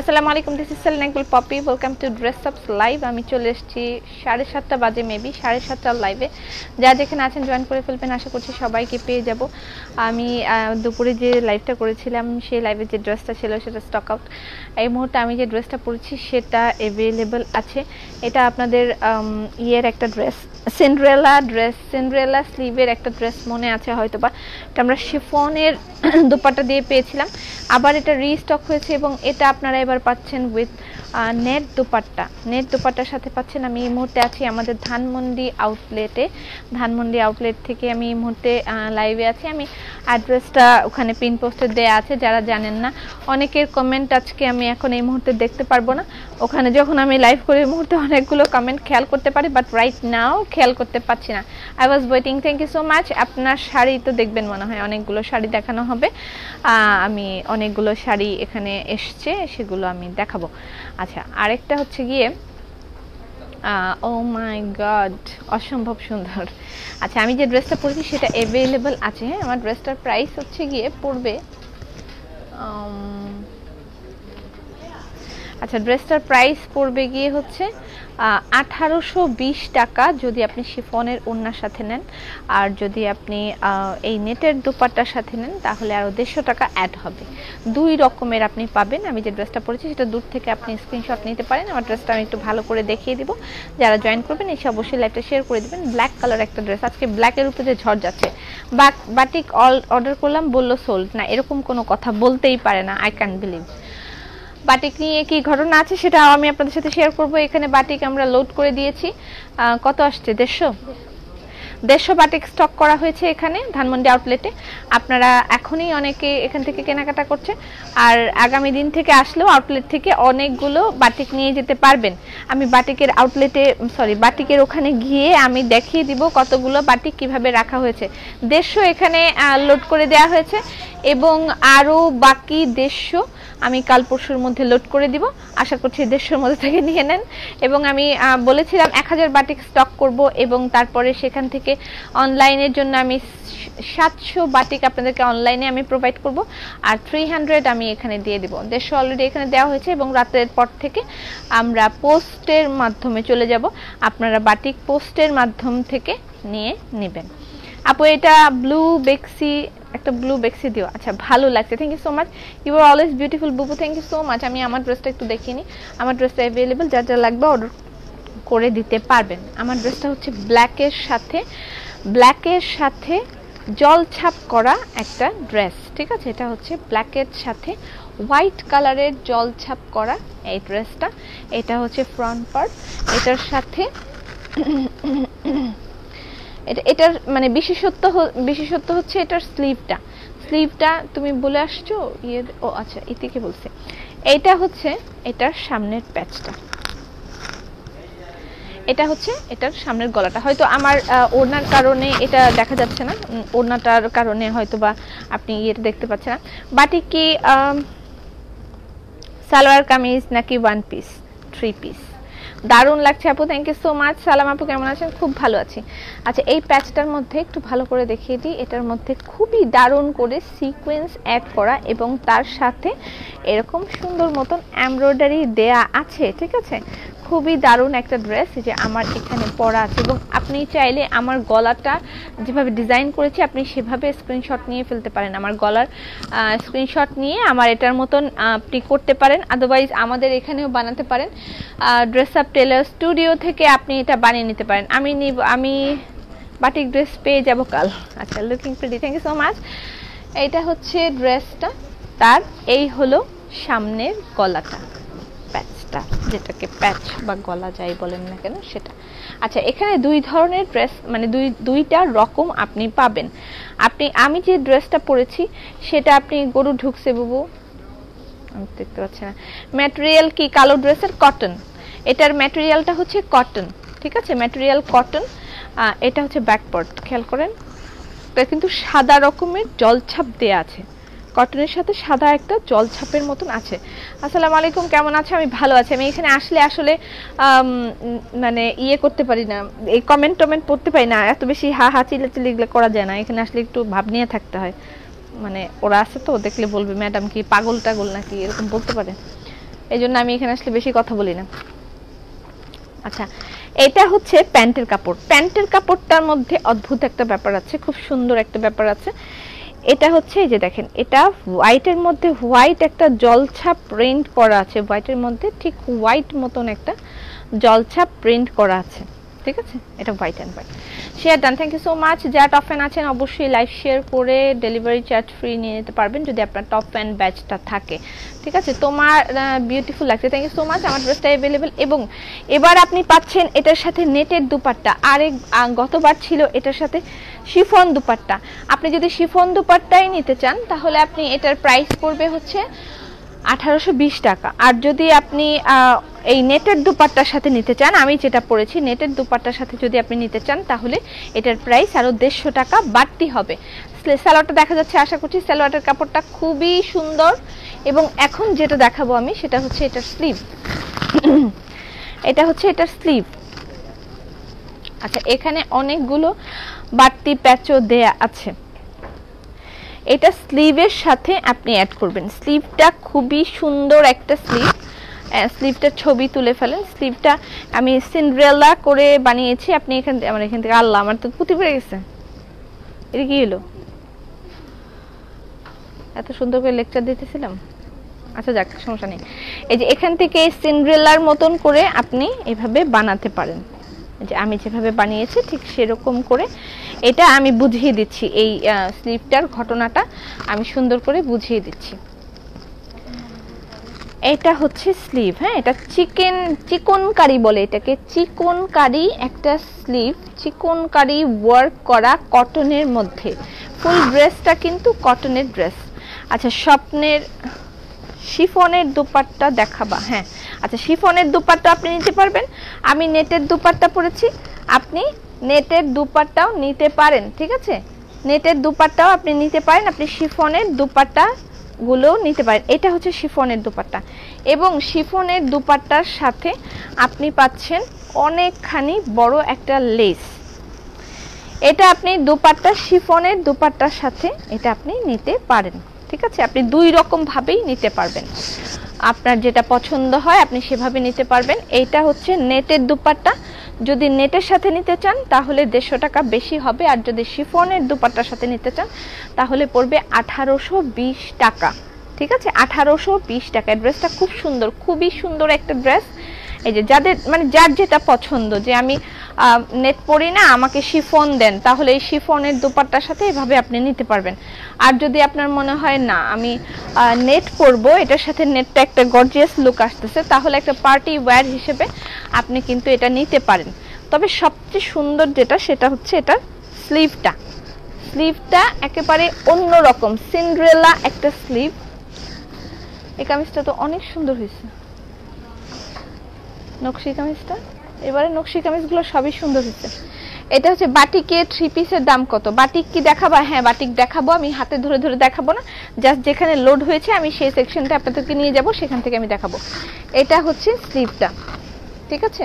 আসসালামু আলাইকুম, this is Selina Iqbal Popy. Welcome to Dress Ups live. আমি চলে এসেছি 7:30 বাজে, মেবি 7:30 লাইভে। যা যেখানে আছেন জয়েন করে ফেলবেন, আশা করছি সবাইকে পেয়ে যাব। আমি দুপুরে যে লাইভটা করেছিলাম সেই লাইভে যে ড্রেসটা ছিল সেটা স্টক আউট। এই মুহূর্তে আমি যে ড্রেসটা পরেছি সেটা অ্যাভেলেবল আছে। এটা আপনাদের ইয়ের একটা ড্রেস, সিন্ড্রেলা স্লিভের একটা ড্রেস মনে আছে হয়তো বা। এটা আমরা শিফনের দুপাট্টা দিয়ে পেয়েছিলাম, আবার এটা রিস্টক হয়েছে এবং এটা আপনারা এবার পাচ্ছেন উইথ নেট দুপাট্টার সাথে পাচ্ছেন। আমি এই মুহূর্তে আছি আমাদের ধানমন্ডি আউটলেট থেকে আমি এই মুহূর্তে লাইভে আছি। আমি অ্যাড্রেসটা ওখানে পিন পোস্টে দেয়া আছে, যারা জানেন না। অনেকের কমেন্ট আজকে আমি এখন এই মুহূর্তে দেখতে পারবো না, ওখানে যখন আমি লাইভ করি এই মুহূর্তে অনেকগুলো কমেন্ট খেয়াল করতে পারি, বাট রাইট নাও খেয়াল করতে পারছি না। I was waiting. Thank you so much. আপনার শাড়ি তো দেখবেন, মনে হয় অনেকগুলো শাড়ি দেখানো হবে। আমি অনেকগুলো শাড়ি এখানে এসছে, সেগুলো আমি দেখাবো। আচ্ছা, আরেকটা হচ্ছে গিয়ে ও মাই গড, অসম্ভব সুন্দর। আচ্ছা, আমি যে ড্রেসটা পরেছি সেটা অ্যাভেলেবল আছে। হ্যাঁ, আমার ড্রেসটার প্রাইস হচ্ছে গিয়ে পড়বে, আচ্ছা ড্রেসটার প্রাইস পড়বে গিয়ে হচ্ছে 1820 টাকা যদি আপনি শিফনের ওড়নার সাথে নেন, আর যদি আপনি এই নেটের দুপাট্টার সাথে নেন তাহলে আরও 150 টাকা অ্যাড হবে। দুই রকমের আপনি পাবেন। আমি যে ড্রেসটা পরেছি সেটা দূর থেকে আপনি স্ক্রিনশট নিতে পারেন। আমার ড্রেসটা আমি একটু ভালো করে দেখিয়ে দিব, যারা জয়েন করবেন এসে অবশ্যই লাইভটা শেয়ার করে দেবেন। ব্ল্যাক কালার একটা ড্রেস, আজকে ব্ল্যাকের উপরে ঝড় যাচ্ছে। বাটিক অর্ডার করলাম, বললো সোল্ড না, এরকম কোনো কথা বলতেই পারে না। I can believe. বাটিক নিয়ে কি ঘটনা আছে সেটাও আমি আপনাদের সাথে শেয়ার করব। এখানে বাটিক আমরা লোড করে দিয়েছি। কত আসছে? 150 বাটিক স্টক করা হয়েছে এখানে ধানমন্ডি আউটলেটে। আপনারা এখনই অনেকে এখান থেকে কেনাকাটা করছে, আর আগামী দিন থেকে আসলেও আউটলেট থেকে অনেকগুলো বাটিক নিয়ে যেতে পারবেন। আমি বাটিকের ওখানে গিয়ে আমি দেখিয়ে দিব কতগুলো বাটিক কিভাবে রাখা হয়েছে। 150 এখানে লোড করে দেওয়া হয়েছে এবং আরও বাকি 150 আমি কাল পরশুর মধ্যে লোড করে দিব। আশা করছি 150-এর মধ্যে থেকে নিয়ে নেন। এবং আমি বলেছিলাম 1000 বাটিক স্টক করব এবং তারপরে সেখান থেকে অনলাইনের জন্য আমি 700 বাটিক আপনাদেরকে অনলাইনে আমি প্রোভাইড করব, আর 300 আমি এখানে দিয়ে দিব। 150 অলরেডি এখানে দেওয়া হয়েছে এবং রাতের পর থেকে আমরা পোস্টের মাধ্যমে চলে যাব। আপনারা বাটিক পোস্টের মাধ্যম থেকে নিয়ে নেবেন। আপু এটা একটা ব্লু বেক্সি দিও। আচ্ছা, ভালো লাগছে, thank you so much. You are always beautiful বুবু, থ্যাংক ইউ সো মাচ। আমি আমার ড্রেসটা একটু দেখিয়ে নিই। আমার ড্রেসটা অ্যাভেলেবেল, যার যা লাগবে অর্ডার করে দিতে পারবেন। আমার ড্রেসটা হচ্ছে ব্ল্যাকের সাথে জলছাপ করা একটা ড্রেস, ঠিক আছে? এটা হচ্ছে ব্ল্যাকের সাথে হোয়াইট কালারের জলছাপ করা এই ড্রেসটা। এটা হচ্ছে ফ্রন্ট পার্ট। এটার সাথে এটার মানে বিশেষত্ব হচ্ছে এটার স্লিভটা তুমি বলে আসছো আচ্ছা ইতিকে বলছে। এইটা হচ্ছে এটার সামনের প্যাচটা, এটা হচ্ছে এটার সামনের গলাটা। হয়তো আমার ওড়নার কারণে এটা দেখা যাচ্ছে না, ওড়নাটার কারণে হয়তো বা আপনি এটা দেখতে পাচ্ছেন না। বাটিক কি সালোয়ার কামিজ নাকি 1 পিস 3 পিস? দারুণ লাগছে আপু, থ্যাংক ইউ সো মাচ। সালাম আপু, কেমন আছেন? খুব ভালো আছি। আচ্ছা, এই প্যাচটার মধ্যে একটু ভালো করে দেখিয়ে দিই। এটার মধ্যে খুবই দারুণ করে সিকোয়েন্স অ্যাড করা এবং তার সাথে এরকম সুন্দর মতন এমব্রয়ডারি দেয়া আছে, ঠিক আছে? খুবই দারুণ একটা ড্রেস, যে আমার এখানে পরা আছে। এবং আপনি চাইলে আমার গলাটা যেভাবে ডিজাইন করেছি আপনি সেভাবে স্ক্রিনশট নিয়ে ফেলতে পারেন। আমার গলার স্ক্রিনশট নিয়ে আমার এটার মতন আপনি করতে পারেন, আদারওয়াইজ আমাদের এখানেও বানাতে পারেন। ড্রেস আপ টেলার স্টুডিও থেকে আপনি এটা বানিয়ে নিতে পারেন। আমি বাটিক ড্রেস পেয়ে যাব কাল। আচ্ছা, looking pretty, thank you so much. এইটা হচ্ছে ড্রেসটা, তার এই হলো সামনের গলাটা, প্যাচটা, যেটাকে প্যাচ বা গলা যাই বলেন না কেন সেটা। আচ্ছা, এখানে দুই ধরনের ড্রেস, মানে দুইটা রকম আপনি পাবেন। আমি যে ড্রেসটা পরেছি সেটা আপনি গরু ঢুকছে বুবু, আমি দেখতে পাচ্ছি না। ম্যাটেরিয়াল কি কালো ড্রেসের? কটন। এটার ম্যাটেরিয়ালটা হচ্ছে কটন, ঠিক আছে? Material cotton. এটা হচ্ছে ব্যাকপার্ট, খেয়াল করেন, এটা কিন্তু সাদা রকমের জলছাপ দেয়া আছে, কটনের সাথে সাদা একটা জলছাপের মতন আছে। আসসালামু আলাইকুম, কেমন আছে? আমি ভালো আছি। আমি এখানে আসলে মানে করতে পারি না, এই কমেন্ট পড়তে পারি না, এত বেশি হা চিল্লাচিল্লি এগুলো করা যায় না। এখানে আসলে একটু ভাব নিয়ে থাকতে হয়, মানে ওরা আছে তো, দেখলে বলবে ম্যাডাম কি পাগল টাগল নাকি, এরকম বলতে পারে। এই জন্য আমি এখানে আসলে বেশি কথা বলি না। আচ্ছা, এটা হচ্ছে প্যান্টের কাপড়। প্যান্টের কাপড়টার মধ্যে অদ্ভুত একটা ব্যাপার আছে, খুব সুন্দর একটা ব্যাপার আছে। এটা হচ্ছে এই যে দেখেন, এটা হোয়াইটের মধ্যে হোয়াইট একটা জলছাপ প্রিন্ট করা আছে, হোয়াইটের মধ্যে ঠিক হোয়াইট মতন একটা জলছাপ প্রিন্ট করা আছে, ঠিক আছে? এটা white and white. Share done, thank you so much. যারা টপ ফ্যান আছেন অবশ্যই লাইভ শেয়ার করে ডেলিভারি চার্জ ফ্রি নিয়ে নিতে পারবেন যদি আপনার টপ ফ্যান ব্যাচটা থাকে, ঠিক আছে? তোমার বিউটিফুল লাগছে, থ্যাংক ইউ সো মাচ। আমার ড্রেসটা অ্যাভেলেবেল, এবং এবার আপনি পাচ্ছেন এটার সাথে নেটের দুপাট্টা। গতবার ছিল এটার সাথে শিফন দুপাট্টা। আপনি যদি শিফন দুপাট্টাই নিতে চান তাহলে আপনি এটার প্রাইস পড়বে হচ্ছে 1820 টাকা। আর যদি আপনি এই নেটের দুপাট্টার সাথে নিতে চান, আমি যেটা পরেছি নেটের দুপাট্টার সাথে যদি আপনি নিতে চান তাহলে এটার প্রাইস আরো 150 টাকা বাড়তি হবে। সালোয়ারটা দেখা যাচ্ছে, আশা করছি সালোয়ারের কাপড়টা খুবই সুন্দর। এবং এখন যেটা দেখাবো আমি সেটা হচ্ছে এটার স্লিভ। এটা হচ্ছে এটার স্লিভ। আচ্ছা, এখানে অনেকগুলো বাড়তি প্যাচও দেয়া আছে। এটা স্লিভের সাথে আপনি অ্যাড করবেন। স্লিভটা খুবই সুন্দর একটা স্লিভ। স্লিভটার ছবি তুলে ফেলেন। স্লিভটা আমি সিন্ড্রেলা করে বানিয়েছি। আপনি এখান থেকে আল্লাহ, আমার তো পুঁতি পড়ে গেছে। এটা কি হলো? এত সুন্দর করে লেকচার দিতেছিলাম। আচ্ছা যাক, সমস্যা নেই। এই যে এখান থেকে সিন্ড্রেলার মতন করে আপনি এভাবে বানাতে পারেন। যে আমি যেভাবে বানিয়েছি ঠিক সেরকম করে এটা আমি বুঝিয়ে দিচ্ছি। এই স্লিভটার ঘটনাটা আমি সুন্দর করে বুঝিয়ে দিচ্ছি। এটা হচ্ছে স্লিভ, হ্যাঁ, এটা চিকনকারি বলে এটাকে, চিকনকারি একটা স্লিভ, চিকনকারি ওয়ার্ক করা কটনের মধ্যে। ফুল ড্রেসটা কিন্তু কটনের ড্রেস। আচ্ছা, স্বপ্নের শিফনের দুপাট্টা দেখাবা? হ্যাঁ, আচ্ছা, শিফনের দুপাট্টা আপনি নিতে পারবেন। আমি নেটের দুপাট্টা পরেছি, আপনি নেটের দুপাট্টাও নিতে পারেন, ঠিক আছে? নেটের দুপাট্টাও আপনি নিতে পারেন, আপনি শিফনের দুপাট্টা গুলো নিতে পারেন। এটা হচ্ছে শিফনের দুপাট্টা, এবং শিফনের দুপাট্টার সাথে আপনি পাচ্ছেন অনেকখানি বড় একটা লেস। এটা আপনি দুপাট্টা, শিফনের দুপাট্টার সাথে এটা আপনি নিতে পারেন, ঠিক আছে? আপনি দুই রকম ভাবেই নিতে পারবেন, আপনার যেটা পছন্দ হয় আপনি সেভাবে নিতে পারবেন। এইটা হচ্ছে নেটের দুপাট্টা। যদি নেটের সাথে নিতে চান তাহলে 150 টাকা বেশি হবে, আর যদি শিফনের দুপাট্টার সাথে নিতে চান তাহলে পড়বে 1820 টাকা, ঠিক আছে? 1820 টাকা। ড্রেসটা খুব সুন্দর, খুবই সুন্দর একটা ড্রেস। এই যে যাদের যার যেটা পছন্দ, যে আমি নেট পরি না, আমাকে শিফন দেন, তাহলে এই শিফনের দুপাট্টার সাথে এভাবে আপনি নিতে পারবেন। আর যদি আপনার মনে হয় না আমি নেট পরবো, এটার সাথে নেটটা একটা গর্জিয়াস লুক আসতেছে, তাহলে একটা পার্টি ওয়্যার হিসেবে আপনি কিন্তু এটা নিতে পারেন। তবে সবচেয়ে সুন্দর যেটা সেটা হচ্ছে এটার স্লিভটা। স্লিভটা একেবারে অন্যরকম, সিন্ড্রেলা একটা স্লিভ। এই কামিজটা তো অনেক সুন্দর হয়েছে, নকশি কামিজটা। এবারে নকশি কামিজগুলো সবই সুন্দর হচ্ছে। এটা হচ্ছে বাটিকে 3 পিসের দাম কত? বাটিক কি দেখাবা? হ্যাঁ, বাটিক দেখাবো। আমি হাতে ধরে ধরে দেখাবো না, জাস্ট যেখানে লোড হয়েছে আমি সেই সেকশনটা আপনাদেরকে নিয়ে যাব, সেখান থেকে আমি দেখাবো। এটা হচ্ছে স্লিভটা, ঠিক আছে?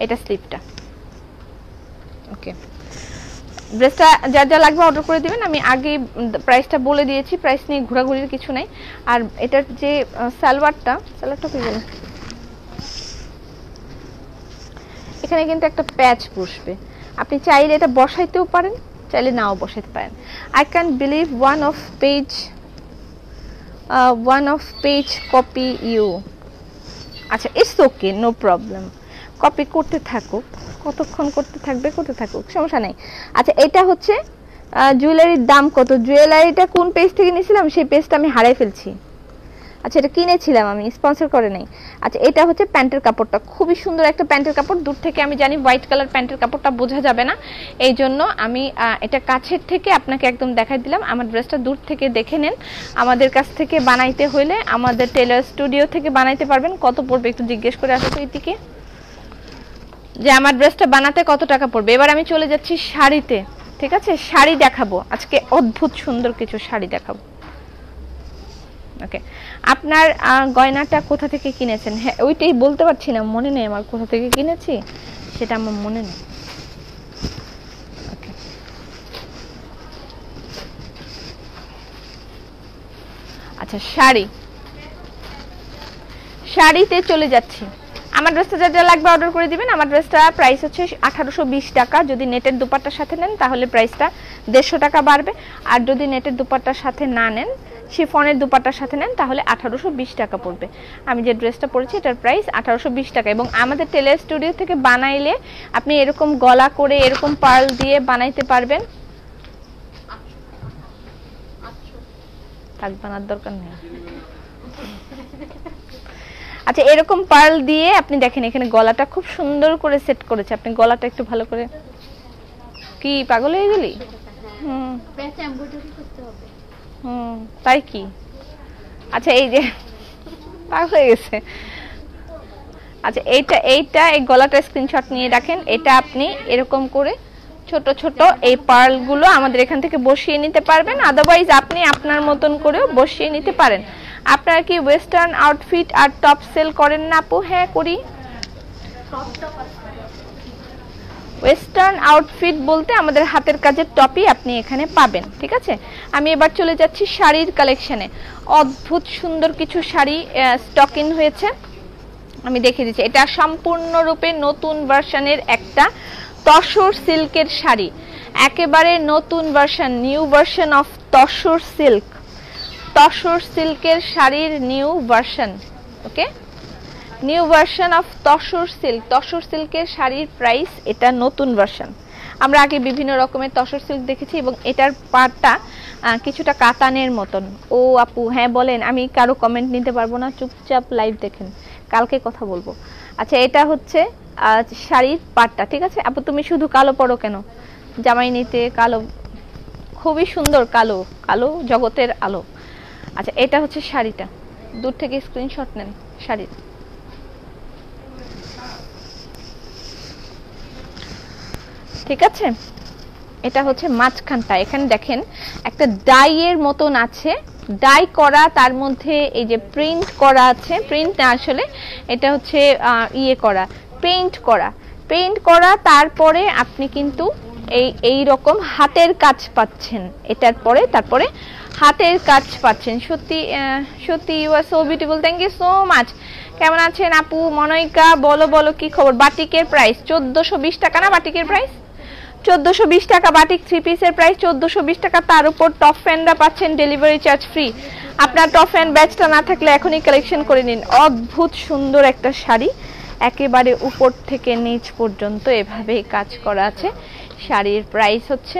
এটা স্লিভটা। ওকে, ড্রেসটা যার যা লাগবে অর্ডার করে দিবেন। আমি আগে প্রাইসটা বলে দিয়েছি, প্রাইস নিয়ে ঘোরাঘুরির কিছু নাই। আর এটার যে সালোয়ারটা কি বলে, এখানে কিন্তু একটা প্যাচ বসবে, আপনি চাইলে এটা বসাইতেও পারেন, চাইলে নাও বসাইতে পারেন। I can believe one of page copy you. আচ্ছা, it's okay, no problem, copy করতে থাকুক, কতক্ষণ করতে থাকুক, সমস্যা নেই। আচ্ছা, এটা হচ্ছে জুয়েলারির দাম কত? জুয়েলারিটা কোন পেজ থেকে নিয়েছিলাম সেই পেজটা আমি হারিয়ে ফেলছি। আচ্ছা, এটা কিনেছিলাম, আমি স্পন্সর করে নেই। আচ্ছা, এটা হচ্ছে প্যান্টের কাপড়টা, খুবই সুন্দর একটা প্যান্টের কাপড়। দূর থেকে আমি জানি হোয়াইট কালার প্যান্টের কাপড়টা বোঝা যাবে না, এই জন্য আমি এটা কাছের থেকে আপনাকে একদম দেখাই দিলাম। আমার ড্রেসটা দূর থেকে দেখে নেন। আমাদের কাছ থেকে বানাইতে হইলে আমাদের টেলার স্টুডিও থেকে বানাইতে পারবেন। কত পড়বে একটু জিজ্ঞেস করে আসো তো এদিকে, যে আমার ড্রেসটা বানাতে কত টাকা পড়বে। এবার আমি চলে যাচ্ছি শাড়িতে, ঠিক আছে? শাড়ি দেখাবো আজকে, অদ্ভুত সুন্দর কিছু শাড়ি দেখাবো। ওকে, আপনার গয়নাটা কোথা থেকে কিনেছেন? হ্যাঁ, ওইটাই বলতে পারছি না, মনে নেই আমার কোথা থেকে কিনেছি সেটা আমার মনে নেই। ওকে, আচ্ছা, শাড়ি শাড়িতে চলে যাচ্ছি। আমার ড্রেসটা যা যা লাগবে অর্ডার করে দিবেন। আমার ড্রেসটা প্রাইস হচ্ছে 1820 টাকা। যদি নেটের দুপাট্টার সাথে নেন তাহলে প্রাইসটা 150 টাকা বাড়বে, আর যদি নেটের দুপাট্টার সাথে না নেন, শিফনের দুপাট্টার সাথে নেন, তাহলে 1820 টাকা পড়বে। আমি যে ড্রেসটা পরেছি এটার প্রাইস 1820 টাকা। এবং আমাদের টেলার স্টুডিও থেকে বানাইলে আপনি এরকম গলা করে এরকম পার্ল দিয়ে বানাইতে পারবেন। থাক, বানার দরকার নেই। আচ্ছা, এরকম পার্ল দিয়ে আপনি দেখেন এখানে গলাটা খুব সুন্দর করে সেট করেছে। আপনি গলাটা একটু ভালো করে, কি পাগল হয়ে গেলি? তাই কি? আচ্ছা, এই যে পাগল হয়ে গেছে। আচ্ছা, এইটা এই গলাটা স্ক্রিনশট নিয়ে রাখেন। এটা আপনি এরকম করে ছোট ছোট এই পার্লগুলো আমাদের এখান থেকে বসিয়ে নিতে পারবেন। আদারওয়াইজ আপনি আপনার মতন করেও বসিয়ে নিতে পারেন। আপনারা কি ওয়েস্টার্ন আউটফিট আর টপ সেল করেন না আপু? হ্যাঁ, করি। ওয়েস্টার্ন আউটফিট বলতে আমাদের হাতের কাজের টপই আপনি এখানে পাবেন। ঠিক আছে, আমি এবার চলে যাচ্ছি শাড়ির কালেকশনে। অদ্ভুত সুন্দর কিছু শাড়ি স্টক ইন হয়েছে, আমি দেখিয়ে দিচ্ছি। এটা সম্পূর্ণরূপে নতুন ভার্সনের একটা তসর সিল্কের শাড়ি, একেবারে নতুন version, new version of tussar silk. Tussar সিল্কের শাড়ির new version, okay, new version of tussar silk. Tussar সিল্কের শাড়ির প্রাইস, এটা নতুন ভার্সন। আমরা আগে বিভিন্ন রকমের তসর সিল্ক দেখেছি এবং এটার পাড়টা কিছুটা কাতানের মতন। ও আপু, হ্যাঁ বলেন। আমি কারো কমেন্ট নিতে পারবো না, চুপচাপ লাইভ দেখেন, কালকে কথা বলবো। আচ্ছা, এটা হচ্ছে শাড়ির পাড়টা। ঠিক আছে আপু, তুমি শুধু কালো পরো কেন? জামাই নিতে কালো খুবই সুন্দর, কালো কালো জগতের আলো। আচ্ছা, এটা হচ্ছে শাড়িটা, দূর থেকে স্ক্রিনশট নেন শাড়ির। ঠিক আছে, এটা হচ্ছে মাঝখানটা। এখানে দেখেন একটা ডাইয়ের মতন আছে, ডাই করা, তার মধ্যে এই যে প্রিন্ট করা আছে। প্রিন্ট না, আসলে এটা হচ্ছে ইয়ে করা, পেইন্ট করা, পেইন্ট করা। তারপরে আপনি কিন্তু এই রকম হাতের কাজ পাচ্ছেন এটার পরে, তারপরে হাতের কাজ পাচ্ছেন। সত্যি সত্যি you are so beautiful, thank you so much. কেমন আছেন আপু? মনইকা, বলো বলো কি খবর? বাটিকের প্রাইস 1420 টাকা না? বাটিকের প্রাইস 1420 টাকা। বাটিক থ্রি পিসের প্রাইস 1420 টাকা। তার উপর টপ ফ্যানরা পাচ্ছেন ডেলিভারি চার্জ ফ্রি। আপনার টপ ফ্যান ব্যাচটা না থাকলে এখনই কালেকশন করে নিন। অদ্ভুত সুন্দর একটা শাড়ি, একেবারে উপর থেকে নিচ পর্যন্ত এভাবে কাজ করা আছে। শাড়ির প্রাইস হচ্ছে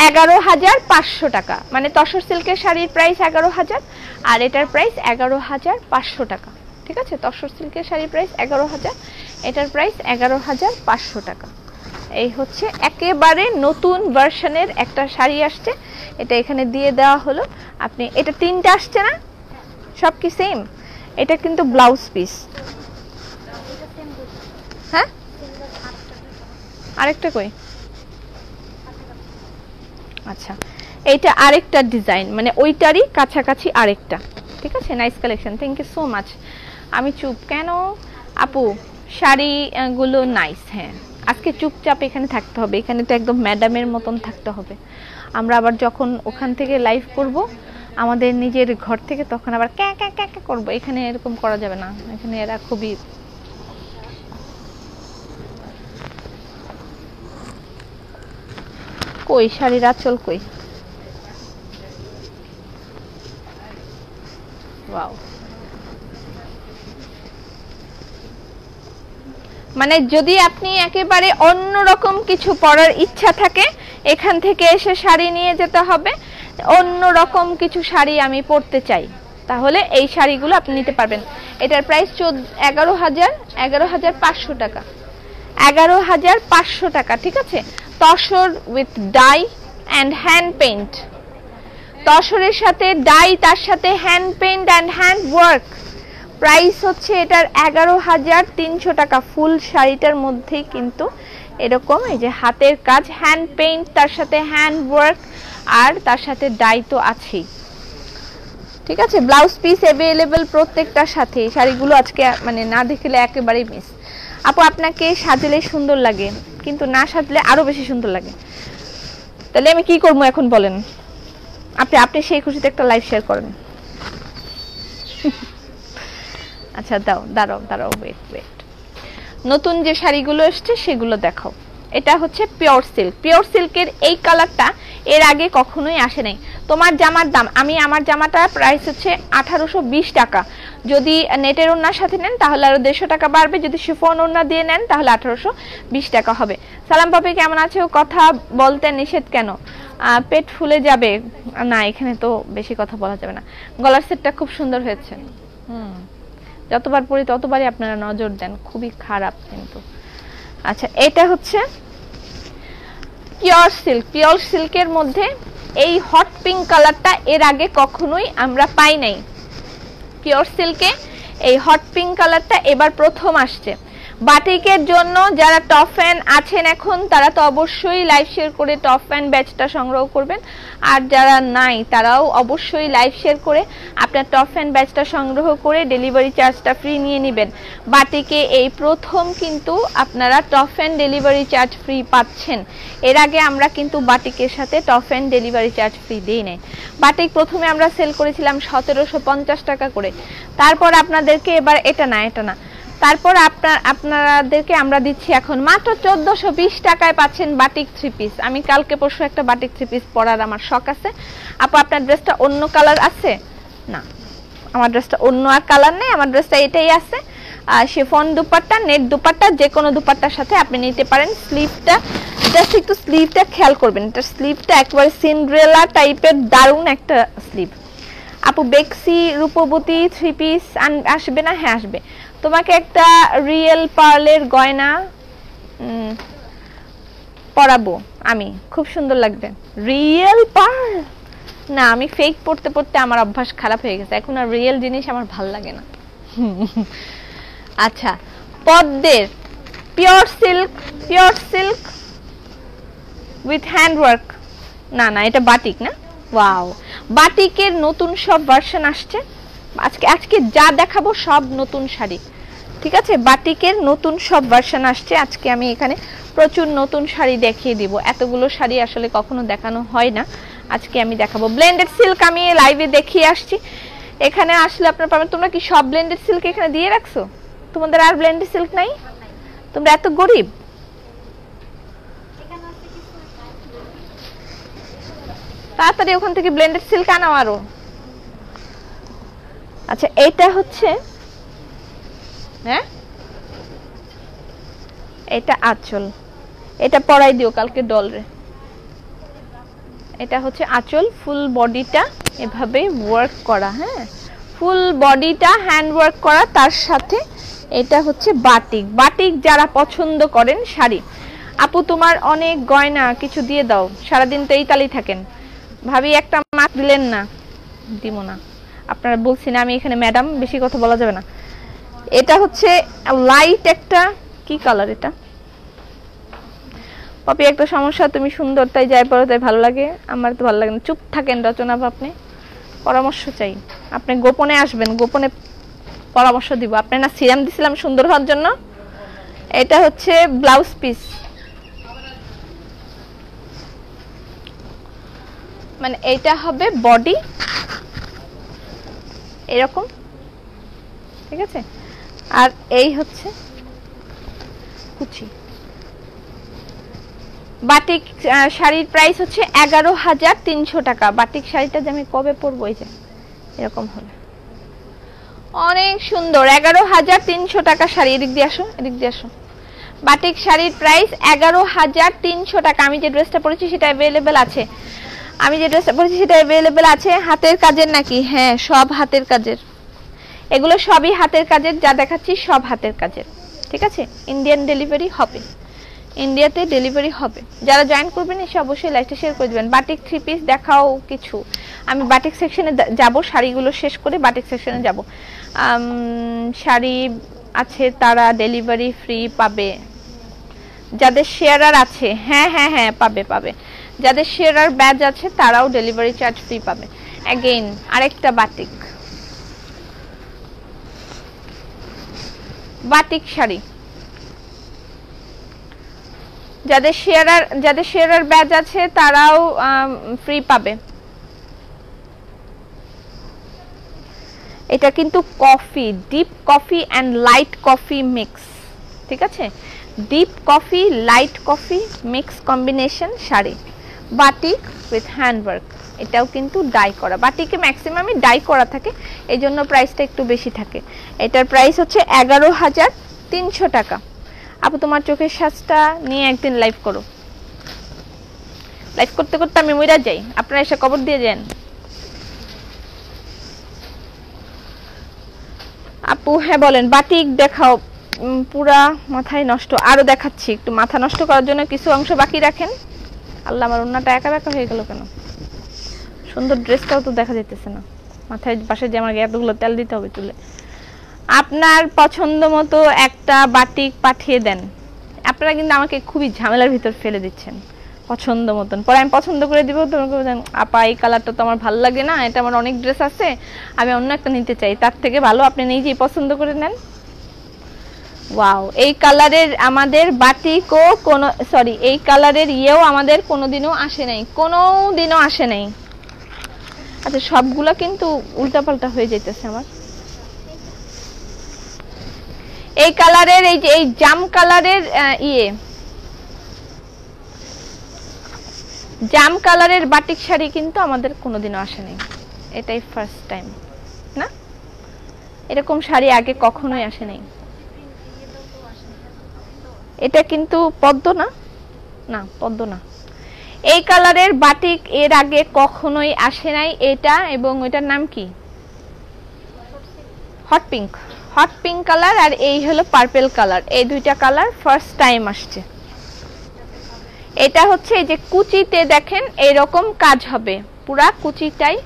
11,500 টাকা। মানে তসর সিল্কের শাড়ির প্রাইস 11,000 আর এটার প্রাইস 11,500 টাকা। ঠিক আছে, তসর সিল্কের শাড়ির প্রাইস 11,000, এটার প্রাইস 11,500 টাকা। এই হচ্ছে একেবারে নতুন ভার্সনের একটা শাড়ি আসছে, এটা এখানে দিয়ে দেওয়া হলো। আপনি এটা তিনটা আসছে না, সব কি সেম? এটা কিন্তু ব্লাউজ পিস। হ্যাঁ, আরেকটা কই? আচ্ছা, এইটা আরেকটা ডিজাইন, মানে ওইটারই কাছাকাছি আরেকটা। ঠিক আছে, nice collection, thank you so much. আমি চুপ কেন আপু? শাড়িগুলো নাইস। হ্যাঁ, আজকে চুপচাপ এখানে থাকতে হবে, এখানে তো একদম ম্যাডামের মতন থাকতে হবে। আমরা আবার যখন ওখান থেকে লাইভ করব আমাদের নিজের ঘর থেকে, তখন আবার ক্যা ক্যা ক্যা ক্যা করবো। এখানে এরকম করা যাবে না, এখানে এরা খুবই। কই শাড়ির আঁচল কই? ওয়াও, মানে যদি আপনি একেবারে অন্যরকম কিছু পরার ইচ্ছা থাকে, এখান থেকে এসে শাড়ি নিয়ে যেতে হবে। অন্যরকম কিছু শাড়ি আমি পরতে চাই, তাহলে এই শাড়িগুলো আপনি নিতে পারবেন। এটার প্রাইস 11,500 টাকা। 11,500 টাকা। ঠিক আছে, tussar with dye and hand paint. তসরের সাথে ডাই, তার সাথে hand paint and hand work. Price হচ্ছে এটার 11,300 টাকা। ফুল শাড়িটার মধ্যেই কিন্তু এরকম এই যে হাতের কাজ, হ্যান্ড পেইন্ট, তার সাথে হ্যান্ড ওয়ার্ক, আর তার সাথে ডাই তো আছেই। ঠিক আছে, ব্লাউজ পিস অ্যাভেলেবল প্রত্যেকটার সাথে। শাড়িগুলো আজকে মানে না দেখলে একেবারেই মিস। আপু, আপনাকে সাজলে সুন্দর লাগে, কিন্তু না সাজলে আরো বেশি সুন্দর লাগে। তাহলে আমি কি করবো এখন বলেন? আপনি আপনি সেই খুশিতে একটা লাইভ শেয়ার করেন। আচ্ছা দাঁড়াও ওয়েট ওয়েট, নতুন যে শাড়িগুলো এসছে সেগুলো দেখাও। এটা হচ্ছে পিওর সিল্ক। পিওর সিল্কের এই কালারটা এর আগে কখনোই আসে নাই। তোমার জামার দাম, আমার জামাটা প্রাইস হচ্ছে 1820 টাকা। যদি নেটের ওড়নার সাথে নেন তাহলে আরো 150 টাকা বাড়বে, যদি শিফন ওড়না দিয়ে নেন তাহলে 1820 টাকা হবে। সালাম পাপি কেমন আছো? কথা বলতে নিষেধ কেন? পেট ফুলে যাবে না, এখানে তো বেশি কথা বলা যাবে না। গলার সেটটা খুব সুন্দর হয়েছে। যতবার পরি ততবারই আপনারা নজর দেন, খুবই খারাপ কিন্তু। আচ্ছা, এটা হচ্ছে পিওর সিল্ক। পিওর সিল্কের মধ্যে এই হট পিঙ্ক কালারটা এর আগে কখনোই আমরা পাই নাই। পিওর সিল্কে এই হট পিঙ্ক কালারটা এবার প্রথম আসছে। বাটিকের জন্য যারা টপ ফ্যান আছেন এখন, তারা তো অবশ্যই লাইভ শেয়ার করে টপ ফ্যান ব্যাচটা সংগ্রহ করবেন, আর যারা নাই তারাও অবশ্যই লাইভ শেয়ার করে আপনার টপ ফ্যান ব্যাচটা সংগ্রহ করে ডেলিভারি চার্জটা ফ্রি নিয়ে নেবেন। বাটিকে এই প্রথম কিন্তু আপনারা top fan delivery charge free পাচ্ছেন। এর আগে আমরা কিন্তু বাটিকের সাথে top fan delivery charge free দিই নাই। বাটিক প্রথমে আমরা সেল করেছিলাম 1750 টাকা করে, তারপর আপনাদেরকে এবার এটা না তারপর আপনাদেরকে আমরা দিচ্ছি এখন মাত্র 1420 টাকায় পাচ্ছেন বাটিক 3 পিস। আমি কালকে পরশু একটা বাটিক 3 পিস পরার আমার শখ আছে। আপু আপনার ড্রেসটা অন্য কালার আছে? না, আমার ড্রেসটা অন্য আর কালার নেই, আমার ড্রেসটা এটাই আছে। শিফন দুপাট্টা, নেট দুপাট্টা, যে কোনো দুপাট্টার সাথে আপনি নিতে পারেন। স্লিভটা জাস্ট একটু স্লিভটা খেয়াল করবেন, এটা স্লিভটা একেবারে সিন্ড্রেলা টাইপের দারুণ একটা স্লিভ। আপু বেক্সি রূপবতী 3 পিস আসবে না? হ্যাঁ আসবে। তোমাকে একটা রিয়েল পার্লের গয়না পরাবো আমি, খুব সুন্দর লাগবে। রিয়েল পার্ল না, আমি ফেক পড়তে পড়তে আমার অভ্যাস খারাপ হয়ে গেছে, এখন আর রিয়েল জিনিস আমার ভাল লাগে না। আচ্ছা, পদ্মের পিওর সিল্ক উইথ হ্যান্ডওয়ার্ক। না এটা বাটিক না। ওয়াও, বাটিকের নতুন সব ভার্সন আসছে। আজকে যা দেখাবো সব নতুন শাড়ি, ঠিক আছে? বাটিকের নতুন সব ভার্সন আসছে। আজকে আমি এখানে প্রচুর নতুন শাড়ি দেখিয়ে দিব। এতগুলো শাড়ি আসলে কখনো দেখানো হয় না, আজকে আমি দেখাবো। ব্লেন্ডেড সিল্ক আমি লাইভে দেখিয়ে আসছি, এখানে আসলে আপনারা পাবেন। তোমরা কি সব ব্লেন্ডেড সিল্ক এখানে দিয়ে রাখছো? তোমাদের আর ব্লেন্ডেড সিল্ক নাই? তোমরা এত গরিব? তাড়াতাড়ি ওখান থেকে ব্লেন্ডেড সিল্ক আনাও আরো। আচ্ছা, এটা হচ্ছে, হ্যাঁ এটা আঁচল, এটা পরাই দিও কালকে ডলরে। এটা হচ্ছে আঁচল, ফুল বডিটা এভাবে ওয়ার্ক করা, হ্যাঁ ফুল বডিটা হ্যান্ড ওয়ার্ক করা, তার সাথে এটা হচ্ছে বাটিক যারা পছন্দ করেন শাড়ি। আপু তোমার অনেক গয়না, কিছু দিয়ে দাও, সারাদিন তো এই তালি থাকেন। ভাবি একটা মাছ দিলেন না? দিব না, আপনারা বলছি না আমি এখানে ম্যাডাম, বেশি কথা বলা যাবে না। এটা হচ্ছে লাইট একটা, কি কালার এটা? পপি একটা সমস্যা, তুমি সুন্দর তাই যাই পড়ো তাই ভালো লাগে, আমার তো ভালো লাগে না। চুপ থাকেন রচনা, আপনি পরামর্শ চাই, আপনি গোপনে আসবেন, গোপনে পরামর্শ দিব। আপনি না সিরাম দিছিলাম সুন্দর হওয়ার জন্য। এটা হচ্ছে ব্লাউজ পিস, মানে এটা হবে বডি এরকম, ঠিক আছে? আর এই হচ্ছে কুচি। বাটিক শাড়ির প্রাইস হচ্ছে 11,300 টাকা। বাটিক শাড়িটা যে আমি কবে পরবো, এই যে এরকম হলে অনেক সুন্দর। 11,300 টাকা শাড়ি। এদিক দিয়ে আসো। বাটিক শাড়ির প্রাইস 11,300 টাকা। আমি যে ড্রেসটা পরেছি সেটা অ্যাভেলেবেল আছে। হাতের কাজের নাকি? হ্যাঁ সব হাতের কাজের, এগুলো সবই হাতের কাজের, যা দেখাচ্ছি সব হাতের কাজের, ঠিক আছে? ইন্ডিয়ান ডেলিভারি হবে, ইন্ডিয়াতে ডেলিভারি হবে। যারা জয়েন করবেন এসে অবশ্যই লাইভটা শেয়ার করে দেবেন। বাটিক 3 পিস দেখাও কিছু। আমি বাটিক সেকশনে যাব, শাড়িগুলো শেষ করে বাটিক সেকশনে যাব। শাড়ি আছে তারা ডেলিভারি ফ্রি পাবে, যাদের শেয়ারার আছে। হ্যাঁ পাবে। যাদের শেয়ারার ব্যাজ আছে তারাও ডেলিভারি চার্জ ফ্রি পাবে। अगेन আরেকটা বাটিক শাড়ি, যাদের শেয়ারার ব্যাজ আছে তারাও ফ্রি পাবে। এটা কিন্তু coffee, deep coffee and light coffee mix, ঠিক আছে, deep coffee light coffee mix combination sari, batik with handwork. এটাও কিন্তু ডাই করা, বাটিকে ম্যাক্সিমামই ডাই করা থাকে, এই জন্য প্রাইসটা একটু বেশি থাকে। এটার প্রাইস হচ্ছে 11,300 টাকা। আপু তোমার চোখের সাজটা নিয়ে একদিন লাইভ করো, লাইভ করতে করতে আমি মইরা যাই, আপনারা এসে কবর দিয়ে যান। আপু হ্যাঁ বলেন, বাটিক দেখাও, পুরা মাথায় নষ্ট। আরো দেখাচ্ছি, একটু মাথা নষ্ট করার জন্য কিছু অংশ বাকি রাখেন। আল্লাহ, আমার ওন্নাটা একা একা হয়ে গেল কেন? সুন্দর ড্রেসটাও তো দেখা যাইতেছে না, মাথায় পাশে যে আমার এতগুলো তেল দিতে হবে চুলে। আপনার পছন্দ মতো একটা বাটিক পাঠিয়ে দেন। আপনারা কিন্তু আমাকে খুবই ঝামেলার ভিতর ফেলে দিচ্ছেন। পছন্দ মতন, পরে আমি পছন্দ করে দিব, তোমাকে আপা এই কালারটা তো আমার ভালো লাগে না, এটা আমার অনেক ড্রেস আছে, আমি অন্য একটা নিতে চাই, তার থেকে ভালো আপনি নিজেই পছন্দ করে নেন। ওয়াও, এই কালারের আমাদের বাটিকও কোনো, সরি, এই কালারের ইয়েও আমাদের কোনোদিনও আসে নাই, কোনোদিনও আসে নাই। আচ্ছা, সবগুলা কিন্তু উল্টাপাল্টা হয়ে যাইতেছে আমার। এই কালারের, এই যে এই জাম কালারের জাম কালারের বাটিক শাড়ি কিন্তু আমাদের কোনোদিনও আসে নাই, এটাই ফার্স্ট টাইম না, এরকম শাড়ি আগে কখনোই আসে নাই। এটা কিন্তু পদ্ম না, না পদ্ম না, এই কালারের বাটিক এর আগে কখনোই আসে নাই। এটা এবং ওইটার নাম কি, hot pink, hot pink colour, আর এই হলো পার্পল কালার, এই দুইটা কালার ফার্স্ট টাইম আসছে। এটা হচ্ছে এই যে কুচিতে দেখেন এরকম কাজ হবে, পুরা কুচিটাই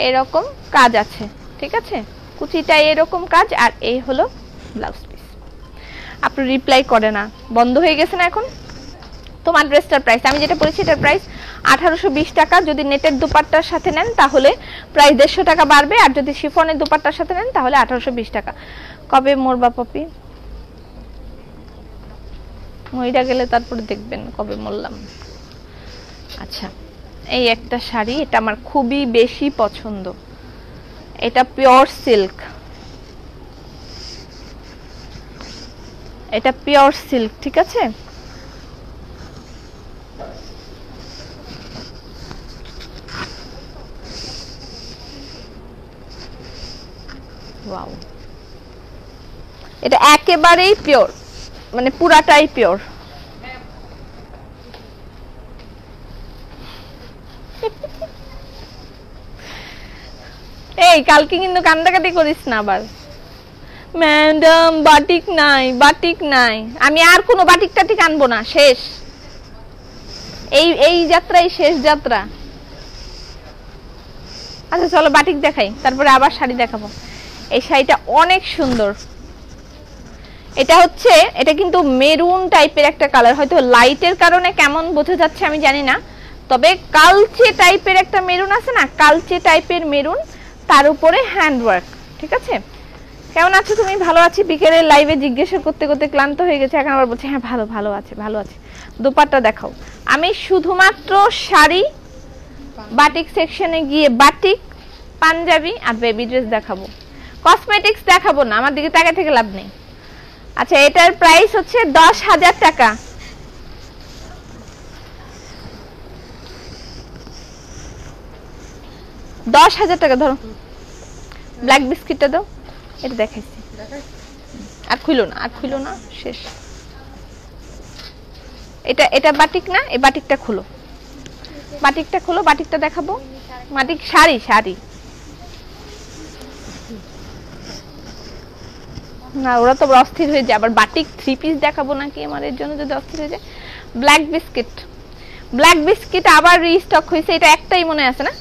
এরকম কাজ আছে, ঠিক আছে, কুচিটাই এরকম কাজ, আর এই হলো ব্লাউজ পিস। আপনি রিপ্লাই করে না, বন্ধ হয়ে গেছে না এখন? তোমার ড্রেসটার প্রাইস আমি যেটা বলেছি, এটার প্রাইস 1820 টাকা। যদি নেটের দুপাট্টার সাথে নেন তাহলে প্রাইস 150 টাকা বাড়বে, আর যদি শিফনের দুপাট্টার সাথে নেন তাহলে 1820 টাকা। কবে মরবা পপি? মইরা গেলে তারপরে দেখবেন কবে মরলাম। আচ্ছা, এই একটা শাড়ি, এটা আমার খুবই বেশি পছন্দ, এটা পিওর সিল্ক, এটা পিওর সিল্ক, ঠিক আছে। ওয়াও, এটা একেবারেই পিওর, মানে পুরাটাই পিওর। এই কালকে কিন্তু কান্দাকাটি করিস না আবার। ম্যাডাম বাটিক নাই, বাটিক নাই, আমি আর কোনো বাটিক টাটিক আনবো না, শেষ, এই যাত্রাই শেষ যাত্রা। আচ্ছা চলো বাটিক দেখাই, তারপরে আবার শাড়ি দেখাবো। এই শাড়িটা অনেক সুন্দর, এটা হচ্ছে, এটা কিন্তু মেরুন টাইপের একটা কালার, হয়তো লাইটের কারণে কেমন বোঝা যাচ্ছে আমি জানি না, তবে কালচে টাইপের একটা মেরুন আছে না, কালচে টাইপের মেরুন, তার উপরে হ্যান্ডওয়ার্ক, ঠিক আছে। কেমন আছো তুমি? ভালো আছি। বিকেলের লাইভে জিজ্ঞাসা করতে করতে ক্লান্ত হয়ে গেছে, এখন আবার বলছে হ্যাঁ ভালো, ভালো আছে, ভালো আছে। দোপাট্টা দেখাও। আমি শুধুমাত্র শাড়ি, বাটিক সেকশনে গিয়ে বাটিক, পাঞ্জাবি আর বেবি ড্রেস দেখাবো, কসমেটিক্স দেখাবো না, আমার দিকে তাকিয়ে থেকে লাভ নেই। আচ্ছা, এটার প্রাইস হচ্ছে 10,000 টাকা। ধরো, ব্ল্যাক বিস্কিটটা দাও, এটা দেখাইছি, আর খুইলো না, আর খুইলো না, শেষ। এটা বাটিক না, এই বাটিকটা খুলো, বাটিকটা খুলো, বাটিকটা দেখাবো, বাটিক শাড়ি, শাড়ি না, ওরা তো অস্থির হয়ে যায়, আবার বাটিক 3 পিস দেখাবো নাকি আমার, এর জন্য যদি অস্থির হয়ে যায়। ব্ল্যাক বিস্কিট, ব্ল্যাক বিস্কিট আবার রিস্টক হয়েছে, এটা একটাই মনে আছে না,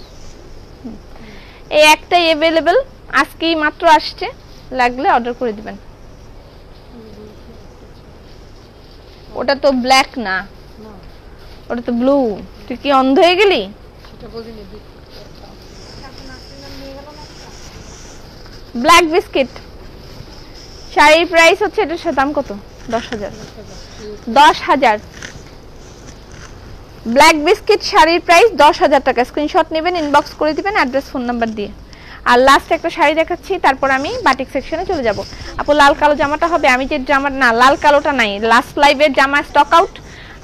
এই একটাই अवेलेबल, আজকেই মাত্র আসছে, লাগলে অর্ডার করে দিবেন। ওটা তো ব্ল্যাক না, ওটা তো ব্লু। তুই কি অন্ধ হয়ে গেলি? ব্ল্যাক বিস্কিট শাড়ির প্রাইস হচ্ছে, এটার দাম কত? 10,000। 10,000 ব্ল্যাক বিস্কিট শাড়ির প্রাইস 10,000 টাকা। স্ক্রিনশট নেবেন, ইনবক্স করে দিবেন অ্যাড্রেস ফোন নাম্বার দিয়ে। আর লাস্ট একটা শাড়ি দেখাচ্ছি, তারপর আমি বাটিক সেকশনে চলে যাব। আপু লাল কালো জামাটা হবে? আমি যে জামা, না লাল কালোটা নাই, লাস্ট লাইভের জামা স্টক আউট।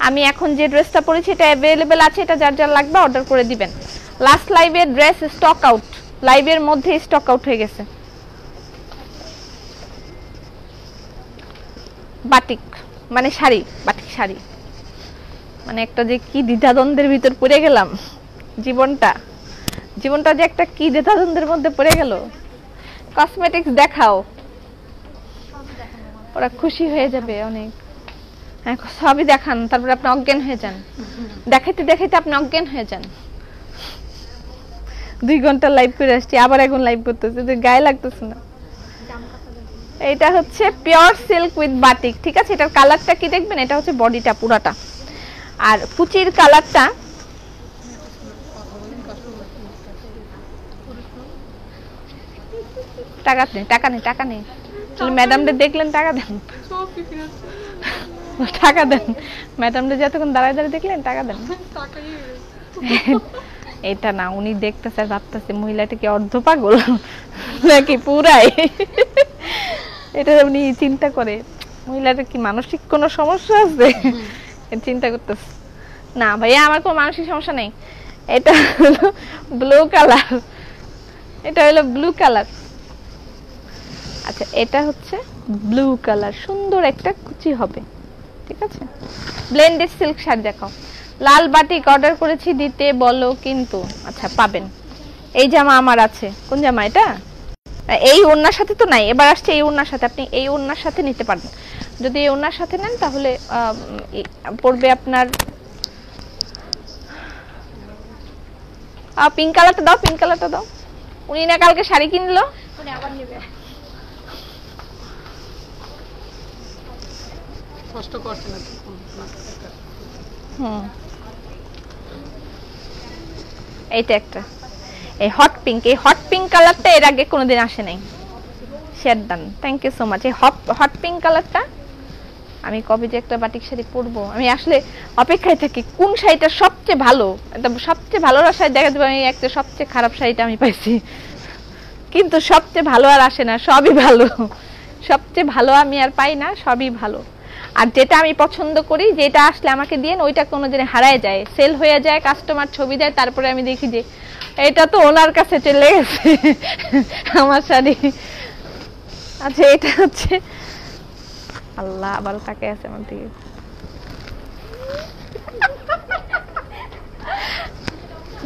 আমি এখন যে ড্রেসটা পরেছি এটা অ্যাভেলেবেল আছে, এটা যার যার লাগবে অর্ডার করে দিবেন। লাস্ট লাইভের ড্রেস স্টক আউট, লাইভের মধ্যে স্টক আউট হয়ে গেছে। বাটিক মানে শাড়ি, বাটিক শাড়ি মানে একটা যে কি দ্বিধাদ্বন্দ্বের ভিতর পড়ে গেলাম, জীবনটা যে একটা কি দ্বিধাদ্বন্দ্বের মধ্যে পড়ে গেল। কসমেটিক্স দেখাও, ওরা খুশি হয়ে যাবে অনেক। হ্যাঁ সবই দেখান, তারপরে আপনি অজ্ঞান হয়ে যান, দেখাইতে দেখাইতে আপনি অজ্ঞান হয়ে যান। 2 ঘন্টা লাইভ করে আসছি, আবার এখন লাইভ করতেছি, গায়ে লাগতেছে না। এটা হচ্ছে পিওর সিল্ক উইথ বাটিক, ঠিক আছে। এটার কালারটা কি দেখবেন, এটা হচ্ছে বডিটা পুরাটা, আর কুচির কালারটা টাকা নেই ম্যাডামদের দেখলেন, টাকা দেন, টাকা দেন ম্যাডামদের, যতক্ষণ দাঁড়ায় দাঁড়িয়ে দেখলেন টাকা দেন। এটা না, উনি দেখতেছে ভাবতেছে মহিলাটা কি অর্ধ পাগল নাকি পুরাই, এটা উনি চিন্তা করে মহিলাটা কি মানসিক কোনো সমস্যা আছে চিন্তা করতেছে। না ভাইয়া আমার কোনো মানসিক সমস্যা নেই। এটা হলো ব্লু কালার, এটা হলো ব্লু কালার। আচ্ছা এটা হচ্ছে ব্লু কালার, সুন্দর একটা কুচি হবে, ঠিক আছে। ব্লেন্ডেড সিল্ক শাড়ি দেখাও। লাল বাটিক অর্ডার করেছি, দিতে বলো কিন্তু। আচ্ছা পাবেন। এই জামা আমার আছে। কোন জামা এটা? এই ওড়নার সাথে তো নাই, এবার আসছে এই ওড়নার সাথে। আপনি এই ওড়নার সাথে নিতে পারবেন, যদি এই ওড়নার সাথে নেন তাহলে পড়বে আপনার পিঙ্ক কালারটা দাও, পিঙ্ক কালারটা দাও। উনি না কালকে শাড়ি কিনলো, উনি আবার নেবে। কষ্ট করছে না। এইটা একটা, এই হট পিঙ্ক, এই হট পিঙ্ক কালারটা এর আগে কোনোদিন আসে নাই। Share done, thank you so much. এই হট পিঙ্ক কালারটা আমি কবে যে একটা বাটিক শাড়ি পরবো, আমি আসলে অপেক্ষায় থাকি কোন শাড়িটা সবচেয়ে ভালো, সবচেয়ে ভালো শাড়ি দেখা যাবে। আমি একটা সবচেয়ে খারাপ শাড়িটা আমি পাইছি, কিন্তু সবচেয়ে ভালো আর আসে না, সবই ভালো। সবচেয়ে ভালো আমি আর পাই না, সবই ভালো। আর যেটা আমি পছন্দ করি, যেটা আসলে আমাকে দিয়ে ওইটা কোনোদিন হারায় যায়, সেল হয়ে যায়, কাস্টমার ছবি দেয়, তারপরে আমি দেখি যে এটা তো ওনার কাছে চলে গেছে আমার শাড়ি। আচ্ছা এটা হচ্ছে, আল্লাহ আবার তাকে আছে আমার দিকে।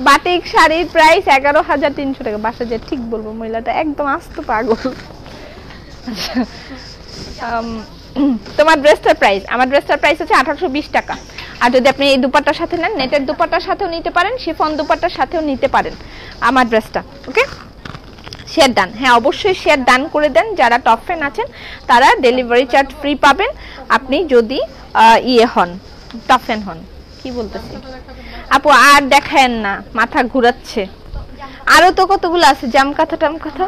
বাটিক শাড়ির প্রাইস 11,300 টাকা। বাসা যে ঠিক বলবো, মহিলাটা একদম আস্ত পাগল। তোমার ড্রেসটার প্রাইস, আমার ড্রেসটার প্রাইস হচ্ছে 1820 টাকা। আর যদি আপনি এই দুপাট্টার সাথে নেন, নেটের দুপাট্টার সাথেও নিতে পারেন, শিফন দুপাট্টার সাথেও নিতে পারেন আমার ড্রেসটা। ওকে, শেয়ার ডান, হ্যাঁ অবশ্যই শেয়ার ডান করে দেন। যারা টপ ফ্যান আছেন তারা ডেলিভারি চার্জ ফ্রি পাবেন, আপনি যদি ইয়ে হন, টপ ফ্যান হন। কি বলতেছি আপু, আর দেখেন না, মাথা ঘুরাচ্ছে। আরো তো কতগুলো আছে, জাম কাঁথা টাম কাঁথা।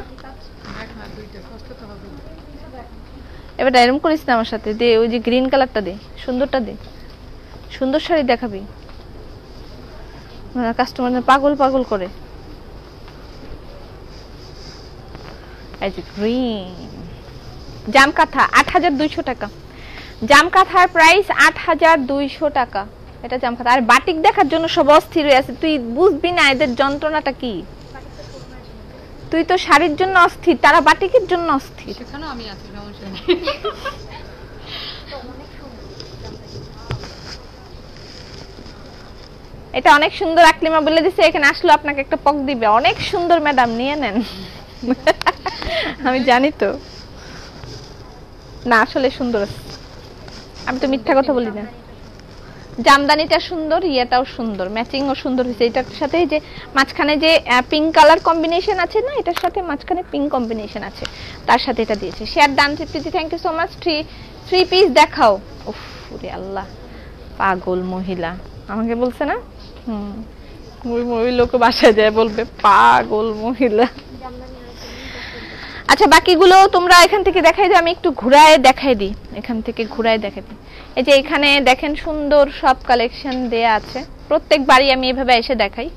এবার এরকম করিস না আমার সাথে, দে ওই যে গ্রিন কালারটা দে, সুন্দরটা দে, সুন্দর শাড়ি দেখাবি, কাস্টমার পাগল পাগল করে। গ্রিন জাম কাঁথা 8,200 টাকা। জাম কাঁথার প্রাইস 8,200 টাকা। এটা জাম কাঁথা। আর বাটিক দেখার জন্য সব অস্থির হয়ে আছে, তুই বুঝবি না এদের যন্ত্রণাটা কি। তুই তো শাড়ির জন্য অস্থির, তারা বাটিকের জন্য অস্থির। সেখানেও আমি আছি, সমস্যা নেই। এটা অনেক সুন্দর, আকলিমা বলে দিছে এখানে আসলে আপনাকে একটা পক দিবে। অনেক সুন্দর ম্যাডাম, নিয়ে নেন। আমি জানি তো, না আসলে সুন্দর, আমি তো মিথ্যা কথা বলি না। জামদানিটা সুন্দর, ইয়েটাও সুন্দর, ম্যাচিংও সুন্দর হয়েছে। এটার সাথে যে মাঝখানে যে পিঙ্ক কালার কম্বিনেশন আছে না, এটার সাথে মাঝখানে পিঙ্ক কম্বিনেশন আছে, তার সাথে এটা দিয়েছে। Share done Tripti, thank you so much. Three piece দেখাও। উফ রে আল্লাহ, পাগল মহিলা আমাকে বলছে না। ওই লোক বাসায় যায় বলবে পাগল মহিলা। আচ্ছা বাকিগুলো তোমরা এখান থেকে দেখাই দিই, আমি একটু ঘুরায় দেখাই দিই, এখান থেকে ঘুরায় দেখাই দিই। এই যে এখানে দেখেন সুন্দর সব কালেকশন দেয়া আছে, প্রত্যেকবারই আমি এভাবে এসে দেখাই।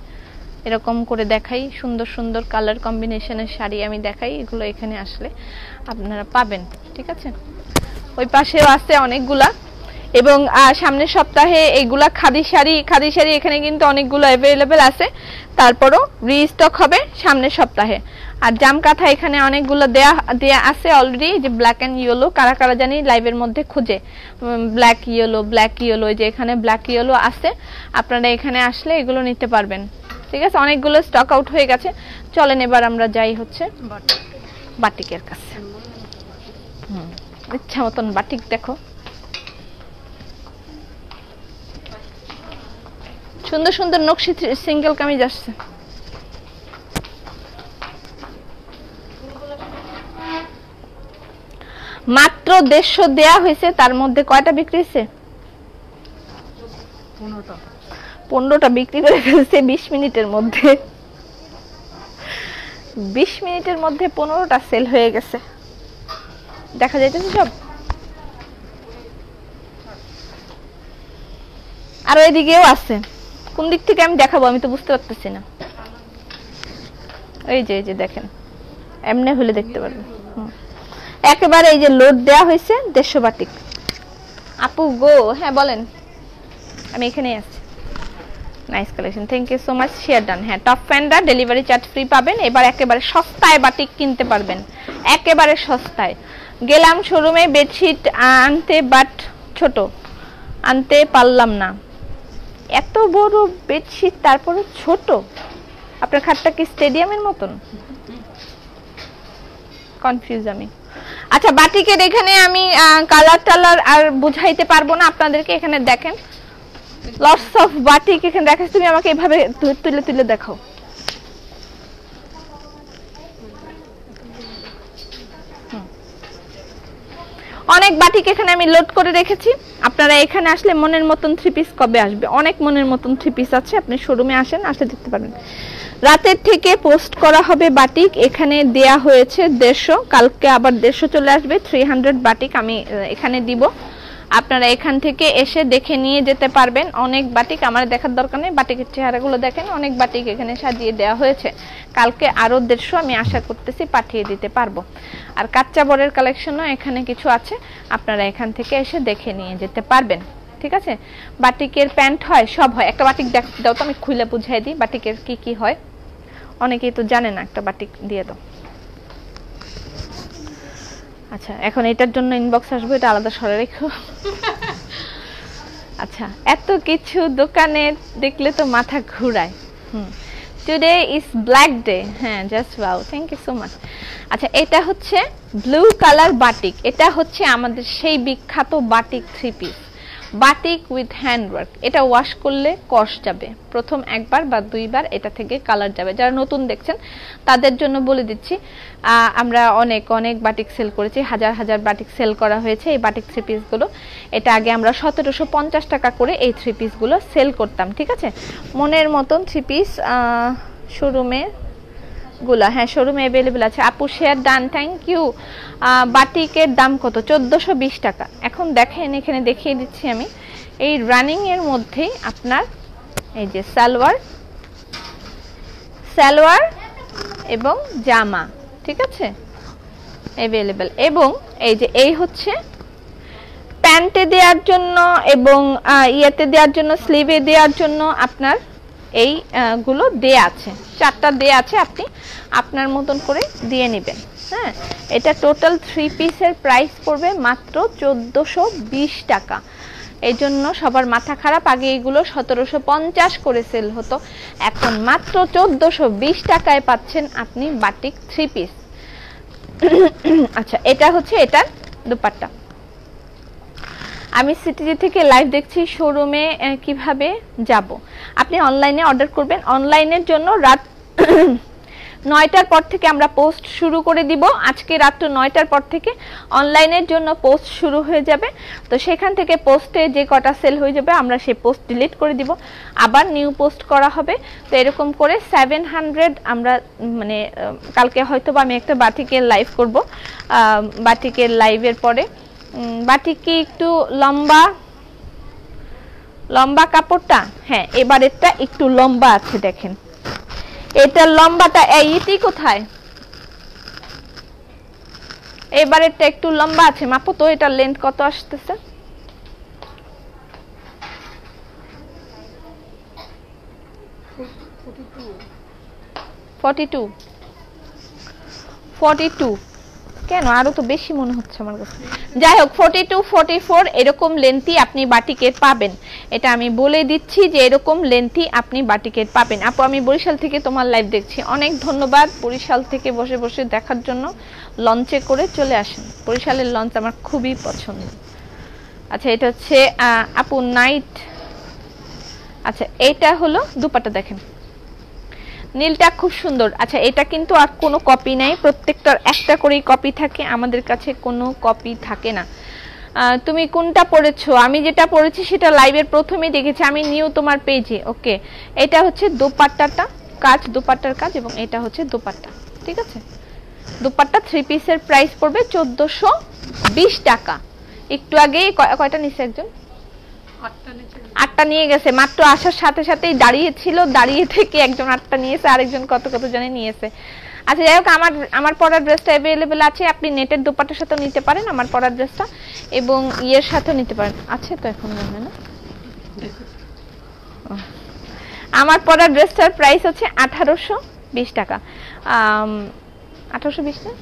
এরকম করে দেখাই, সুন্দর সুন্দর কালার কম্বিনেশনের শাড়ি আমি দেখাই, এগুলো এখানে আসলে আপনারা পাবেন। ঠিক আছে, ওই পাশেও আছে অনেকগুলা, এবং সামনের সপ্তাহে এইগুলা খাদি শাড়ি এখানে কিন্তু অনেকগুলো অ্যাভেলেবেল আছে, তারপরও রিস্টক হবে সামনের সপ্তাহে। আর জামকাঁথা এখানে অনেকগুলো দেয়া আছে অলরেডি, যে ব্ল্যাক অ্যান্ড ইয়েলো, কারা কারা জানি লাইভের মধ্যে খুঁজে ব্ল্যাক ইয়েলো, যে এখানে ব্ল্যাক ইয়েলো আছে, আপনারা এখানে আসলে এগুলো নিতে পারবেন। ঠিক আছে, অনেকগুলো স্টক আউট হয়ে গেছে। চলেন এবার আমরা যাই হচ্ছে বাটিকের কাছে। ইচ্ছা মতন বাটিক দেখো, সুন্দর সুন্দর নকশি সিঙ্গেল কামিজ আসছে। মাত্র 150 দেয়া হয়েছে, তার মধ্যে কয়টা বিক্রি হয়েছে? 15টা বিক্রি করে ফেলছে 20 মিনিটের মধ্যে। 20 মিনিটের মধ্যে 15টা সেল হয়ে গেছে, দেখা যাইতেছে সব। আর এদিকেও আছে, কোন দিক থেকে আমি দেখাবো আমি তো বুঝতে পারতেছি না। এই যে দেখেন, এমনি হলে দেখতে পারবেন। একেবারে এই যে লোড দেয়া হয়েছে 150 বাটিক। আপু গো, হ্যাঁ বলেন, আমি এখানে আছি। Nice collection, thank you so much, share done. হ্যাঁ, টপ ফ্যানরা ডেলিভারি চার্জ ফ্রি পাবেন। এবার একেবারে সস্তায় বাটিক কিনতে পারবেন, একেবারে সস্তায়। গেলাম শোরুমে বেডশিট আনতে, বাট ছোট আনতে পারলাম না। এত বড় বেডশিট তারপরে ছোট? আপনার খাটটা কি স্টেডিয়ামের মতন? কনফিউজ আমি। আচ্ছা, বাটিকের এখানে আমি কালার টালার আর বুঝাইতে পারবো না আপনাদেরকে। এখানে দেখেন লটস অফ বাটিক এখানে দেখাচ্ছি। তুমি আমাকে এভাবে তুলে তুলে দেখাও। অনেক বাটিক এখানে আমি লোড করে রেখেছি। আপনারা এখানে আসলে মনের মতন 3 পিস কবে আসবে, অনেক মনের মতন 3 পিস আছে। আপনি শোরুমে আসেন, আসলে দেখতে পারবেন। রাতের থেকে পোস্ট করা হবে বাটিক, এখানে দেয়া হয়েছে 150, কালকে আবার 150 চলে আসবে। 300 বাটিক আমি এখানে দিব, আপনারা এখান থেকে এসে দেখে নিয়ে যেতে পারবেন। অনেক বাটিক আমার দেখার দরকার নেই, বাটিকের চেহারাগুলো দেখেন, অনেক বাটিক এখানে সাজিয়ে দেওয়া হয়েছে। কালকে আরো 150 আমি আশা করতেছি পাঠিয়ে দিতে পারবো। আর কাচ্চা বরের কালেকশনও এখানে কিছু আছে, আপনারা এখান থেকে এসে দেখে নিয়ে যেতে পারবেন। ঠিক আছে, বাটিকের প্যান্ট হয়, সব হয়। একটা বাটিক দাও তো, আমি খুলে বুঝাই দিই বাটিকের কি কি হয়, অনেকেই তো জানে না। একটা বাটিক দিয়ে দাও। আচ্ছা, এখন এটার জন্য ইনবক্স আসবে, এটা আলাদা সরে রেখো। আচ্ছা, এত কিছু দোকানে দেখলে তো মাথা ঘুরায়। Today is black day. হ্যাঁ, just wow, thank you so much. আচ্ছা, এটা হচ্ছে ব্লু কালার বাটিক। এটা হচ্ছে আমাদের সেই বিখ্যাত batik 3 piece, batik with handwork. এটা ওয়াশ করলে কষ যাবে, প্রথম একবার বা 2 বার এটা থেকে কালার যাবে। যারা নতুন দেখছেন তাদের জন্য বলে দিচ্ছি, আমরা অনেক অনেক বাটিক সেল করেছি, হাজার হাজার বাটিক সেল করা হয়েছে এই বাটিক 3 পিসগুলো। এটা আগে আমরা 1750 টাকা করে এই 3 পিসগুলো সেল করতাম। ঠিক আছে, মনের মতন 3 পিস শোরুমে গুলা, হ্যাঁ শোরুমে অ্যাভেলেবেল আছে। আপু শেয়ার ডান, থ্যাংক ইউ। বাটিকের দাম কত? 1420 টাকা। এখন দেখেন, এখানে দেখিয়ে দিচ্ছি আমি, এই রানিং এর মধ্যেই আপনার এই যে সালোয়ার এবং জামা, ঠিক আছে, অ্যাভেলেবেল। এবং এই যে এই হচ্ছে প্যান্টে দেওয়ার জন্য এবং ইয়েতে দেওয়ার জন্য, স্লিভে দেওয়ার জন্য আপনার এই গুলো দেয়া আছে, 4টা দেয়া আছে, আপনি আপনার মতন করে দিয়ে নেবেন। হ্যাঁ, এটা টোটাল 3 পিসের প্রাইস পড়বে মাত্র 1420 টাকা। এই জন্য সবার মাথা খারাপ, আগে এগুলো 1750 করে সেল হতো, এখন মাত্র 1420 টাকায় পাচ্ছেন আপনি বাটিক 3 পিস। আচ্ছা, এটা হচ্ছে এটার দুপাট্টা। আমি সিটিজি থেকে লাইভ দেখছি, শোরুমে কিভাবে যাব? আপনি অনলাইনে অর্ডার করবেন। অনলাইনের জন্য রাত 9টার পর থেকে আমরা পোস্ট শুরু করে দিব। আজকে রাত 9টার পর থেকে অনলাইনের জন্য পোস্ট শুরু হয়ে যাবে। তো সেখান থেকে পোস্টে যে কটা সেল হয়ে যাবে আমরা সেই পোস্ট ডিলিট করে দিব, আবার নিউ পোস্ট করা হবে। তো এরকম করে 700 আমরা, মানে কালকে হয়তো আমি একটা বাটিকের লাইভ করব। বাটিকের লাইভের পরে বাটিক কি একটু লম্বা কাপড়টা? হ্যাঁ, এবারেরটা একটু লম্বা আছে, দেখেন এটা লম্বাটা এইটি কোথায়? এবারেরটা একটু লম্বা আছে, মাপো তো এটা লেন্থ কত আসতেছে। 42 কেন, আরো তো বেশি মনে হচ্ছে আমার কাছে। যাই হোক 42 44 এরকম লেন্থি আপনি বাটিকের পাবেন, এটা আমি বলে দিচ্ছি যে এরকম লেন্থি আপনি বাটিকের পাবেন। আপু আমি বরিশাল থেকে তোমার লাইভ দেখছি, অনেক ধন্যবাদ বরিশাল থেকে বসে বসে দেখার জন্য। লঞ্চে করে চলে আসেন, বরিশালের লঞ্চ আমার খুবই পছন্দ। আচ্ছা এটা হচ্ছে আপু নাইট। আচ্ছা এটা হলো দুপাট্টা, দেখেন নীলটা খুব সুন্দর। আচ্ছা এটা কিন্তু আর কোনো কপি নাই, প্রত্যেকটার একটা করেই কপি থাকে, আমাদের কাছে কোনো কপি থাকে না। তুমি কোনটা পড়েছো? আমি যেটা পড়েছি সেটা লাইভের প্রথমেই দেখেছি, আমি নিউ তোমার পেজে। ওকে এটা হচ্ছে দোপাট্টাটা কাজ, দোপাট্টার কাজ, এবং এটা হচ্ছে দোপাট্টা, ঠিক আছে। দোপাট্টা 3 পিসের প্রাইস পড়বে 1420 টাকা। একটু আগে কয়টা নিছে একজন? 8টা নিয়ে গেছে, মাত্র আসার সাথে সাথেই দাঁড়িয়ে ছিল, দাঁড়িয়ে থেকে একজন 8টা নিয়েছে, আরেকজন কত কত জনে নিয়েছে। আচ্ছা যাই হোক আমার পরার ড্রেসটা অ্যাভেলেবেল আছে, আপনি নেটের দোপাট্টার সাথেও নিতে পারেন আমার পরার ড্রেসটা, এবং ইয়ের সাথেও নিতে পারেন। আছে তো এখন মনে হয় না, আমার পরার ড্রেসটার প্রাইস হচ্ছে 1820 টাকা। 1820 না,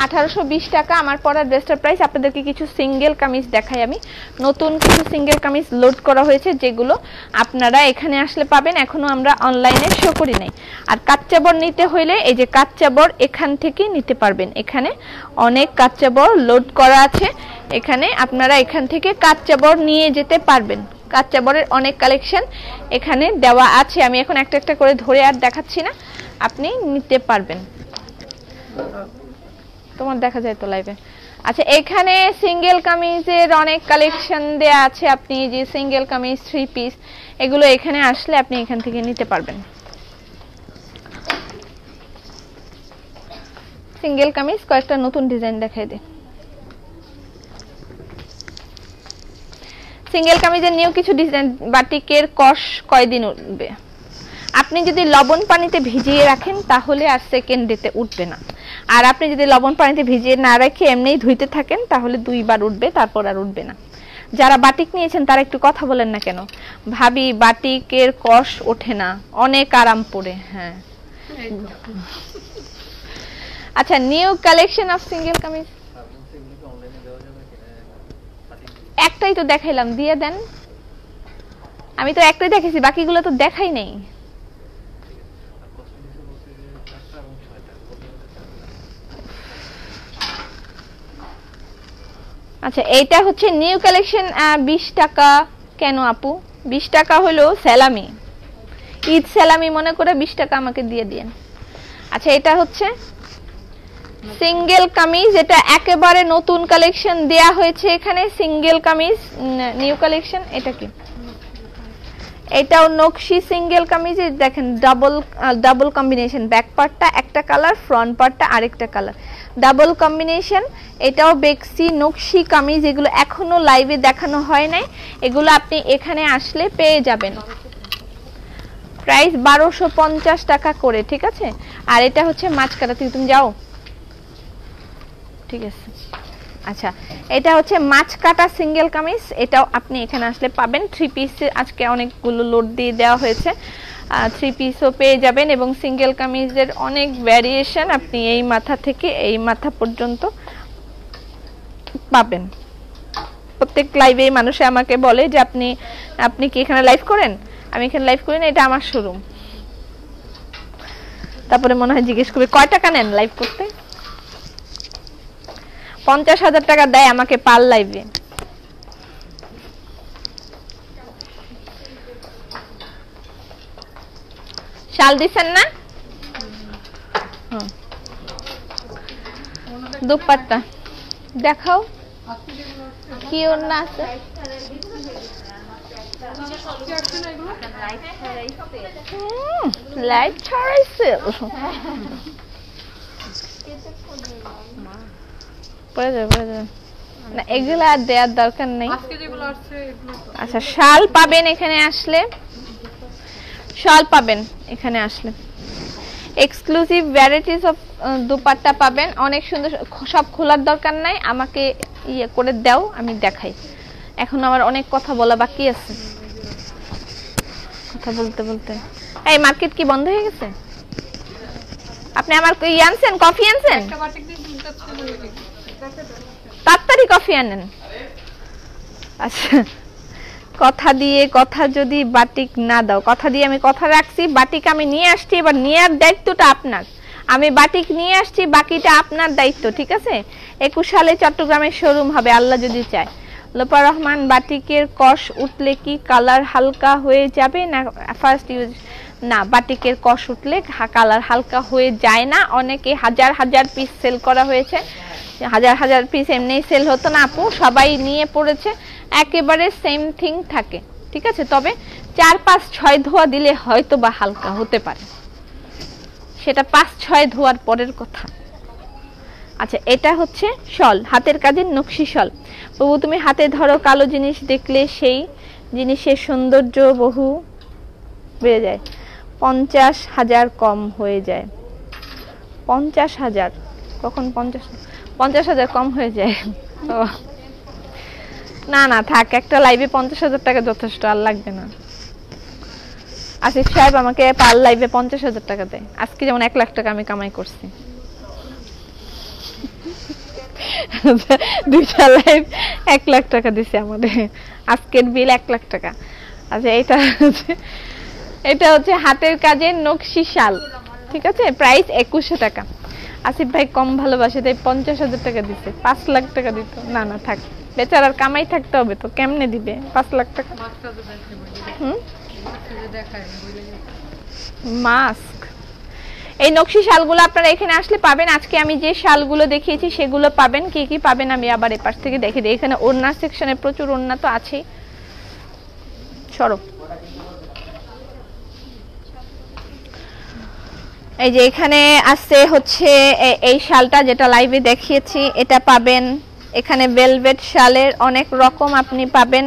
1820 টাকা আমার পরা ড্রেসটার প্রাইস। আপনাদেরকে কিছু সিঙ্গেল কামিজ দেখাই, আমি নতুন কিছু সিঙ্গেল কামিজ লোড করা হয়েছে, যেগুলো আপনারা এখানে আসলে পাবেন, এখনো আমরা অনলাইনে শো করি নাই। আর কাচ্চাবর নিতে হইলে এই যে কাচ্চাবর এখান থেকে নিতে পারবেন, এখানে অনেক কাচ্চাবর লোড করা আছে, এখানে আপনারা এখান থেকে কাচ্চাবর নিয়ে যেতে পারবেন। কাচ্চাবরের অনেক কালেকশন এখানে দেওয়া আছে, আমি এখন একটা একটা করে ধরে আর দেখাচ্ছি না, আপনি নিতে পারবেন। তোমার দেখা যায় তো লাইভে। আচ্ছা এখানে সিঙ্গেল কামিজের অনেক কালেকশন দেয়া আছে, আপনি যে সিঙ্গেল কামিজ 3 পিস এগুলো এখানে আসলে আপনি এখান থেকে নিতে পারবেন। সিঙ্গেল কামিজ কয়েকটা নতুন ডিজাইন দেখাই দিই। সিঙ্গেল কামিজের নিউ কিছু ডিজাইন, বাটিকের কস কয়দিন উঠবে? আপনি যদি লবণ পানিতে ভিজিয়ে রাখেন তাহলে আর সেকেন্ড ডেতে উঠবে না, আর আপনি যদি লবণ পানিতে ভিজিয়ে না রেখে এমনিই ধুইতে থাকেন তাহলে 2 বার উঠবে, তারপর আর উঠবে না। যারা বাটিক নিয়েছেন তারা একটু কথা বলেন না কেন? ভাবি বাটিকের কস ওঠে না, অনেক আরাম পড়ে। হ্যাঁ আচ্ছা new collection of single kameez একটাই তো দেখাইলাম, দিয়ে দেন। আমি তো একটাই দেখেছি, বাকিগুলো তো দেখাই নাই। আচ্ছা এইটা হচ্ছে নিউ কালেকশন 20 টাকা। কেন আপু 20 টাকা হলো সেলামি, ঈদ সেলামি মনে করে 20 টাকা আমাকে দিয়ে দিয়েন। আচ্ছা এটা হচ্ছে সিঙ্গেল কামিজ, এটা একেবারে নতুন কালেকশন দেয়া হয়েছে এখানে, সিঙ্গেল কামিজ নিউ কালেকশন। এটা কি? এটাও নকশি সিঙ্গেল কামিজ, দেখেন ডাবল কম্বিনেশন, ব্যাক পার্টটা একটা কালার, ফ্রন্ট পার্টটা আরেকটা কালার, ডাবল কম্বিনেশন। এটাও বেক্সি নকশি কামিজ, এগুলো এখনো লাইভে দেখানো হয় নাই, এগুলো আপনি এখানে আসলে পেয়ে যাবেন। প্রাইস 1250 টাকা করে, ঠিক আছে। আর এটা হচ্ছে মাঝকাটা, তুমি যাও, ঠিক আছে। আচ্ছা এটা হচ্ছে মাছ কাটা সিঙ্গেল কামিজ, এটাও আপনি এখানে আসলে পাবেন। 3 পিস আজকে অনেকগুলো লোড দিয়ে দেওয়া হয়েছে, 3 পিসও পেয়ে যাবেন, এবং সিঙ্গেল কামিজের অনেক ভ্যারিয়েশন আপনি এই মাথা থেকে এই মাথা পর্যন্ত পাবেন। প্রত্যেক লাইভে মানুষে আমাকে বলে যে আপনি কি এখানে লাইভ করেন? আমি এখানে লাইভ করি না, এটা আমার শোরুম। তারপরে মনে হয় জিজ্ঞেস করবে কয় টাকা নেন লাইভ করতে? 50,000 টাকা দেয় আমাকে পার লাইভে। শাল দিছেন না? দুপাট্টা দেখাও, কি ওড়না আছে? লাইট ছড়াইছে, পড়ে যাবে না, এগুলো আর দেওয়ার দরকার নেই। আচ্ছা শাল পাবেন এখানে আসলে, শাল পাবেন এখানে আসলে, এক্সক্লুসিভ ভ্যারাইটিস অফ দুপাট্টা পাবেন, অনেক সুন্দর। সব খোলার দরকার নাই, আমাকে ইয়ে করে দাও, আমি দেখাই। এখন আমার অনেক কথা বলা বাকি আছে, কথা বলতে বলতে। এই মার্কেট কি বন্ধ হয়ে গেছে? আপনি আমার আনছেন, কফি আনছেন? তাড়াতাড়ি কফি আনেন। আচ্ছা, কথা দিয়ে কথা যদি বাটিক না দাও, কথা দিয়ে আমি কথা রাখছি, বাটিক আমি নিয়ে আসছি, এবার নেওয়ার দায়িত্বটা আপনার। আমি বাটিক নিয়ে আসছি, বাকিটা আপনার দায়িত্ব, ঠিক আছে? 21 সালে চট্টগ্রামের শোরুম হবে আল্লাহ যদি চায়। লোপা রহমান, বাটিকের কষ উঠলে কি কালার হালকা হয়ে যাবে না ফার্স্ট ইউজ? না, বাটিকের কষ উঠলে কালার হালকা হয়ে যায় না। অনেকে হাজার হাজার পিস সেল করা হয়েছে, হাজার হাজার পিস এমনি সেল হতো না আপু, সবাই নিয়ে পড়েছে, একেবারে সেম থিং থাকে, ঠিক আছে? তবে 4, 5, 6 ধোয়া দিলে হয়তো বা হালকা হতে পারে, সেটা 5, 6 ধোয়ার পরের কথা। আচ্ছা, এটা হচ্ছে শল, হাতের কাজের নকশি শল। বাবু তুমি হাতে ধরো, কালো জিনিস দেখলে সেই জিনিসের সৌন্দর্য বহু বেড়ে যায়। 50,000 কম হয়ে যায়। 50,000 কখন? 50,000 কম হয়ে যায়? না না থাক, একটা লাইভে 50,000 টাকা যথেষ্ট, আর লাগবে না। আসিফ সাহেব আমাকে পার লাইভে 50,000 টাকা দেয়, আজকে যেমন 1 লাখ টাকা আমি কামাই করছি। 2টা লাইভ 1 লাখ টাকা দিছে আমাদের, আজকের বিল 1 লাখ টাকা। আচ্ছা, এটা হচ্ছে হাতের কাজের নকশি শাল, ঠিক আছে? প্রাইস 2100 টাকা। আসিফ ভাই কম ভালোবাসে তাই 50,000 টাকা দিছে, 5 লাখ টাকা দিত। না না থাক, বেচারার কামাই থাকতে হবে তো, কেমনে দিবে 5 লাখ টাকা? মাস্ক, এই নকশি শালগুলো আপনারা এখানে আসলে পাবেন। আজকে আমি যে শালগুলো দেখিয়েছি সেগুলো পাবেন। কি কি পাবেন আমি আবার এপাশ থেকে দেখে দিই। এখানে ওড়না সেকশনে প্রচুর ওড়না তো আছেই। সরব, এই যে এখানে আছে হচ্ছে এই শালটা যেটা লাইভে দেখিয়েছি, এটা পাবেন। এখানে ভেলভেট শালের অনেক রকম আপনি পাবেন,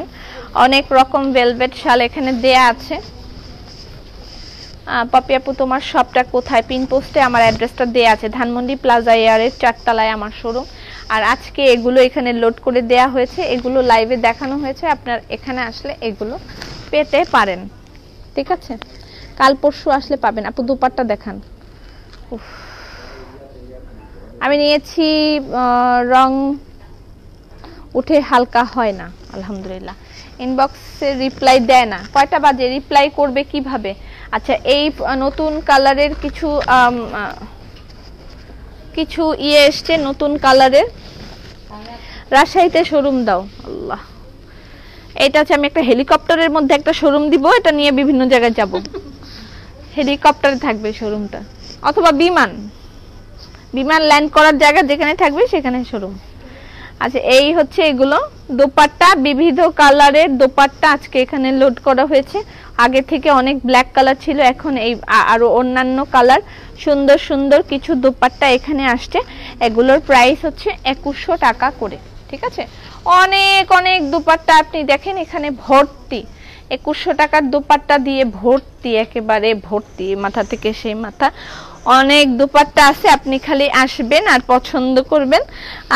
অনেক রকম ভেলভেট শাল এখানে দেয়া আছে। পপি আপু তোমার শপটা কোথায়? পিন পোস্টে আমার অ্যাড্রেসটা দেয়া আছে, ধানমন্ডি প্লাজা এয়ারের 4 তলায় আমার শোরুম। আর আজকে এগুলো এখানে লোড করে দেয়া হয়েছে, এগুলো লাইভে দেখানো হয়েছে, আপনার এখানে আসলে এগুলো পেতে পারেন, ঠিক আছে? কাল পরশু আসলে পাবেন। আপু দুপাট্টা দেখান। আমি নিয়েছি, রং উঠে হালকা হয় না আলহামদুলিল্লাহ। ইনবক্সে রিপ্লাই দেয় না, কয়টা বাজে? রিপ্লাই করবে কিভাবে? আচ্ছা, এই নতুন কালারের কিছু ইয়ে এসছে, নতুন কালারের। রাজশাহীতে শোরুম দাও। আল্লাহ, এটা হচ্ছে আমি একটা হেলিকপ্টারের মধ্যে একটা শোরুম দিব, এটা নিয়ে বিভিন্ন জায়গায় যাব। হেলিকপ্টারে থাকবে শোরুমটা, অথবা বিমান ল্যান্ড করার জায়গা যেখানে থাকবে সেখানে শোরুম। আচ্ছা, এই হচ্ছে এগুলো দোপাট্টা, বিবিধ কালারের দোপাট্টা আজকে এখানে লোড করা হয়েছে। আগে থেকে অনেক ব্ল্যাক কালার ছিল, এখন এই আরো অন্যান্য কালার সুন্দর সুন্দর কিছু দোপাট্টা এখানে আসছে। এগুলোর প্রাইস হচ্ছে 2100 টাকা করে, ঠিক আছে? অনেক অনেক দোপাট্টা আপনি দেখেন এখানে ভর্তি, 2100 টাকার দোপাট্টা দিয়ে ভর্তি, একেবারে ভর্তি, মাথা থেকে সেই মাথা। অনেক দোপাট্টা আছে, আপনি খালি আসবেন আর পছন্দ করবেন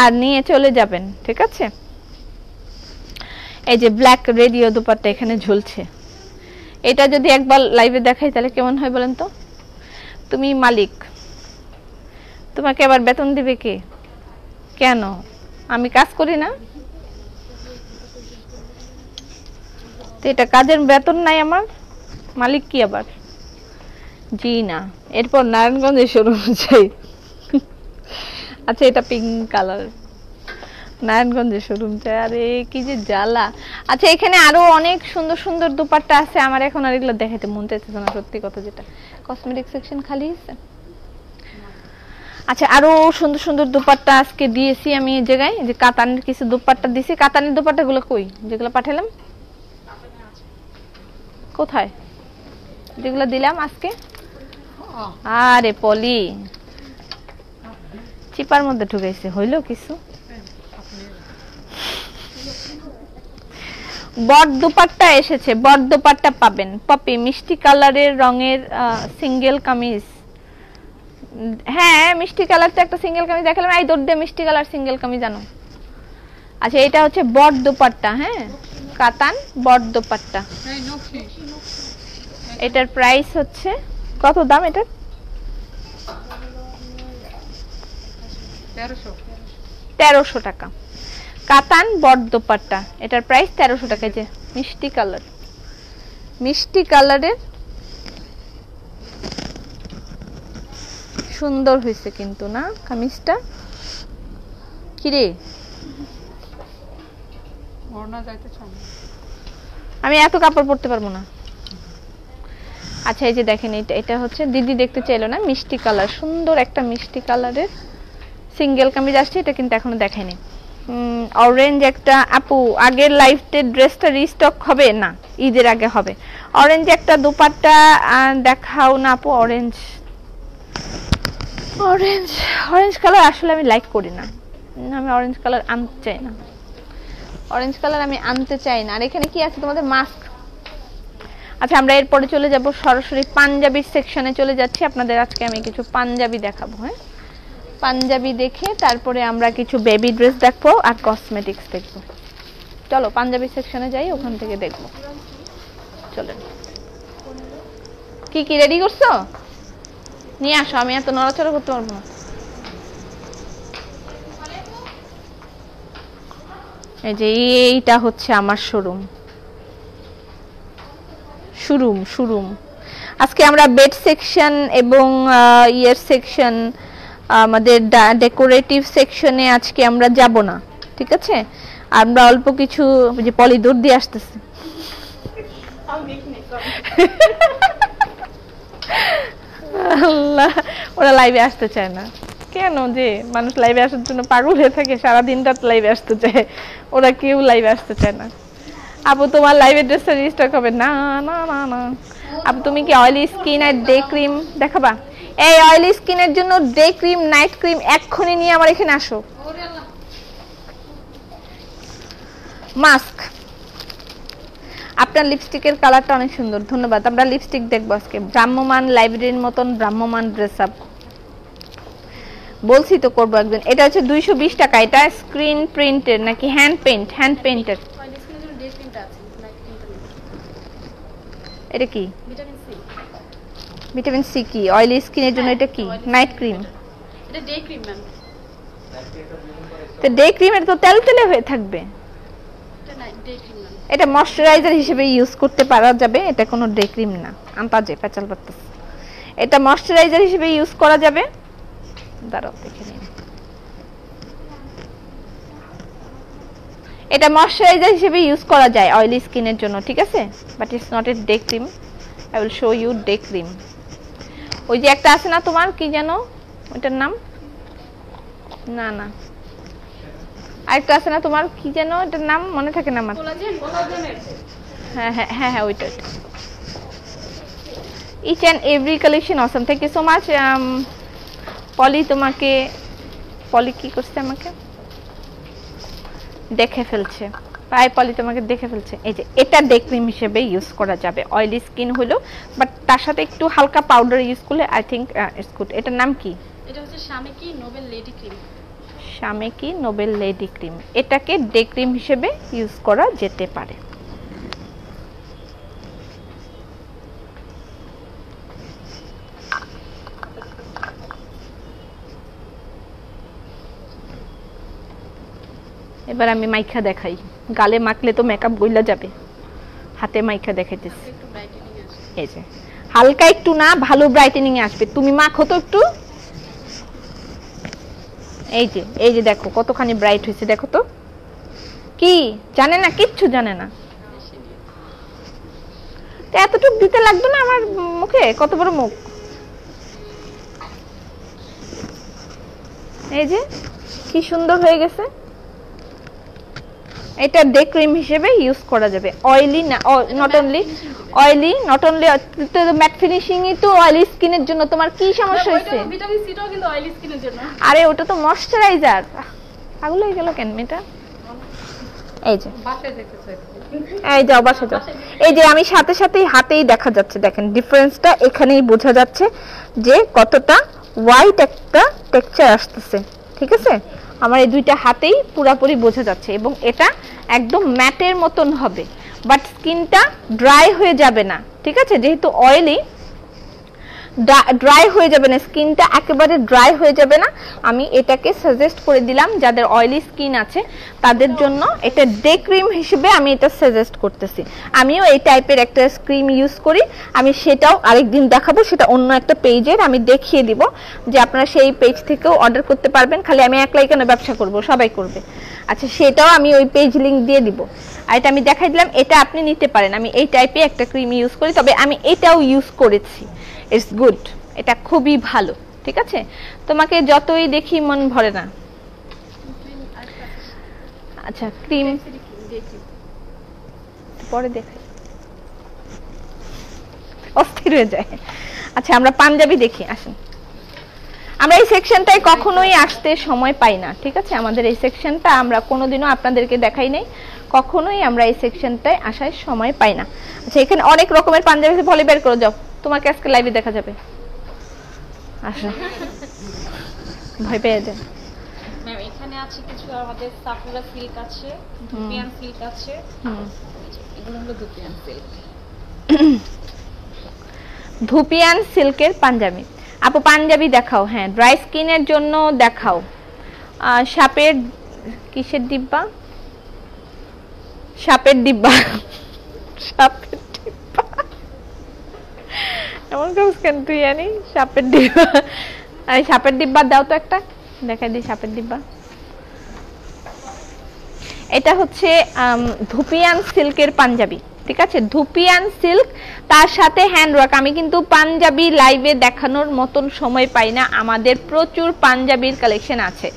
আর নিয়ে চলে যাবেন, ঠিক আছে? এই যে ব্ল্যাক রেডিও দোপাট্টা এখানে ঝুলছে, এটা যদি একবার লাইভে দেখাই তাহলে কেমন হয় বলেন তো? তুমি মালিক, তোমাকে আবার বেতন দিবে কে? কেন? আমি কাজ করি না? তো এটা কাজের বেতন নাই আমার, মালিক কি আবার? জি না। এরপর নারায়ণগঞ্জে শোরুম চাই। আচ্ছা, এটা পিঙ্ক কালার, নারায়ণগঞ্জে শোরুম চাই। আরে কি যে জ্বালা। আচ্ছা, এখানে আরো অনেক সুন্দর সুন্দর দোপাট্টা আছে, আমার এখন আর এগুলো দেখাতে মন চাইতেছে না, সত্যি কথা যেটা। কসমেটিক সেকশন খালি আছে। আচ্ছা, আরো সুন্দর সুন্দর দোপাট্টা আজকে দিয়েছি আমি এই জায়গায়, যে কাতানের কিছু দোপাট্টা দিছি। কাতানের দোপাট্টা গুলো কই, যেগুলো পাঠালাম? কোথায় যেগুলো দিলাম আজকে? আরে পলি, চিপার মধ্যে ঢুকাইছে, হইলো কিছু? বট দুপাট্টা এসেছে, বট দুপাট্টা পাবেন। পপি মিষ্টি কালারের রঙের সিঙ্গেল কামিজ, হ্যাঁ মিষ্টি কালার তো একটা সিঙ্গেল কামিজ দেখালাম, এই দৌড় দিয়ে মিষ্টি কালার সিঙ্গেল কামিজ আনো। আচ্ছা এটা হচ্ছে বট দুপাট্টা, হ্যাঁ কাতান বট দুপাট্টা। এটার প্রাইস হচ্ছে কত, দাম এটার 1300 টাকা। কাতান বট দুপাট্টা, এটার প্রাইস 1300 টাকা। যে মিষ্টি কালার, মিষ্টি কালারের সুন্দর হয়েছে কিন্তু না কামিজটা, কিরে আমি এত কাপড় পরতে পারবো না। আচ্ছা এই যে দেখেন এটা হচ্ছে দিদি দেখতে চাইলো না, মিষ্টি কালার, সুন্দর একটা মিষ্টি কালারের সিঙ্গেল কামিজ আসছে, এটা কিন্তু এখনো দেখায়নি। অরেঞ্জ একটা, আপু আগের লাইফতে ড্রেসটা রিস্টক হবে না, ঈদের আগে হবে। অরেঞ্জ একটা দুপাট্টা দেখাও না আপু। অরেঞ্জ, অরেঞ্জ অরেঞ্জ কালার আসলে আমি লাইক করি না, আমি অরেঞ্জ কালার আনতে চাই না, অরেঞ্জ কালার আমি আনতে চাই না। আর এখানে কি আছে তোমাদের, মাস্ক। আচ্ছা আমরা এরপরে চলে যাব সরাসরি পাঞ্জাবির সেকশনে চলে যাচ্ছি, আপনাদের আজকে আমি কিছু পাঞ্জাবি দেখাবো। হ্যাঁ পাঞ্জাবি দেখে তারপরে আমরা কিছু বেবি ড্রেস দেখবো আর কসমেটিক্স দেখবো। চলো পাঞ্জাবি সেকশনে যাই, ওখান থেকে দেখবো। চলেন, কি কি রেডি করছো, নিয়ে আসো, আমি এত নড়াচড়া করতে পারবো না। এই যে এইটা হচ্ছে আমার শোরুম, শোরুম। আজকে আমরা বেড সেকশন এবং ইয়ার সেকশন, আমাদের ডেকোরেটিভ সেকশনে আজকে আমরা যাব না, ঠিক আছে। আমরা অল্প কিছু, যে পলি দূর দিয়ে আসতেছে, আল্লাহ ওরা লাইভে আসতে চায় না কেন, যে মানুষ লাইভে আসার জন্য পাগল হয়ে থাকে, সারা দিন রাত লাইভে আসতে চায়, ওরা কেউ লাইভে আসতে চায় না। আপু তোমার লাইভের ড্রেসটা রিস্টক হবে না, না না না। আপু তুমি কি অয়েলি স্কিন আর ডে ক্রিম দেখাবা? এই অয়েলি স্কিনের জন্য ডে ক্রিম নাইট ক্রিম এক্ষুনি নিয়ে আমার এখানে আসো। মাস্ক, আপনার লিপস্টিকের কালারটা অনেক সুন্দর, ধন্যবাদ। আমরা লিপস্টিক দেখবো আজকে, ভ্রাম্যমান লাইব্রেরির মতন ভ্রাম্যমান ড্রেস আপ, বলছি তো করবো একদিন। এটা হচ্ছে 220 টাকা। এটা স্ক্রিন প্রিন্টের নাকি হ্যান্ড পেইন্ট? হ্যান্ড পেইন্টের। এটা কি? ভিটামিন সি কি? অয়েলি স্কিনের জন্য এটা কি? Night cream. এটা ডে ক্রিম ম্যাম। তো ডে ক্রিমের তো তেলতেলে হয়ে থাকবে। এটা না ডে ক্রিম ম্যাম। এটা ময়শ্চারাইজার হিসেবে ইউজ করতে পারা যাবে, এটা কোনো ডে ক্রিম না। আন্তাজে পেঁচাল পারতেছে, এটা ময়শ্চারাইজার হিসেবে ইউজ করা যাবে। দাঁড়াও দেখে নিন, এটা ময়শ্চারাইজার হিসেবে ইউজ করা যায় অয়েলি স্কিনের জন্য, ঠিক আছে, but it's not a day cream. I will show you day cream. ওই যে একটা আছে না তোমার, কি যেন ওটার নাম, না না আরেকটা আছে না তোমার, কি যেন এটার নাম মনে থাকে না আমার। হ্যাঁ হ্যাঁ হ্যাঁ হ্যাঁ ওইটা। Each and every collection awesome, thank you so much. Poly তোমাকে, পলি কি করছে, আমাকে দেখে ফেলছে, প্রায় পলি তোমাকে দেখে ফেলছে। এই যে এটা ডে ক্রিম হিসেবে ইউজ করা যাবে, অয়েলি স্কিন হলো, বাট তার সাথে একটু হালকা পাউডার ইউজ করলে আই থিঙ্ক ইটস গুড। এটার নাম কি? এটা হচ্ছে শামেকি নোবেল লেডি ক্রিম। শামেকি নোবেল লেডি ক্রিম, এটাকে ডে ক্রিম হিসেবে ইউজ করা যেতে পারে। এবার আমি মাইখা দেখাই, গালে মাখলে তো মেকআপ গইলা যাবে, হাতে মাইখা দেখাইতেছি। এই যে হালকা একটু না, ভালো ব্রাইটেনিং এ আসবে। তুমি মাখো তো একটু, এই যে দেখো কতখানি ব্রাইট হয়েছে, দেখো তো। কি জানে না, কিচ্ছু জানে না, এতটুকু দিতে লাগবে না আমার মুখে, কত বড় মুখ। এই যে কি সুন্দর হয়ে গেছে। এটা ডে ক্রিম হিসেবে ইউজ করা যাবে, অয়েলি না, not only oily, not only matte finishing ই তো অয়েলি স্কিনের জন্য। তোমার কি সমস্যা হয়েছে? ভিটামিন সি টাও কিন্তু অয়েলি স্কিনের জন্য। আরে ওটা তো ময়শ্চারাইজার, পাগল হয়ে গেল কেন মেয়েটা? এই যে এই যাও বাসা যাও, এই যে আমি সাথে সাথেই হাতেই দেখা যাচ্ছে, দেখেন ডিফারেন্সটা এখানেই বোঝা যাচ্ছে যে কতটা হোয়াইট একটা টেক্সচার আসতেছে। ঠিক আছে, আমার এই দুইটা হাতেই পুরাপুরি বোঝা যাচ্ছে এবং এটা একদম ম্যাটের মতন হবে, বাট স্কিনটা ড্রাই হয়ে যাবে না। ঠিক আছে, যেহেতু অয়েলি ড্রাই হয়ে যাবে না, স্কিনটা একেবারে ড্রাই হয়ে যাবে না। আমি এটাকে সাজেস্ট করে দিলাম যাদের অয়েলি স্কিন আছে তাদের জন্য, এটা ডে ক্রিম হিসেবে আমি এটা সাজেস্ট করতেছি। আমিও এই টাইপের একটা ক্রিম ইউজ করি, আমি সেটাও আরেকদিন দেখাবো, সেটা অন্য একটা পেজের আমি দেখিয়ে দিব যে আপনারা সেই পেজ থেকেও অর্ডার করতে পারবেন। খালি আমি একলাই কেন ব্যবসা করব, সবাই করবে। আচ্ছা, সেটাও আমি ওই পেজ লিংক দিয়ে দিব। আর এটা আমি দেখাই দিলাম, এটা আপনি নিতে পারেন। আমি এই টাইপের একটা ক্রিম ইউজ করি, তবে আমি এটাও ইউজ করেছি, ইটস গুড, এটা খুবই ভালো। ঠিক আছে, তোমাকে যতই দেখি মন ভরে না। আচ্ছা, ক্রিম পরে দেখে অস্থির হয়ে যায়। আচ্ছা, আমরা পাঞ্জাবি দেখি, আসেন। আমরা এই সেকশনটায় কখনোই আসতে সময় পাই না। ঠিক আছে, আমাদের এই সেকশনটা আমরা কোনোদিনও আপনাদেরকে দেখাই নাই, কখনোই আমরা এই সেকশনটায় আসার সময় পাই না। আচ্ছা, এখানে অনেক রকমের পাঞ্জাবি আছে, ভলি বের করে যাও, তোমাকে আজকে লাইভে দেখা যাবে। আসো, ভয় পেয়ে যায়। ম্যাম এখানে আছে কিছু আমাদের সাফুরা সিল্ক আছে, ধুপিয়ান সিল্ক আছে, এগুলো হলো ধুপিয়ান সিল্ক। ধুপিয়ান সিল্কের পাঞ্জাবি। আপু পাঞ্জাবি দেখাও, হ্যাঁ ড্রাই স্কিনের জন্য দেখাও। সাপের কিসের ডিব্বা, সাপের ডিব্বা, সাপের ডিব্বা এমন কাজ কেন তুই জানি, সাপের ডিব্বা। আরে সাপের ডিব্বা দাও তো একটা, দেখাই দিই সাপের ডিব্বা। এটা হচ্ছে ধুপিয়ান সিল্কের পাঞ্জাবি। ঠিক আছে, ধুপিয়ান সিল্ক, তার সাথে হ্যান্ডওয়ার্ক। আমি কিন্তু পাঞ্জাবি লাইভে দেখানোর মতন সময় পাই না, আমাদের প্রচুর পাঞ্জাবির কালেকশন আছে।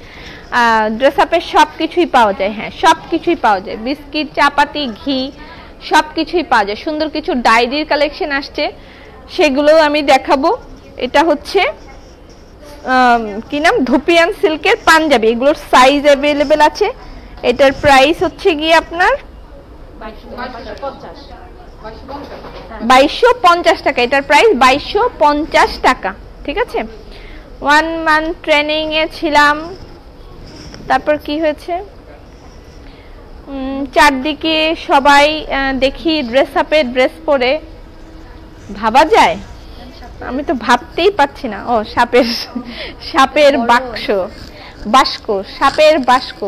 ড্রেস আপের সব কিছুই পাওয়া যায়, হ্যাঁ সব কিছুই পাওয়া যায়, বিস্কিট, চাপাতি, ঘি সব কিছুই পাওয়া যায়। সুন্দর কিছু ডায়েরির কালেকশন আসছে, সেগুলোও আমি দেখাবো। এটা হচ্ছে কি নাম, ধুপিয়ান সিল্কের পাঞ্জাবি, এগুলোর সাইজ অ্যাভেলেবেল আছে। এটার প্রাইস হচ্ছে গিয়ে আপনার 2250 টাকা, এটার প্রাইস 2250 টাকা। ঠিক আছে, 1 মান্থ ট্রেনিং এ ছিলাম, তারপর কি হয়েছে, চারদিকে সবাই দেখি ড্রেস আপে ড্রেস পরে, ভাবা যায়, আমি তো ভাবতেই পাচ্ছি না। ও সাপের, সাপের বাক্স, বাস্ক, সাপের বাস্ক।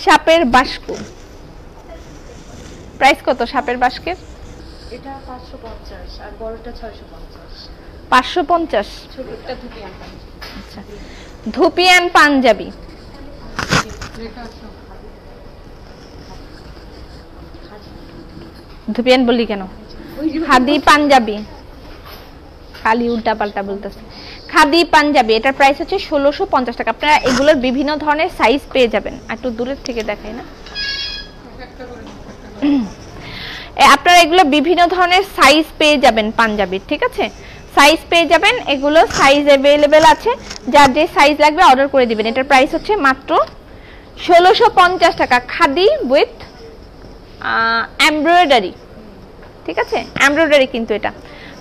সাপের বাস্ক প্রাইস কত সাপের বাস্কের? এটা 550 আর বড়টা 650। 550, ছোটটা ধুপিয়ান। আচ্ছা, ধুপিয়ান পাঞ্জাবি। ধুপিয়ান বললি কেন, খাদি পাঞ্জাবি, খালি উল্টা পাল্টা বলতেছে। খাদি পাঞ্জাবি, এটার প্রাইস হচ্ছে 1650 টাকা। আপনারা এগুলোর বিভিন্ন ধরনের সাইজ পেয়ে যাবেন। একটু দূরের থেকে দেখাই না, আপনারা এগুলো বিভিন্ন ধরনের সাইজ পেয়ে যাবেন পাঞ্জাবির। ঠিক আছে, সাইজ পেয়ে যাবেন, এগুলো সাইজ অ্যাভেলেবেল আছে, যার যে সাইজ লাগবে অর্ডার করে দিবেন। এটার প্রাইস হচ্ছে মাত্র 1650 টাকা, খাদি উইথ এমব্রয়ডারি। ঠিক আছে, এমব্রয়ডারি কিন্তু এটা।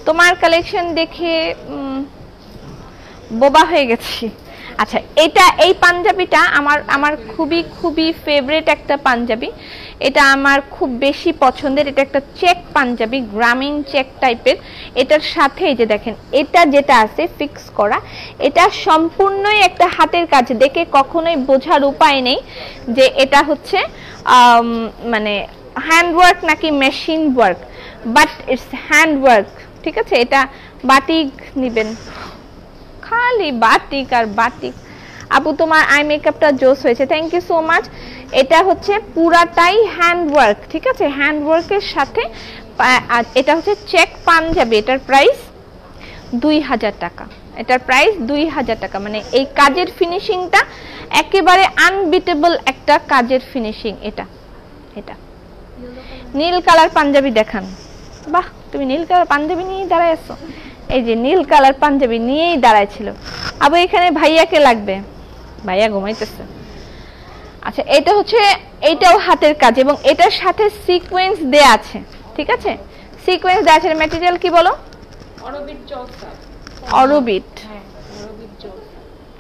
তোমার কালেকশন দেখে বোবা হয়ে গেছি। আচ্ছা, এটা এই পাঞ্জাবিটা আমার খুবই খুবই ফেভারিট একটা পাঞ্জাবি, এটা আমার খুব বেশি পছন্দের। এটা একটা চেক পাঞ্জাবি, গ্রামীণ চেক টাইপের। এটার সাথে এই যে দেখেন, এটা যেটা আছে ফিক্স করা, এটা সম্পূর্ণই একটা হাতের কাজ, দেখে কখনোই বোঝার উপায় নেই যে এটা হচ্ছে মানে হ্যান্ডওয়ার্ক নাকি machine work, but it's handwork. ঠিক আছে, এটা বাটিক নিবেন, খালি বাটিক আর বাটিক। আপু তোমার আই মেকআপটা জোস হয়েছে, থ্যাংক ইউ সো মাচ। এটা হচ্ছে পুরাটাই হ্যান্ডওয়ার্ক। ঠিক আছে, হ্যান্ডওয়ার্কের সাথে এটা হচ্ছে চেক পাঞ্জাবি। এটার প্রাইস 2000 টাকা, এটার প্রাইস 2000 টাকা। মানে এই কাজের ফিনিশিংটা একেবারে আনবিটেবল একটা কাজের ফিনিশিং। এটা এটা নীল কালার পাঞ্জাবি দেখান। বাহ, তুমি নীল কালার পাঞ্জাবি নিয়েই দাঁড়ায় আছো। এই যে নীল কালার পাঞ্জাবি নিয়েই দাঁড়ায় ছিল। আবার এখানে ভাইয়াকে লাগবে, ভাইয়া ঘুমাইতেছে। আচ্ছা এটা হচ্ছে, এইটাও হাতের কাজ এবং এটার সাথে সিকোয়েন্স দেয়া আছে, ঠিক আছে? সিকোয়েন্স দেয়া আছে। ম্যাটেরিয়াল কি বলো? অরবিট জলসা। অরবিট। হ্যাঁ, অরবিট জলসা।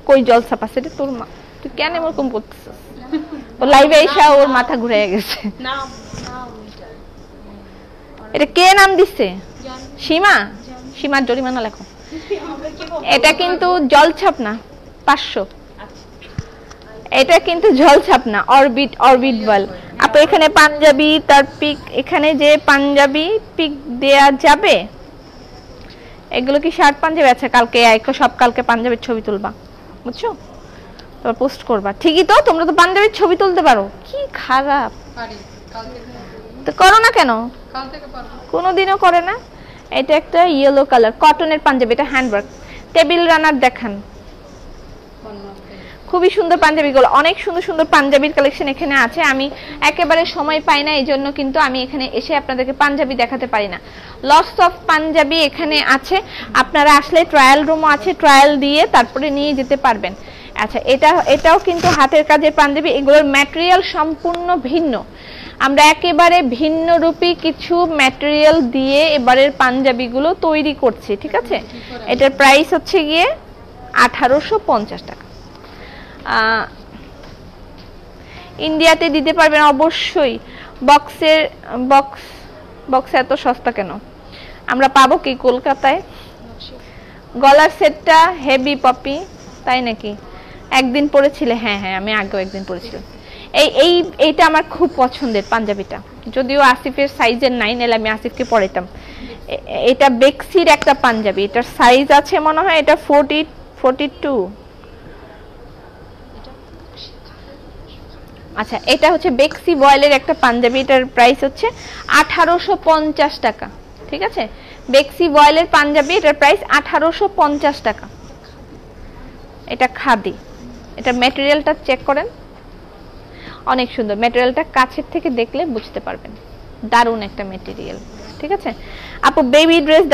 কই জলসা পাচ্ছে? এটা তোর মা, তুই কেন এরকম করতেছিস? ও লাইভে এসে ওর মাথা ঘুরে গেছে। না এটা কে নাম দিচ্ছে? সীমা। সীমার জরিমানা লেখো। এটা কিন্তু জলছাপ না, 500। এটা কিন্তু জলছাপ না, অরবিট, অরবিট বল। আপু এখানে পাঞ্জাবি তার পিক, এখানে যে পাঞ্জাবি পিক দেয়া যাবে, এগুলো কি শার্ট পাঞ্জাবি? আচ্ছা কালকে সব কালকে পাঞ্জাবির ছবি তুলবা, বুঝছো? তোমরা পোস্ট করবা, ঠিকই তো? তোমরা তো পাঞ্জাবির ছবি তুলতে পারো, কি খারাপ। তো করো না কেন? কোনোদিনও করে না। এটা একটা ইয়েলো কালার কটনের পাঞ্জাবি, এটা হ্যান্ডওয়ার্ক। টেবিল রানার দেখান, খুবই সুন্দর পাঞ্জাবিগুলো, অনেক সুন্দর সুন্দর পাঞ্জাবির কালেকশন এখানে আছে। আমি একেবারে সময় পাই না, এই জন্য কিন্তু আমি এখানে এসে আপনাদেরকে পাঞ্জাবি দেখাতে পারি না। লটস অফ পাঞ্জাবি এখানে আছে, আপনারা আসলে ট্রায়াল রুমও আছে, ট্রায়াল দিয়ে তারপরে নিয়ে যেতে পারবেন। আচ্ছা এটাও কিন্তু হাতের কাজের পাঞ্জাবি, এগুলোর ম্যাটেরিয়াল সম্পূর্ণ ভিন্ন। আমরা একেবারে ভিন্ন রূপী কিছু ম্যাটেরিয়াল দিয়ে এবারের পাঞ্জাবিগুলো তৈরি করছি, ঠিক আছে? এটার প্রাইস হচ্ছে গিয়ে 1850 টাকা। ইন্ডিয়াতে দিতে পারবেন অবশ্যই। বক্স এত সস্তা কেন? আমরা পাবো কি কলকাতায়? গলার সেটটা হেভি পপি, তাই নাকি? একদিন পরেছিলে? হ্যাঁ হ্যাঁ, আমি আগেও একদিন পরেছিলাম। এইটা আমার খুব পছন্দের পাঞ্জাবিটা, যদিও আসিফের সাইজের নাই, নাহলে আমি আসিফকে পরাইতাম। এটা বেক্সির একটা পাঞ্জাবি, এটার সাইজ আছে মনে হয় এটা 42। আচ্ছা এটা হচ্ছে বেক্সি বয়েলের একটা পাঞ্জাবি, এটার প্রাইস হচ্ছে 1850 টাকা, ঠিক আছে? বেক্সি বয়েলের পাঞ্জাবি, এটার প্রাইস 1850 টাকা। এটা খাদি, এটা ম্যাটেরিয়ালটা চেক করেন, অনেক সুন্দর ম্যাটেরিয়ালটা, কাছের থেকে দেখলে বুঝতে পারবেন, দারুণ একটা ম্যাটেরিয়াল, ঠিক আছে? আপু বেবি ড্রেস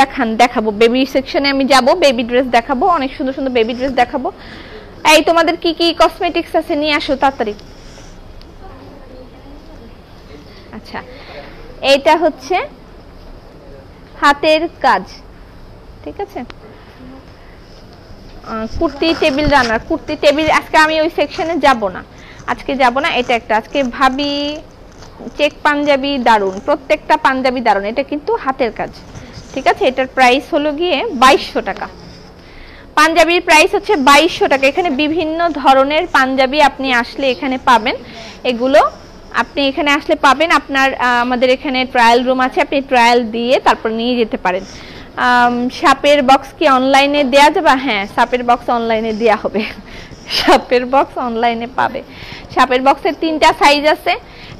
দেখাবো, বেবি সেকশনে আমি যাব, বেবি ড্রেস দেখাবো, অনেক সুন্দর সুন্দর বেবি ড্রেস দেখাবো। এই তোমাদের কি কি কসমেটিক্স আছে নিয়ে আসো তাড়াতাড়ি। আচ্ছা এটা হচ্ছে হাতের কাজ, ঠিক আছে? Kurti table runner, kurti table, আজকে আমি ওই সেকশনে যাব না, আজকে যাব না। এটা একটা আজকে ভাবি চেক পাঞ্জাবি, দারুন, প্রত্যেকটা পাঞ্জাবি দারুন। এটা কিন্তু হাতের কাজ, ঠিক আছে? এটার প্রাইস হলো গিয়ে 2200 টাকা। পাঞ্জাবির প্রাইস হচ্ছে 2200 টাকা। এখানে বিভিন্ন ধরনের পাঞ্জাবি আপনি আসলে এখানে পাবেন, এগুলো আপনি এখানে আসলে পাবেন। আপনার আমাদের এখানে ট্রায়াল রুম আছে, আপনি ট্রায়াল দিয়ে তারপর নিয়ে যেতে পারেন। সাপের বক্স কি অনলাইনে দেয়া যাবে? হ্যাঁ সাপের বক্স অনলাইনে দেয়া হবে, সাপের বক্স অনলাইনে পাবে। সাপের বক্সের 3টা সাইজ আছে,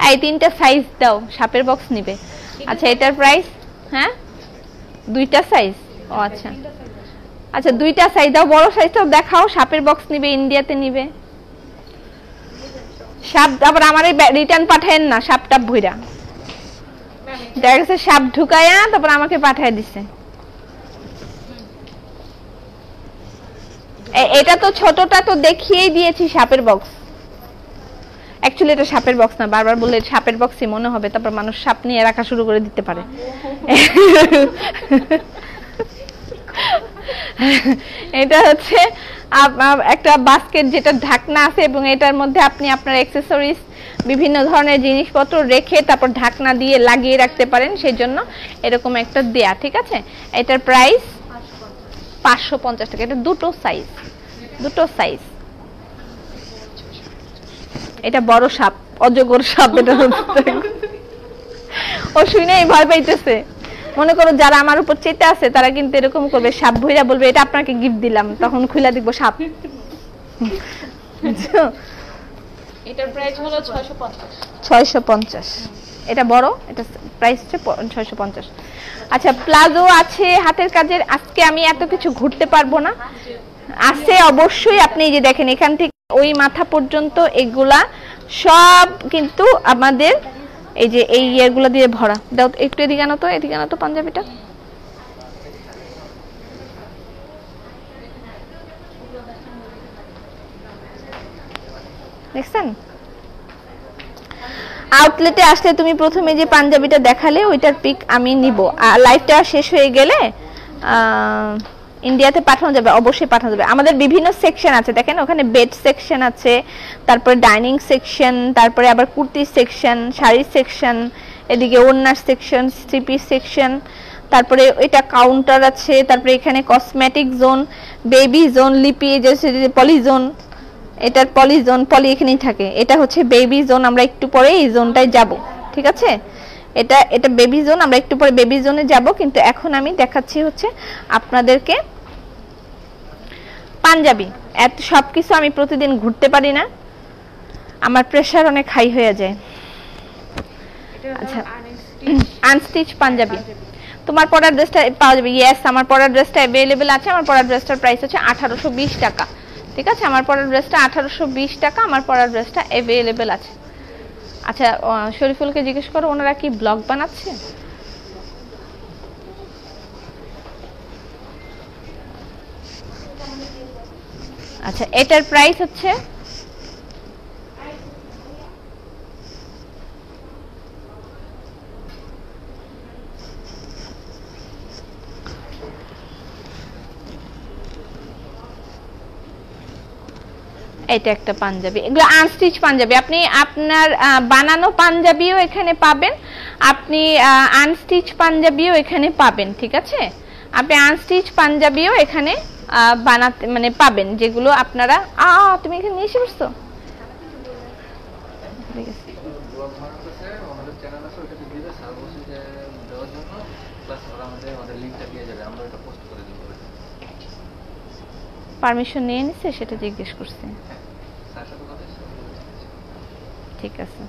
এই 3টা সাইজ দাও, সাপের বক্স নিবে। আচ্ছা এটার প্রাইস? হ্যাঁ 2টা সাইজ, ও আচ্ছা আচ্ছা 2টা সাইজ দাও, বড় সাইজটাও দেখাও। সাপের বক্স নিবে, ইন্ডিয়াতে নিবে। সাপ আবার আমারে রিটার্ন পাঠায়েন না, সাপটা ভইরা দেখা গেছে, সাপ ঢুকায়া তারপর আমাকে পাঠায় দিছে। এটা তো ছোটটা তো দেখিয়েই দিয়েছি সাপের বক্স, অ্যাকচুয়ালি এটা সাপের বক্স না, বারবার বললে সাপের বক্সই মনে হবে, তারপর মানুষ সাপ নিয়ে রাখা শুরু করে দিতে পারে। এটা হচ্ছে একটা বাস্কেট, যেটা ঢাকনা আছে এবং এটার মধ্যে আপনি আপনার অ্যাকসেসরিজ বিভিন্ন ধরনের জিনিসপত্র রেখে তারপর ঢাকনা দিয়ে লাগিয়ে রাখতে পারেন, সেই জন্য এরকম একটা দেয়া, ঠিক আছে? এটার প্রাইস 550 টাকা। এটা দুটো সাইজ। এটা বড় সাপ, অজগর সাপ। এটা ও শুনেই ভয় পাইতেছে। মনে করো যারা আমার উপর চেতে আছে তারা কিন্তু এরকম করবে, সাপ ভইরা বলবে এটা আপনাকে গিফট দিলাম, তখন খুলে দেখবো সাপ। এটার প্রাইস হলো 650। এটা বড়, এটা প্রাইস হচ্ছে 650। আচ্ছা প্লাজো আছে হাতের কাজের, আজকে আমি এত কিছু ঘুরতে পারবো না, আছে অবশ্যই। আপনি যে দেখেন এখান থেকে ওই মাথা পর্যন্ত এগুলা সব কিন্তু আমাদের এই যে এই ইয়েগুলো দিয়ে ভরা। দাও একটু এদিকে আনো তো পাঞ্জাবিটা। দেখছেন? আউটলেটে আসলে তুমি প্রথমে যে পাঞ্জাবিটা দেখালে ওইটার পিক আমি নিব, লাইভটা শেষ হয়ে গেলে ইন্ডিয়াতে পাঠানো যাবে, অবশ্যই পাঠানো যাবে। আমাদের বিভিন্ন সেকশন আছে, দেখেন ওখানে বেড সেকশন আছে, তারপরে ডাইনিং সেকশন, তারপরে আবার কুর্তি সেকশন, শাড়ি সেকশন, এদিকে ওড়নার সেকশন, থ্রি সেকশন, তারপরে এটা কাউন্টার আছে, তারপরে এখানে কসমেটিক জোন, বেবি জোন, লিপি পলি জোন, এটার পলি জোন, পলি এখানেই থাকে, এটা হচ্ছে বেবি জোন। আমরা একটু পরে এই জোনটায় যাব, ঠিক আছে? এটা বেবি জোন, আমরা একটু পরে বেবি জোনে যাব, কিন্তু এখন আমি দেখাচ্ছি হচ্ছে আপনাদেরকে পাঞ্জাবি। এত সবকিছু আমি প্রতিদিন ঘুরতে পারি না, আমার প্রেসার অনেক হাই হয়ে যায়। আচ্ছা, আনস্টিচ পাঞ্জাবি তোমার পরার ড্রেসটা পাওয়া যাবে। ইয়েস, আমার পরার ড্রেসটা অ্যাভেলেবেল আছে। আমার পরার ড্রেসটার প্রাইস হচ্ছে 1820 টাকা, ঠিক আছে? আমার পরার ড্রেসটা 1820 টাকা, আমার পরার ড্রেসটা অ্যাভেলেবেল আছে। আচ্ছা, শরীফুলকে জিজ্ঞেস করো ওনারা কি ব্লগ বানাচ্ছে। আচ্ছা, এটার প্রাইস হচ্ছে এটা একটা পাঞ্জাবি, এগুলো আনস্টিচ পাঞ্জাবি। আপনি আপনার বানানো পাঞ্জাবিও এখানে পাবেন, আপনি আনস্টিচ পাঞ্জাবিও এখানে পাবেন, ঠিক আছে? আপনি আনস্টিচ পাঞ্জাবিও এখানে বানাতে মানে পাবেন, যেগুলো আপনারা তুমি এখানে নিয়ে এসে বসছো। পারমিশন নিয়ে নিছে সেটা জিজ্ঞেস করছি। ঠিক আছে,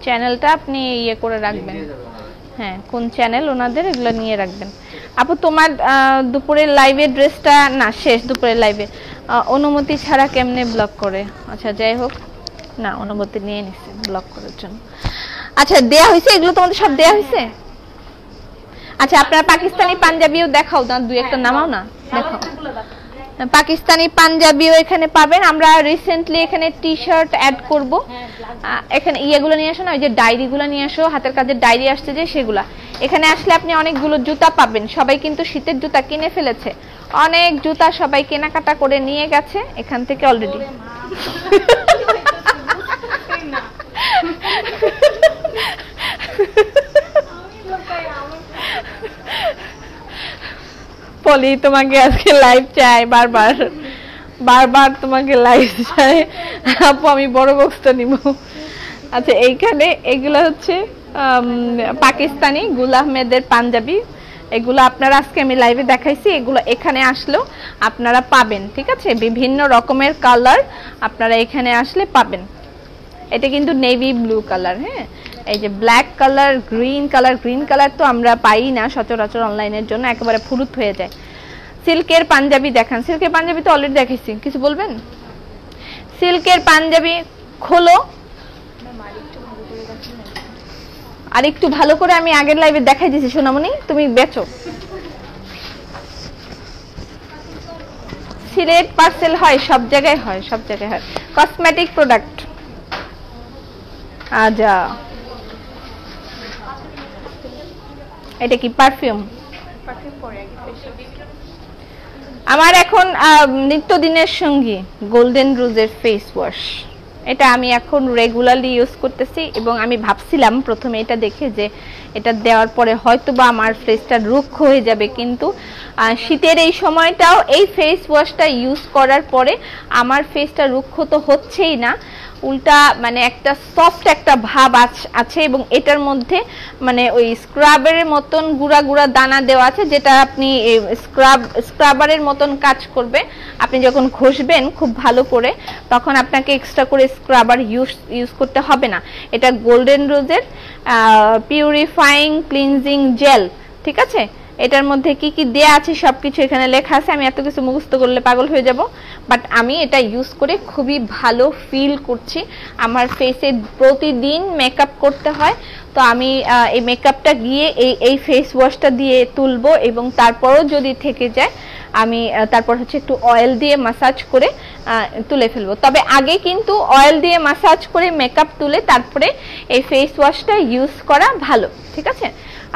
চ্যানেলটা আপনি ইয়ে করে রাখবেন, হ্যাঁ কোন চ্যানেল ওনাদের, এগুলো নিয়ে রাখবেন। আপু তোমার দুপুরের লাইভে ড্রেসটা না শেষ, দুপুরের লাইভে অনুমতি ছাড়া কেমনে ব্লক করে? আচ্ছা যাই হোক, না অনুমতি নিয়ে নিছে ব্লক করার জন্য। আচ্ছা দেয়া হয়েছে, এগুলো তোমাদের সব দেয়া হয়েছে? আচ্ছা আপনারা পাকিস্তানি পাঞ্জাবিও দেখাও না, দুই একটা নামাও না, দেখাও। পাকিস্তানি পাঞ্জাবিও এখানে পাবেন। আমরা রিসেন্টলি এখানে টি শার্ট অ্যাড করব, এখানে ইয়েগুলো নিয়ে আসো না, ওই যে ডায়েরিগুলো নিয়ে আসো, হাতের কাজের ডায়েরি আসছে যে সেগুলা। এখানে আসলে আপনি অনেকগুলো জুতা পাবেন, সবাই কিন্তু শীতের জুতা কিনে ফেলেছে, অনেক জুতা সবাই কেনাকাটা করে নিয়ে গেছে এখান থেকে অলরেডি। পলি তোমাকে আজকে লাইভ চাই, বারবার বারবার তোমাকে লাইভ চাই আপু, আমি বড় বক্সটা নিব। আচ্ছা এইখানে এগুলো হচ্ছে পাকিস্তানি গুল আহমেদের পাঞ্জাবি, এগুলো আপনারা আজকে আমি লাইভে দেখাইছি, এগুলো এখানে আসলেও আপনারা পাবেন, ঠিক আছে? বিভিন্ন রকমের কালার আপনারা এখানে আসলে পাবেন। এটা কিন্তু নেভি ব্লু কালার, হ্যাঁ এই যে black colour, green colour, green colour তো আমরা পাই না সচরাচর অনলাইনের জন্য, একেবারে ফুরুত হয়ে যায়। সিল্কের পাঞ্জাবি দেখান, সিল্কের পাঞ্জাবি তো অলরেডি দেখেছি, কিছু বলবেন? সিল্কের পাঞ্জাবি খোলো আর একটু ভালো করে, আমি আগের লাইভে দেখাই দিয়েছি সোনামণি, তুমি বেচো। সিলেট পার্সেল হয়, সব জায়গায় হয়, সব জায়গায় হয়। কসমেটিক প্রোডাক্ট, আজা এটা কি পারফিউম? আমার এখন নিত্যদিনের সঙ্গী গোল্ডেন রোজের ফেস ওয়াশ, এটা আমি এখন রেগুলারলি ইউজ করতেছি, এবং আমি ভাবছিলাম প্রথমে এটা দেখে যে এটা দেওয়ার পরে হয়তোবা আমার ফেসটা রুক্ষ হয়ে যাবে, কিন্তু শীতের এই সময়টাও এই ফেস ওয়াশটা ইউজ করার পরে আমার ফেসটা রুক্ষ তো হচ্ছেই না, উল্টা মানে একটা সফট একটা ভাব আছে, এবং এটার মধ্যে মানে ওই স্ক্রাবারের মতন গুঁড়া গুঁড়া দানা দেওয়া আছে, যেটা আপনি স্ক্রাবারের মতন কাজ করবে। আপনি যখন ঘষবেন খুব ভালো করে, তখন আপনাকে এক্সট্রা করে স্ক্রাবার ইউজ করতে হবে না। এটা গোল্ডেন রোজের পিউরিফাইং ক্লিনজিং জেল, ঠিক আছে? এটার মধ্যে কি কি দেয়া আছে সবকিছু এখানে লেখা আছে। আমি এত কিছু মুখস্থ করলে পাগল হয়ে যাব, বাট আমি এটা ইউজ করে খুবই ভালো ফিল করছি। আমার ফেসে প্রতিদিন মেকআপ করতে হয়, তো আমি এই মেকআপটা গিয়ে এই ফেস ওয়াশটা দিয়ে তুলবো, এবং তারপরও যদি থেকে যায় আমি তারপর হচ্ছে একটু অয়েল দিয়ে মাসাজ করে তুলে ফেলবো। তবে আগে কিন্তু অয়েল দিয়ে মাসাজ করে মেকআপ তুলে তারপরে এই ফেস ওয়াশটা ইউজ করা ভালো, ঠিক আছে?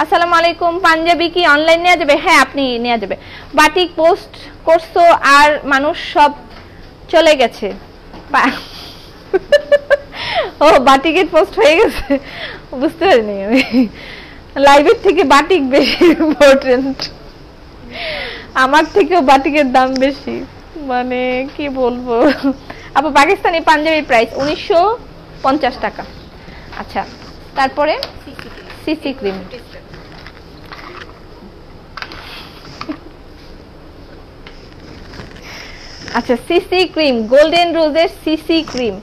আসসালামু আলাইকুম। পাঞ্জাবি কি অনলাইন নেওয়া যাবে? হ্যাঁ, আপনি নেওয়া যাবে। বাটিক পোস্ট করছো আর মানুষ সব চলে গেছে। ও, বাটিকের পোস্ট হয়ে গেছে, বুঝতে পারিনি আমি। লাইভের থেকে বাটিক বেশি ইম্পর্টেন্ট, আমার থেকেও বাটিকের দাম বেশি, মানে কি বলবো। আপু, পাকিস্তানি পাঞ্জাবি প্রাইস 1950 টাকা। আচ্ছা, তারপরে সিসি ক্রিম। আচ্ছা, সিসি ক্রিম, গোল্ডেন রোজের সিসি ক্রিম,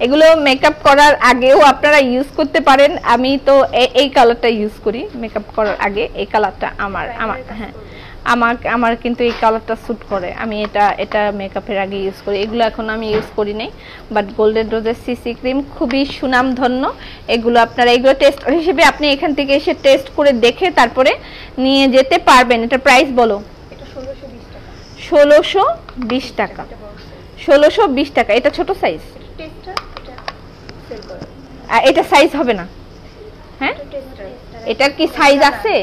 এগুলো মেকআপ করার আগেও আপনারা ইউজ করতে পারেন। আমি তো এই কালারটা ইউজ করি মেকআপ করার আগে। এই কালারটা আমার হ্যাঁ, আমার কিন্তু এই কালারটা স্যুট করে। আমি এটা মেকআপের আগে ইউজ করি। এগুলো এখন আমি ইউজ করি নাই, বাট গোল্ডেন রোজের সিসি ক্রিম খুবই সুনামধন্য। এগুলো টেস্ট হিসেবে আপনি এখান থেকে এসে টেস্ট করে দেখে তারপরে নিয়ে যেতে পারবেন। এটা প্রাইস বলো। 1620 টাকা। 1620 টাকা। এটা ছোট সাইজ, এটা সাইজ হবে না? হ্যাঁ, এটার কি সাইজ আছে?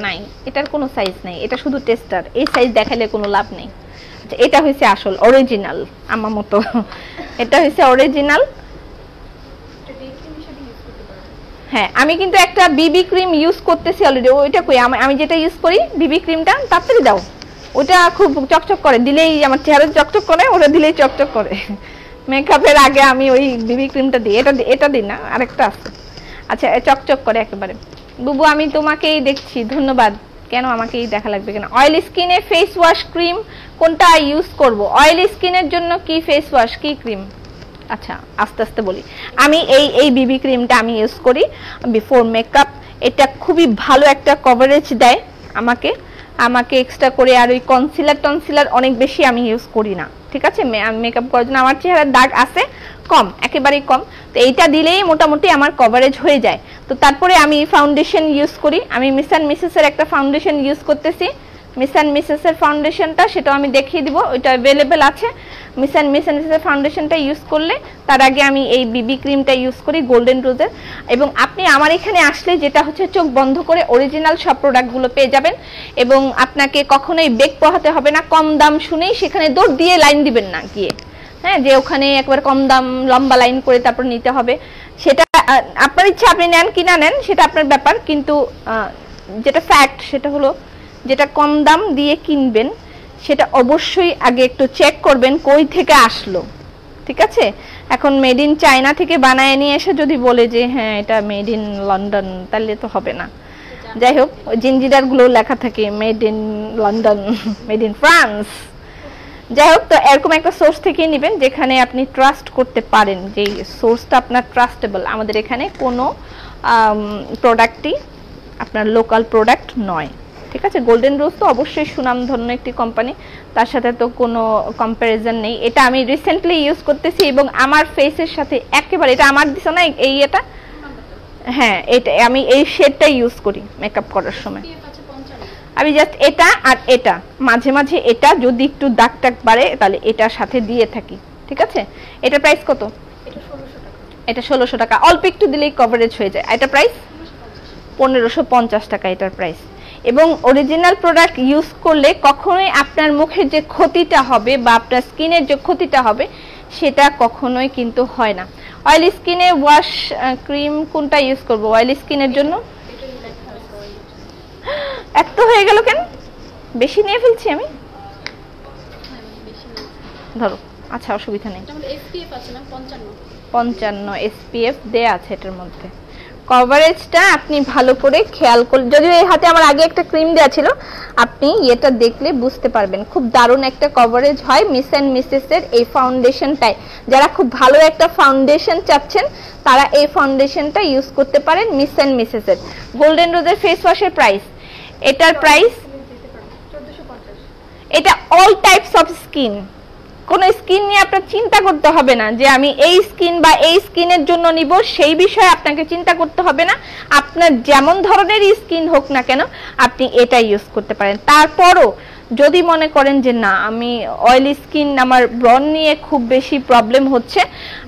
নাই, এটার কোনো সাইজ নাই, এটা শুধু টেস্টার। এই সাইজ দেখালে কোনো লাভ নেই। আচ্ছা, এটা হইছে আসল অরিজিনাল আমার মতো। এটা হইছে অরিজিনাল। হ্যাঁ, আমি কিন্তু একটা বিবি ক্রিম ইউজ করতেছি অলরেডি। ওইটা কই? আমি যেটা ইউজ করি বিবি ক্রিমটা, তাড়াতাড়ি দাও। ওটা খুব চকচক করে, দিলেই আমার চেহারা চকচক করে, ওটা দিলেই চকচক করে। মেকআপের আগে আমি ওই বিবি ক্রিমটা দিই। এটা দিই না, আরেকটা আছে। আচ্ছা, চকচক করে একেবারে। বুবু, আমি তোমাকেই দেখছি, ধন্যবাদ। কেন আমাকেই দেখা লাগবে কেন? অয়েল স্কিনে ফেস ওয়াশ ক্রিম কোনটা ইউজ করব? অয়েল স্কিনের জন্য কি ফেস ওয়াশ কি ক্রিম? আচ্ছা, আস্তে আস্তে বলি। আমি এই বিবি ক্রিমটা আমি ইউজ করি বিফোর মেকআপ। এটা খুবই ভালো একটা কভারেজ দেয় আমাকে এক্সট্রা করে। আর ওই কনসিলার অনেক বেশি আমি ইউজ করি না, ঠিক আছে? মেকআপ করার জন্য আমার চেহারার দাগ আছে কম, একেবারেই কম, তো এইটা দিলেই মোটামুটি আমার কভারেজ হয়ে যায়। তো তারপরে আমি ফাউন্ডেশন ইউজ করি। আমি মিস অ্যান্ড মিসেসের একটা ফাউন্ডেশন ইউজ করতেছি। মিস অ্যান্ড মিসেসের ফাউন্ডেশনটা সেটাও আমি দেখিয়ে দিব, ওইটা অ্যাভেলেবেল আছে। মিস অ্যান্ড মিসেসের ফাউন্ডেশনটা ইউজ করলে তার আগে আমি এই বিবি ক্রিমটা ইউজ করি গোল্ডেন রোজের। এবং আপনি আমার এখানে আসলে যেটা হচ্ছে চোখ বন্ধ করে অরিজিনাল সব প্রোডাক্টগুলো পেয়ে যাবেন, এবং আপনাকে কখনোই বেগ পোহাতে হবে না। কম দাম শুনেই সেখানে দৌড় দিয়ে লাইন দিবেন না গিয়ে, হ্যাঁ, যে ওখানে একবার কম দাম লম্বা লাইন করে তারপর নিতে হবে। সেটা আপনার ইচ্ছা, আপনি নেন কি না নেন সেটা আপনার ব্যাপার, কিন্তু যেটা ফ্যাক্ট সেটা হলো যেটা কম দাম দিয়ে কিনবেন সেটা অবশ্যই আগে একটু চেক করবেন কই থেকে আসলো, ঠিক আছে? এখন মেড ইন চায়না থেকে বানায় নিয়ে এসে যদি বলে যে হ্যাঁ এটা মেড ইন লন্ডন, তাহলে তো হবে না। যাই হোক, জিঞ্জিরার গুলো লেখা থাকে made in London, made in France. যাই হোক, তো এরকম একটা সোর্স থেকেই নেবেন যেখানে আপনি ট্রাস্ট করতে পারেন, যে সোর্সটা আপনার ট্রাস্টেবল। আমাদের এখানে কোনো প্রোডাক্টই আপনার লোকাল প্রোডাক্ট নয়, ঠিক আছে? গোল্ডেন রোজ তো অবশ্যই সুনামধন্য একটি কোম্পানি, তার সাথে তো কোনো কম্প্যারিজন নেই। এটা আমি রিসেন্টলি ইউজ করতেছি এবং আমার ফেসের সাথে একেবারে, এটা আমার দিছে না এটা, হ্যাঁ, এটা আমি এই শেডটা ইউজ করি মেকআপ করার সময়। আমি জাস্ট এটা আর এটা মাঝে মাঝে এটা যদি একটু দাগ টাগ বাড়ে তাহলে এটার সাথে দিয়ে থাকি, ঠিক আছে? এটা প্রাইস কত? এটা 1600 টাকা। অল্প একটু দিলেই কভারেজ হয়ে যায়। এটা প্রাইস 1550 টাকা এটার প্রাইস। এবং অরিজিনাল প্রোডাক্ট ইউজ করলে কখনোই আপনার মুখের যে ক্ষতিটা হবে বা আপনার স্কিনের যে ক্ষতিটা হবে সেটা কখনোই কিন্তু হয় না। অয়েল স্কিনে ওয়াশ ক্রিম কোনটা ইউজ করব অয়েল স্কিনের জন্য? এত হয়ে গেল কেন? বেশি নিয়ে ফেলছি আমি, ধরো। আচ্ছা, অসুবিধা নেই। 55 এসপিএফ দেয়া আছে এটার মধ্যে। কভারেজটা আপনি ভালো করে খেয়াল করলে, যদিও এই হাতে আমার আগে একটা ক্রিম দেওয়া ছিল, আপনি এটা দেখলে বুঝতে পারবেন খুব দারুণ একটা কভারেজ হয় মিস অ্যান্ড মিসেসের এই ফাউন্ডেশনটায়। যারা খুব ভালো একটা ফাউন্ডেশন চাচ্ছেন তারা এই ফাউন্ডেশনটা ইউজ করতে পারেন মিস অ্যান্ড মিসেসের। গোল্ডেন রোজের ফেস ওয়াশের প্রাইস, এটার প্রাইস এটা অল টাইপস অফ স্কিন, কোন স্কিন নিয়ে আপনার চিন্তা করতে হবে না যে আমি এই স্কিন বা এই স্কিনের জন্য নিব, সেই বিষয়ে আপনাকে চিন্তা করতে হবে না। আপনার যেমন ধরনের স্কিন হোক না কেন আপনি এটা ইউজ করতে পারেন। তারপরও যদি মনে করেন যে না আমি অয়েলি স্কিন, আমার ব্রন নিয়ে খুব বেশি প্রবলেম হচ্ছে,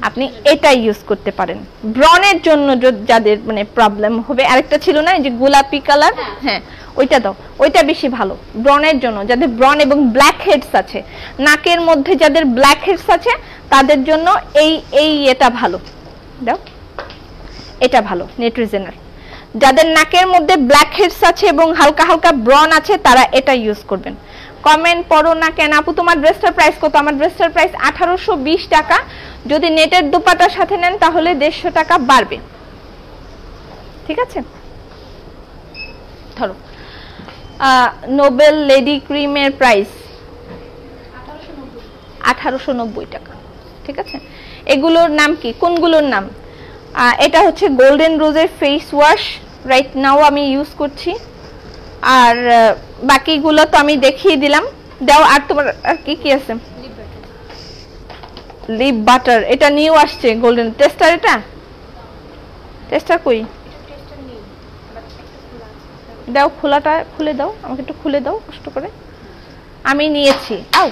আপনি এটা ইউজ করতে পারেন। ব্রনের জন্য যাদের মানে প্রবলেম হবে, আরেকটা ছিল না যে গোলাপি কালার, হ্যাঁ ওইটা দাও, ওইটা বেশি ভালো ব্রনের জন্য। যাদের ব্রন এবং ব্ল্যাক হেডস আছে, নাকের মধ্যে যাদের ব্ল্যাক হেডস আছে তাদের জন্য এটা ভালো দাও, এটা ভালো নেট্রিজেনার। যাদের নাকের মধ্যে ব্ল্যাক হেডস আছে এবং হালকা হালকা ব্রন আছে তারা এটা ইউজ করবেন। কমেন্ট পড়ো না কেন আপু, তোমার ড্রেসটার প্রাইস কত? আমার ড্রেসটার প্রাইস 1820 টাকা। যদি নেটের দোপাটার সাথে নেন তাহলে 150 টাকা বাড়বে, ঠিক আছে? ধরো নোবেল লেডি ক্রিমের প্রাইস 1890 টাকা, ঠিক আছে? এগুলোর নাম কি, কোনগুলোর নাম? এটা হচ্ছে গোল্ডেন রোজের ফেস ওয়াশ, রাইট নাও আমি ইউজ করছি। আর বাকিগুলো তো আমি দেখিয়ে দিলাম। দাও, আর তোমার আর কি কি আছে? লিপ বাটার, এটা নিউ আসছে গোল্ডেন টেস্টার। এটা টেস্টার কই? দাও, খোলাটা খুলে দাও, আমাকে একটু খুলে দাও কষ্ট করে। আমি নিয়েছি। আও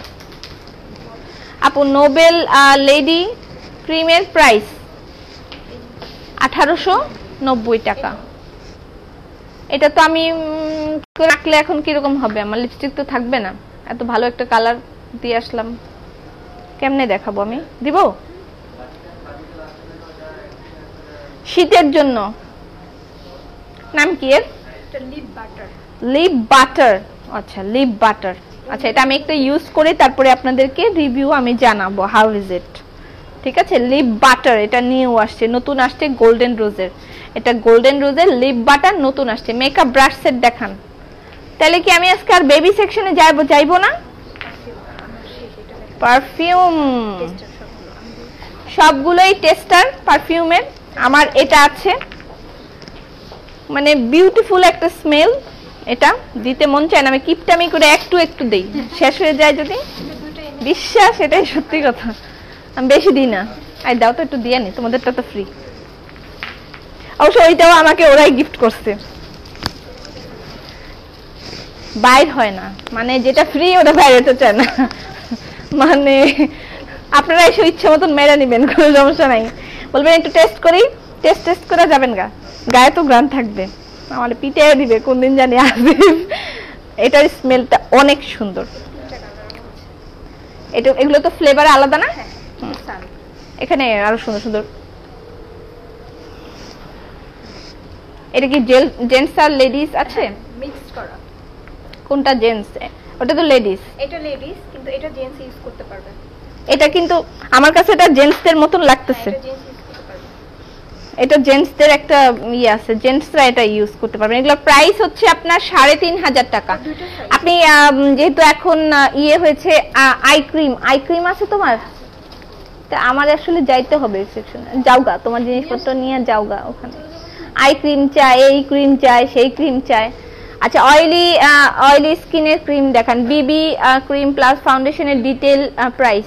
আপু, নোবেল লেডি ক্রিমের প্রাইস 1890 টাকা। এটা তো আমি রাখলে এখন কিরকম হবে? আমার লিপস্টিক তো থাকবে না। এত ভালো একটা কালার দিয়ে আসলাম, কেমনে দেখাবো? আমি দিব শীতের জন্য। নাম কি এর? Lip butter. লিপ বাটার, আচ্ছা লিপ বাটার। আচ্ছা, এটা আমি একটা ইউজ করে তারপরে আপনাদেরকে রিভিউ আমি জানাবো হাউ ইজ ইট, ঠিক আছে? লিপ বাটার এটা নিউ আসছে, নতুন আসছে গোল্ডেন রোজের। এটা গোল্ডেন রোজের লিপ বাটার নতুন আসছে। মেকআপ ব্রাশ সেট দেখান। তাহলে কি আমি আজকে আর বেবি সেকশনে যাইবো না? পারফিউম সবগুলোই টেস্টার পারফিউমের। আমার এটা আছে, মানে বিউটিফুল একটা স্মেল। এটা দিতে মন চায় না, আমি কিপটামি করে একটু একটু দেই, শেষ হয়ে যায় যদি। বিশ্বাস, এটাই সত্যি কথা, আমি বেশি দিই না। আই দাও তো, একটু দিয়ে নি, তোমাদেরটা তো ফ্রি। অবশ্য ওইটাও আমাকে ওরাই গিফট করছে, বাইর হয় না, মানে যেটা ফ্রি ওটা বাইরে হতে চায় না। মানে আপনারা এসে ইচ্ছে মতন মেরে নিবেন, কোনো সমস্যা নাই। বলবেন একটু টেস্ট করি, টেস্ট করে যাবেন গা, গায়ে তো গ্রান থাকবে। আমার পিঠে দিবে কোন দিন জানি আসবে। এটার স্মেলটা অনেক সুন্দর। এটা এগুলো তো ফ্লেভার আলাদা না? এখানে আরো সুন্দর সুন্দর। এটা কি জেন্টস আর লেডিস আছে? মিক্সড করা। কোনটা জেন্টস? ওটা তো লেডিস। এটা লেডিস, কিন্তু এটা জেন্টস ইউজ করতে পারবে। এটা কিন্তু আমার কাছে এটা জেন্টসদের মতন লাগতেছে। এটা জেন্টস ইউজ করতে পারবে। এটা জেন্টসদের একটা ইয়ে আছে, জেন্টসরা এটা ইউজ করতে পারবেন। এগুলো প্রাইস হচ্ছে আপনার 3500 টাকা। আপনি যেহেতু এখন ইয়ে হয়েছে আই ক্রিম আছে তোমার? তা আমার আসলে যাইতে হবে সেকশনে। যাওগা, তোমার জিনিসপত্র নিয়ে যাওগা ওখানে। আই ক্রিম চাই, এই ক্রিম চাই, সেই ক্রিম চাই। আচ্ছা, অয়েলি স্কিনের ক্রিম দেখান। বিবি ক্রিম প্লাস ফাউন্ডেশনের ডিটেল প্রাইস।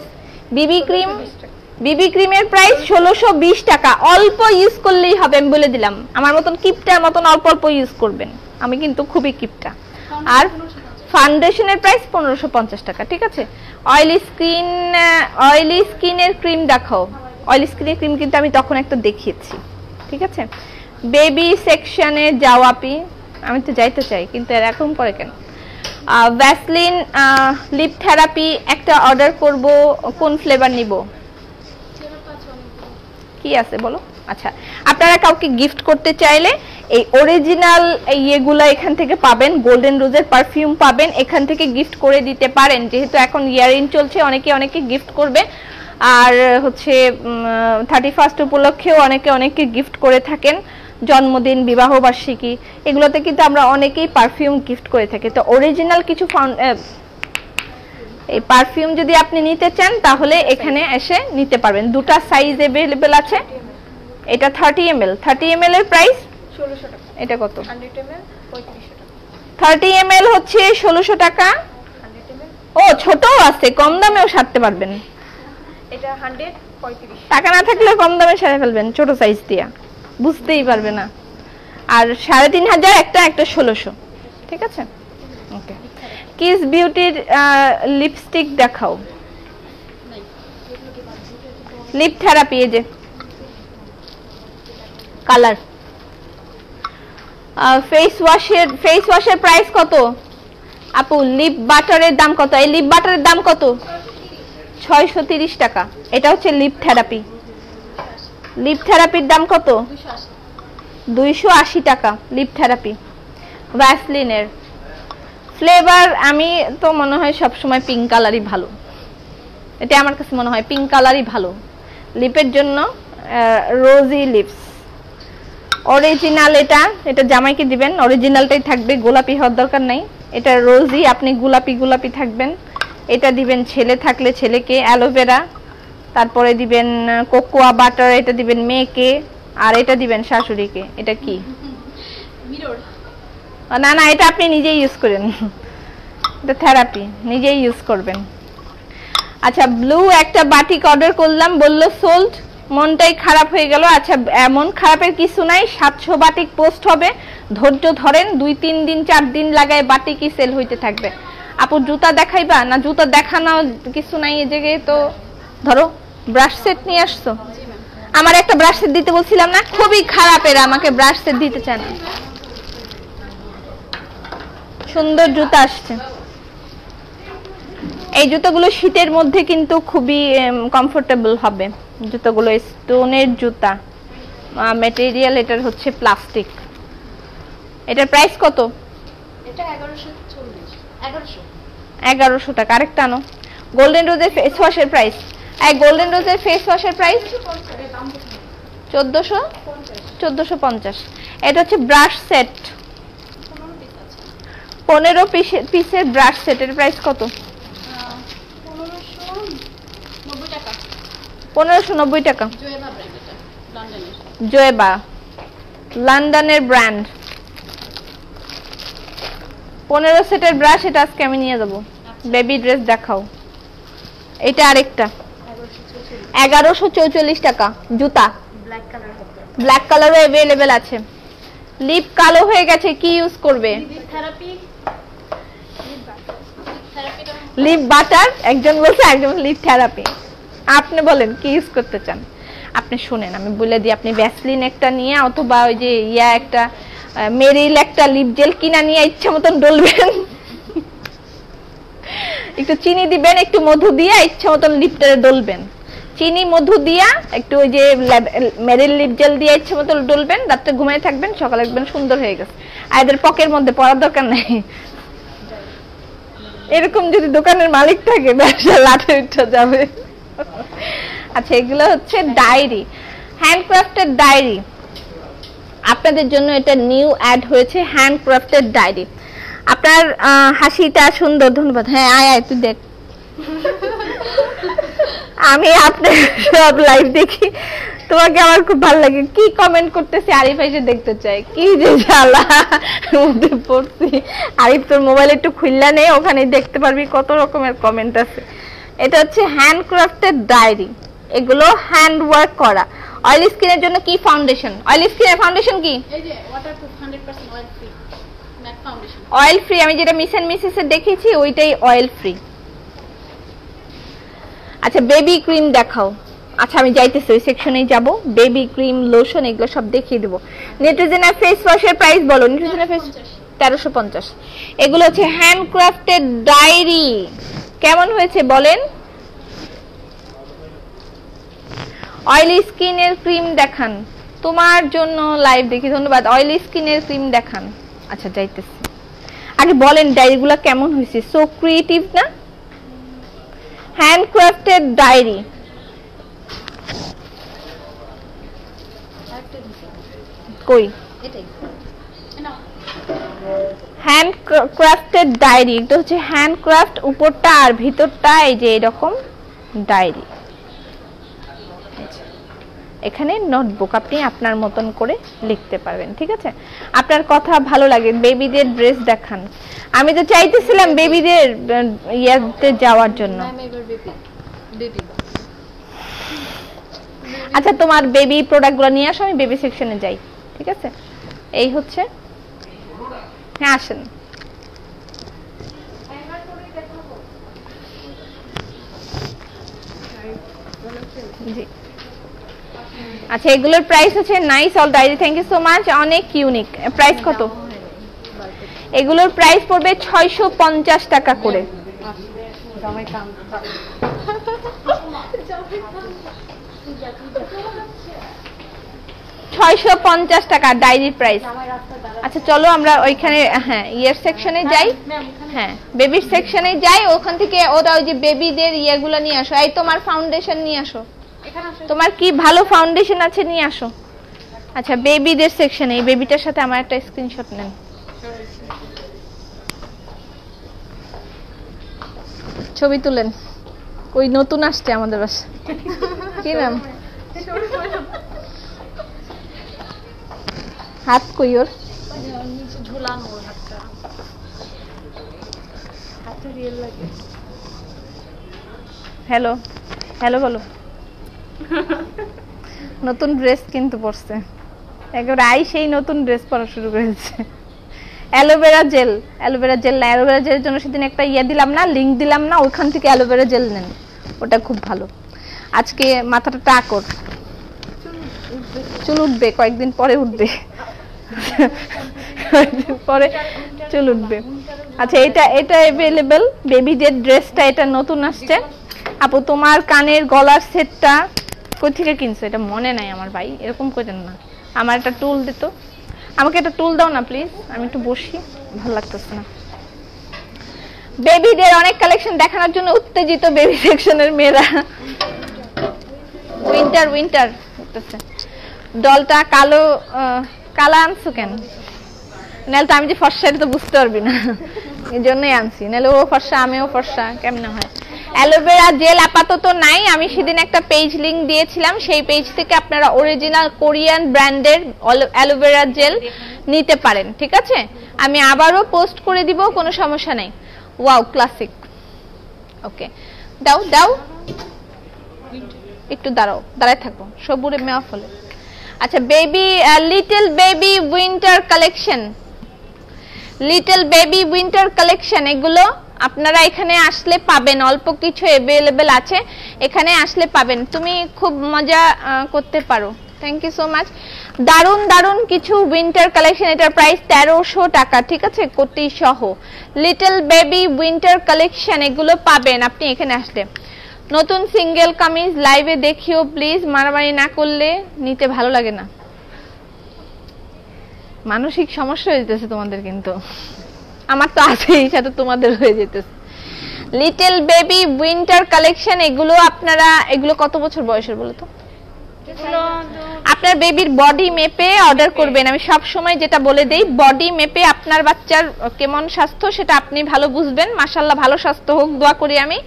বিবি ক্রিমের প্রাইস 1620 টাকা। অল্প ইউজ করলেই হবে, আমি বলে দিলাম। আমার মতন কিপটার মতন অল্প অল্প ইউজ করবেন, আমি কিন্তু খুবই কিপটা। আর ফাউন্ডেশনের প্রাইস 1550 টাকা, ঠিক আছে? অয়েলি স্কিনের ক্রিম দেখাও। অয়েলি স্কিনের ক্রিম কিন্তু আমি তখন একটা দেখিয়েছি, ঠিক আছে? বেবি সেকশনে যাও আপি। আমি তো যাইতে চাই, কিন্তু এরকম করে কেন? ভ্যাসলিন লিপ থেরাপি একটা অর্ডার করব, কোন ফ্লেভার নিব? কি আছে বলো? আচ্ছা, আপনারা কাউকে গিফট করতে চাইলে এই অরিজিনাল ইয়েগুলো এখান থেকে পাবেন। গোল্ডেন রোজের পারফিউম পাবেন, এখান থেকে গিফট করে দিতে পারেন। যেহেতু এখন ইয়ার এন্ড চলছে, অনেকে গিফট করবে। আর হচ্ছে 31st উপলক্ষেও অনেকে গিফট করে থাকেন। জন্মদিন, বিবাহ বার্ষিকী, এগুলোতে কিন্তু আমরা অনেকেই পারফিউম গিফট করে থাকি। তো অরিজিনাল কিছু এই পারফিউম যদি আপনি নিতে চান তাহলে এখানে এসে নিতে পারবেন। দুটো সাইজ अवेलेबल আছে। এটা 30 ml এর প্রাইস 1600 টাকা। এটা কত? 100 ml 3500 টাকা। 30 ml হচ্ছে 1600 টাকা, 100 ml ও ছোটও আছে, কম দামেও সারতে পারবেন। এটা 135। টাকা না থাকলে কম দামে সেরে ফেলবেন ছোট সাইজ দিয়া, বুঝতেই পারবে না। আর 3500 একটা 1600, ঠিক আছে। ওকে, কিস বিউটির লিপস্টিক দেখাও। লিপ থেরাপি, এই যে কালার। ফেস ওয়াশের প্রাইস কত আপু? লিপ বাটারের দাম কত? এই লিপ বাটারের দাম কত? 630 টাকা। এটা হচ্ছে লিপ থেরাপি। লিপ থেরাপির দাম কত? 280 টাকা লিপ থেরাপি। ভ্যাসলিনের ফ্লেভার আমি তো মনে হয় সব সময় পিঙ্ক কালারই ভালো, এটা আমার কাছে মনে হয় পিঙ্ক কালারই ভালো লিপের জন্য। রোজি লিপস অরিজিনাল, এটা জামাইকে দিবেন, অরিজিনালটাই থাকবে, গোলাপি হওয়ার দরকার নাই। এটা রোজি, আপনি গোলাপি গোলাপি থাকবেন। এটা দিবেন ছেলে থাকলে ছেলেকে, অ্যালোভেরা, তারপরে দিবেন কোকোয়া বাটার, এটা দিবেন মেয়েকে, আর এটা দিবেন শাশুড়িকে। এটা কি? মিরর। না না, এটা আপনি নিজেই ইউজ করেন, এটা থেরাপি, নিজেই ইউজ করবেন। আচ্ছা, ব্লু একটা বাটিক অর্ডার করলাম, বললো সোল্ড, মনটাই খারাপ হয়ে গেল। আচ্ছা, এমন খারাপের কিছু নাই, 700 বাটিক পোস্ট হবে, ধৈর্য ধরেন, 2-3 দিন 4 দিন লাগায় বাটিকই সেল হইতে থাকবে। আপু জুতা দেখাইবা না? জুতা দেখানো কিছু নাই এই জায়গায় তো। ধরো, ব্রাশ সেট নিয়ে আসছো, আমার একটা ব্রাশ সেট দিতে বলছিলাম না, খুবই খারাপের, আমাকে ব্রাশ সেট দিতে চান। সুন্দর জুতা আসছে। এই জুতাগুলো শীতের মধ্যে কিন্তু খুবই কমফোর্টেবল হবে। জুতাগুলো স্টোনের জুতা, ম্যাটেরিয়াল এটার হচ্ছে প্লাস্টিক। এটার প্রাইস কত? এটা 1140। 1100 টাকা। আরেকটা আনো। গোল্ডেন রোজের ফেস ওয়াশের প্রাইস, এই গোল্ডেন রোজের ফেস ওয়াশের প্রাইস 1450। এটা হচ্ছে ব্রাশ সেট, 15 পিসের ব্রাশ সেট। এর প্রাইস কত? 1590 টাকা। জোয়েবা, লন্ডনের ব্র্যান্ড। 15 সেটের ব্রাশ, এটা আজকে আমি নিয়ে যাবো। বেবি ড্রেস দেখাও। এটা আরেকটা 1144 টাকা। জুতা ব্ল্যাক কালারও অ্যাভেলেবেল আছে। লিপ কালো হয়ে গেছে, কি ইউজ করবে? লিপ বাটার একজন বলছে, একজন লিপ থেরাপি। আপনি বলেন কি ইউজ করতে চান? আপনি শুনেন, আমি বলে দিই, আপনি ভ্যাসলিন একটা নিয়ে, অথবা ওই যে একটা মেরিল একটা লিপ জেল কিনা নিয়ে ইচ্ছা মতন ডলবেন, একটু চিনি দিবেন, একটু মধু দিয়ে ইচ্ছা মতন লিপটারে ডলবেন। চিনি মধু দিয়া একটু ওই যে মেরিল লিপ জেল দিয়ে ইচ্ছা মতন ডলবেন, রাত্রে ঘুমাই থাকবেন, সকালে একদম সুন্দর হয়ে গেছে। আর এদের পকের মধ্যে পড়ার দরকার নাই। এরকম যদি দোকানের মালিক থাকে, ব্যবসা লাঠে উঠে যাবে। আচ্ছা, এগুলো হচ্ছে ডায়েরি, হ্যান্ডক্রাফটেড ডায়েরি। আপনাদের জন্য এটা নিউ অ্যাড হয়েছে, হ্যান্ডক্রাফটেড ডায়েরি। আপনার হাসিটা সুন্দর, ধন্যবাদ। হ্যাঁ, আয় তুই দেখ। আমি আপনার সব লাইভ দেখি, তোমাকে আমার খুব ভালো লাগে। কি কমেন্ট করতেছে আরিফ এসে দেখতে চাই, কি যে জ্বালা মধ্যে পড়ছি। আরিফ তোর মোবাইল একটু খুললা নেই, ওখানে দেখতে পারবি কত রকমের কমেন্ট আছে। এটা হচ্ছে হ্যান্ডক্রাফটেড ডায়েরি, এগুলো হ্যান্ড ওয়ার্ক করা। অয়েল স্কিনের জন্য কি ফাউন্ডেশন? অয়েল স্কিনের ফাউন্ডেশন কি? এই যে waterproof 100% oil free matte foundation. Oil free, আমি যেটা মিস এন্ড মিসেস এর দেখেছি ওইটাই অয়েল ফ্রি। আচ্ছা, বেবি ক্রিম দেখাও। আচ্ছা, আমি যাইতেছি, ওই সেকশনেই যাব। বেবি ক্রিম, লোশন, এগুলো সব দেখিয়ে দেবো। নিউট্রিজেনা ফেস ওয়াশের প্রাইস বলো। নিউট্রিজেনা ফেস 1350। এগুলো হচ্ছে হ্যান্ডক্রাফটেড ডায়েরি। কেমন হয়েছে বলেন? অয়েলি স্কিনের ক্রিম দেখান, তোমার জন্য লাইভ দেখি, ধন্যবাদ। অয়েলি স্কিনের ক্রিম দেখান। আচ্ছা, যাইতেছি। আগে বলেন ডায়েরিগুলো কেমন হয়েছে? সো ক্রিয়েটিভ না? Handcrafted diary. কই? এটাই না, হ্যান্ডক্রাফটেড ডায়েরি। এটা হচ্ছে হ্যান্ডক্রাফট, উপরটা আর ভিতরটা এই যে এরকম ডায়েরি। এখানে নোটবুক, আপনি আপনার মতন করে লিখতে পারবেন। ঠিক আছে, আপনার কথা ভালো লাগে, বেবিদের ড্রেস দেখান। আমি তো চাইতেছিলাম বেবিদের ইয়াতে যাওয়ার জন্য। আচ্ছা, তোমার বেবি প্রোডাক্টগুলো নিয়ে আসো, আমি বেবি সেকশনে যাই। ঠিক আছে, এই হচ্ছে। হ্যাঁ, আসেন। জি, আচ্ছা, এগুলোর প্রাইস হচ্ছে nice all diary, thank you so much, অনেক ইউনিক। প্রাইস কত? এগুলোর প্রাইস পড়বে 650 টাকা করে। 650 টাকা ডায়েরি প্রাইস। আচ্ছা, চলো আমরা ওইখানে, হ্যাঁ, ইয়ার সেকশনে যাই। হ্যাঁ, বেবির সেকশনে যাই, ওখান থেকে ওরা ওই যে বেবিদের ইয়েগুলো নিয়ে আসো। এই তোমার ফাউন্ডেশন নিয়ে আসো, তোমার কি ভালো ফাউন্ডেশন আছে নিয়ে আসো। আচ্ছা, বেবিদের সেকশনে এই বেবিটার সাথে আমার একটা স্ক্রিনশট নেন। ছবি তুলেন। ওই নতুন আসছে আমাদের বাসা, কি নাম? হাত কই ওর? হ্যালো হ্যালো বলো। নতুন ড্রেস কিন্তু পরছে, একেবারে সেই নতুন ড্রেস পরা শুরু করেছে। অ্যালোভেরা জেল, অ্যালোভেরা জেল না, অ্যালোভেরা জেলের জন্য সেদিন একটা দিলাম না, লিংক দিলাম না, ওইখান থেকে অ্যালোভেরা জেল নেন, ওটা খুব ভালো। আজকে মাথাটা টাকর, চুল উঠবে কয়েকদিন পরে, উঠবে পরে চুল উঠবে। আচ্ছা, এটা অ্যাভেলেবল বেবিদের ড্রেসটা, এটা নতুন আসছে। আপু, তোমার কানের গলার সেটটা কই থেকে কিনছো? এটা মনে নাই আমার ভাই, এরকম করেন না। আমার একটা টুল দিত, আমাকে একটা টুল দাও না প্লিজ, আমি একটু বসি, ভালো লাগতেছে না। বেবিদের অনেক কালেকশন দেখানোর জন্য উত্তেজিত বেবি সেকশনের মেয়েরা। উইন্টার উইন্টার করতেছে। ডলটা কালো, কালা আনছো কেন? নাহলে তো আমি যে ফর্সা এটা তো বুঝতে পারবি না, এই জন্যই আনছি। নাহলে ও ফর্সা আমিও ফর্সা, কেমন হয়? অ্যালোভেরা জেল আপাতত নাই, আমি সেদিন একটা পেজ লিংক দিয়েছিলাম, সেই পেজ থেকে আপনারা অরিজিনাল কোরিয়ান ব্র্যান্ডের অ্যালোভেরা জেল নিতে পারেন। ঠিক আছে, আমি আবারও পোস্ট করে দিব, কোনো সমস্যা নেই। Wow, classic. ওকে, দাও দাও, একটু দাঁড়াও, দাঁড়ায় থাকো, সবুরে মেওয়া ফলে। আচ্ছা, baby, little baby winter collection, little baby winter collection, এগুলো আপনারা এখানে আসলে পাবেন, অল্প কিছু অ্যাভেলেবেল আছে, এখানে আসলে পাবেন। তুমি খুব মজা করতে পারো, থ্যাংক ইউ সো মাচ। দারুন দারুন কিছু উইন্টার কালেকশন, এটার প্রাইস 1300 টাকা। ঠিক আছে, কোটি সহ লিটল বেবি উইন্টার কালেকশন, এগুলো পাবেন আপনি এখানে আসলে। নতুন সিঙ্গেল কামিজ লাইভে দেখিও প্লিজ, মারামারি না করলে নিতে ভালো লাগে না। মানসিক সমস্যা হয়ে যেতেছে তোমাদের, কিন্তু আমার তো আছেই, সাথে তোমাদের হয়ে যেতেছে। লিটল বেবি উইন্টার কালেকশন, এগুলো আপনারা, এগুলো কত বছর বয়সের বলো তো? আপনার বেবির বডি মেপে অর্ডার করবেন। আমি সব সময় যেটা বলে দেই, বডি মেপে আপনার বাচ্চার কেমন স্বাস্থ্য সেটা আপনি ভালো বুঝবেন। মাশাআল্লাহ ভালো স্বাস্থ্য হোক, দোয়া করি আমি।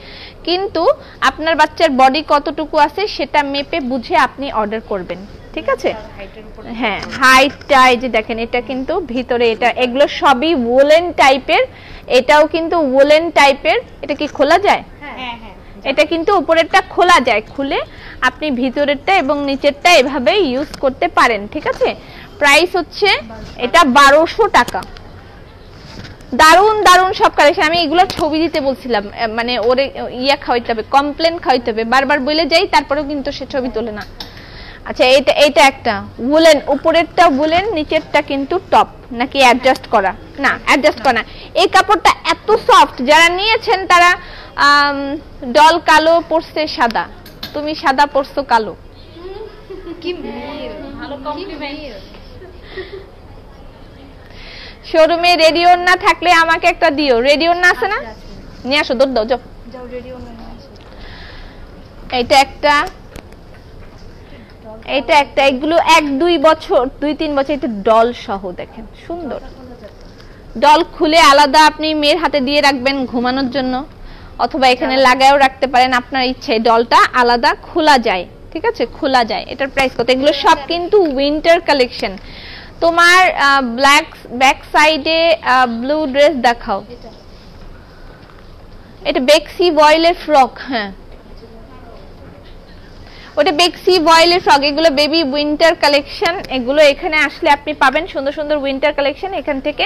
কিন্তু আপনার বাচ্চার বডি কতটুকু আছে সেটা মেপে বুঝে আপনি অর্ডার করবেন। ঠিক আছে, হ্যাঁ, হাইটটা এই যে দেখেন, এটা কিন্তু ভিতরে, এটা এগুলো সবই ওলেন টাইপের, এটাও কিন্তু ওলেন টাইপের। এটা কি খোলা যায়? হ্যাঁ হ্যাঁ, এটা কিন্তু উপরেরটা খোলা যায়, খুলে আপনি ভিতরেরটা এবং নিচেরটা এভাবে ইউজ করতে পারেন। ঠিক আছে, প্রাইস হচ্ছে এটা 1200 টাকা। দারুন দারুন সব কালেকশন। আমি এগুলোর ছবি দিতে বলছিলাম, মানে ওরে ইয়া খাওয়াইতে হবে, কমপ্লেন খাওয়াইতে হবে, বারবার বলে যাই, তারপরেও কিন্তু সে ছবি তোলে না। আচ্ছা, এটা একটা উলেন, উপরেরটা উলেন, নিচেরটা কিন্তু টপ, নাকি অ্যাডজাস্ট করা? না, অ্যাডজাস্ট করা না। এই কাপড়টা এত সফট, যারা নিয়েছেন তারা ডল কালো পরছে সাদা, তুমি সাদা পরছো কালো, কি ভালো কমপ্লিমেন্ট। শোরুমে রেডিও না থাকলে আমাকে একটা দিও, রেডিও না আছে না? নিয়ে আসো, দৌড় দাও, যাও রেডিও না নিয়ে আসো। এটা একটা, এটা একটা, এগুলো 1-2 বছর, 2-3 বছর। এটা ডল সহ, দেখেন সুন্দর। ডল খুলে আলাদা আপনি মেয়ের হাতে দিয়ে রাখবেন ঘুমানোর জন্য, অথবা এখানে লাগায়ও রাখতে পারেন, আপনার ইচ্ছে। ডলটা আলাদা খোলা যায়। ঠিক আছে, খোলা যায়। এটার প্রাইস কত? এগুলো সব কিন্তু উইন্টার কালেকশন। তোমার ব্ল্যাক ব্যাক সাইডে ব্লু ড্রেস দেখাও। এটা বেক্সি বয়েলের ফ্রক, হ্যাঁ ওটা বেক্সি বয়েলের ফ্রক। এগুলো বেবি উইন্টার কালেকশন, এগুলো এখানে আসলে আপনি পাবেন সুন্দর সুন্দর উইন্টার কালেকশন, এখান থেকে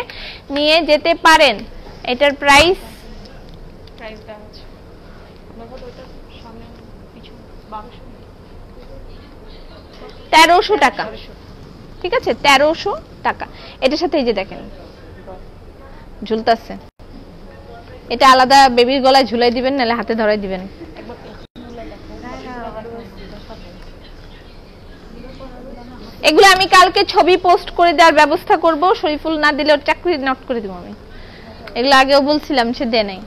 নিয়ে যেতে পারেন। এটার প্রাইস দেওয়া আছে নগদ, ওটা সামনে পিছু 1300 টাকা, ঠিক আছে 1300 টাকা। এটার সাথে এই যে দেখেন ঝুলতাছে, এটা আলাদা বেবির গলায় ঝুলাই দিবেন, নাহলে হাতে ধরাই দিবেন। এগুলো আমি কালকে ছবি পোস্ট করে দেওয়ার ব্যবস্থা করব, শরীফুল না দিলে ওর চাকরি নোট করে দিব আমি। এগুলো আগেও বলছিলাম, সে দেয় নাই।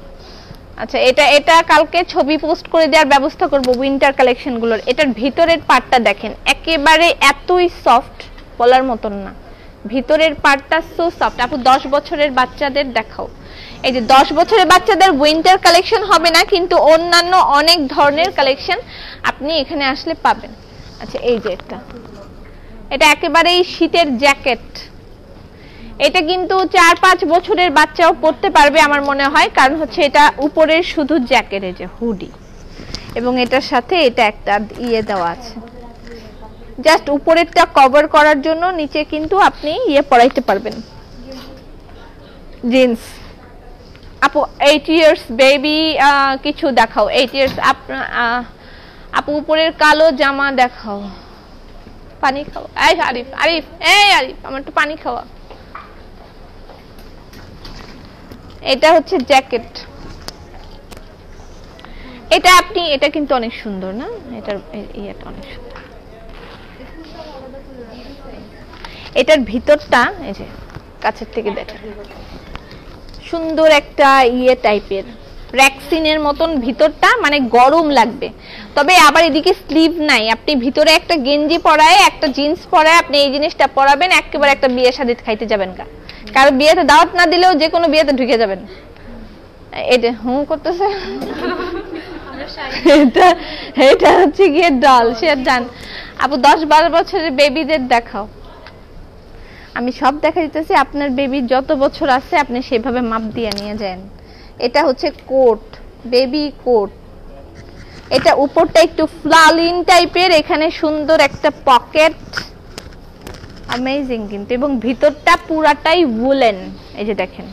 আচ্ছা এটা কালকে ছবি পোস্ট করে দেওয়ার ব্যবস্থা করব উইন্টার কালেকশন গুলোর। এটার ভিতরের পার্টটা দেখেন, একেবারে এতই সফট বলার মতন না, ভিতরের পার্টটা সো সফট। আপু 10 বছরের বাচ্চাদের দেখাও। এই যে 10 বছরের বাচ্চাদের উইন্টার কালেকশন হবে না, কিন্তু অন্যান্য অনেক ধরনের কালেকশন আপনি এখানে আসলে পাবেন। আচ্ছা এই যে এটা একেবারেই শীতের জ্যাকেট। এটা কিন্তু 4-5 বছরের বাচ্চাও পরতে পারবে আমার মনে হয়, কারণ হচ্ছে এটা উপরের শুধু জ্যাকেট, এই যে হুডি, এবং এটার সাথে এটা একটা ইয়ে দেওয়া আছে জাস্ট উপরেরটা কভার করার জন্য, নিচে কিন্তু আপনি ইয়ে পরাইতে পারবেন জিন্স। আপু 8 ইয়ার্স বেবি কিছু দেখাও। 8 ইয়ার্স আপু উপরের কালো জামা দেখাও। পানি খাও। এই আরিফ আরিফ এই আরিফ আমার একটু পানি খাওয়া। এটা হচ্ছে জ্যাকেট। এটা কিন্তু অনেক সুন্দর না, এটার ইয়েটা অনেক সুন্দর। এটার ভিতরটা এই যে কাছের থেকে দেখেন, সুন্দর একটা ইয়ে টাইপের র্যাক্সিনের মতন ভিতরটা, মানে গরম লাগবে। তবে আবার এদিকে স্লিভ নাই, আপনি ভিতরে একটা গেঞ্জি পরায় একটা জিন্স পরায় আপনি এই জিনিসটা পরাবেন, একেবারে একটা বিয়ে শাদী খাইতে যাবেন, কারো বিয়েতে দাওয়াত না দিলেও যে কোনো বিয়েতে ঢুকে যাবেন। এটা করতেছে এটা হচ্ছে গিয়ে ডল, সে জান। আপু 10-12 বছরের বেবিদের দেখাও। আমি সব দেখা দিতেছি, আপনার বেবি যত বছর আছে আপনি সেভাবে মাপ দিয়ে নিয়ে যান। এটা হচ্ছে কোট, বেবি কোট। এটা উপরটা একটু ফ্লালিন টাইপের, এখানে সুন্দর একটা পকেট, অ্যামেজিং কিন্তু, এবং ভিতরটা পুরাটাই উলেন। এই যে দেখেন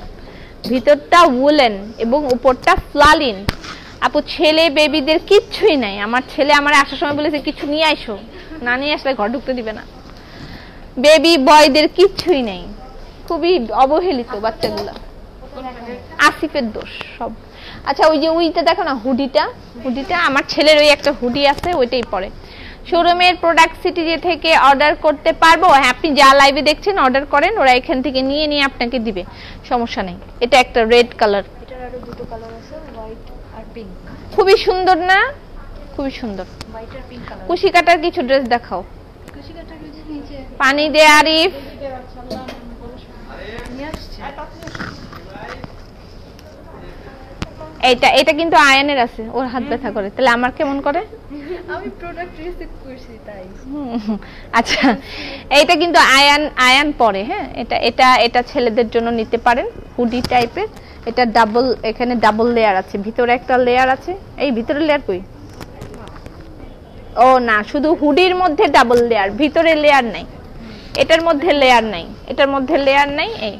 ভিতরটা উলেন এবং উপরটা ফ্লালিন। আপু ছেলে বেবিদের কিচ্ছুই নাই। আমার ছেলে আমার আসার সময় বলেছে কিছু নিয়ে আইসো, না নিয়ে আসলে ঘর ঢুকতে দিবে না। বেবি বয়দের কিচ্ছুই নেই, খুবই অবহেলিত বাচ্চাগুলা, আসিফের দোষ সব। আচ্ছা ওই যে ওইটা দেখো না, হুডিটা আমার ছেলের ওই একটা হুডি আছে, ওইটাই পরে। শোরুমের প্রোডাক্ট সিটি থেকে অর্ডার করতে পারবো? হ্যাঁ, আপনি যা লাইভে দেখছেন অর্ডার করেন, ওরা এখান থেকে নিয়ে আপনাকে দিবে, সমস্যা নেই। এটা একটা রেড কালার, এটার আরো দুটো কালার আছে, হোয়াইট আর পিঙ্ক। খুবই সুন্দর না? খুবই সুন্দর। হোয়াইট আর পিঙ্ক কালার। কুশি কাটার কিছু ড্রেস দেখাও। কুশি কাটার কিছু নিচে পানি দে আরিফ। এটা কিন্তু আয়ানের আছে, ওর হাত ব্যথা করে, তাহলে আমার কেমন করে? আমি প্রোডাক্ট রিসিভ করছি তাই। আচ্ছা এইটা কিন্তু আয়ান পরে, হ্যাঁ এটা ছেলেদের জন্য নিতে পারেন, হুডি টাইপের। এটা ডাবল, এখানে ডাবল লেয়ার আছে, ভিতরে একটা লেয়ার আছে। এই ভিতরে লেয়ার কই? ও না, শুধু হুডির মধ্যে ডাবল লেয়ার, ভিতরে লেয়ার নাই। এটার মধ্যে লেয়ার নাই, এটার মধ্যে লেয়ার নাই। এই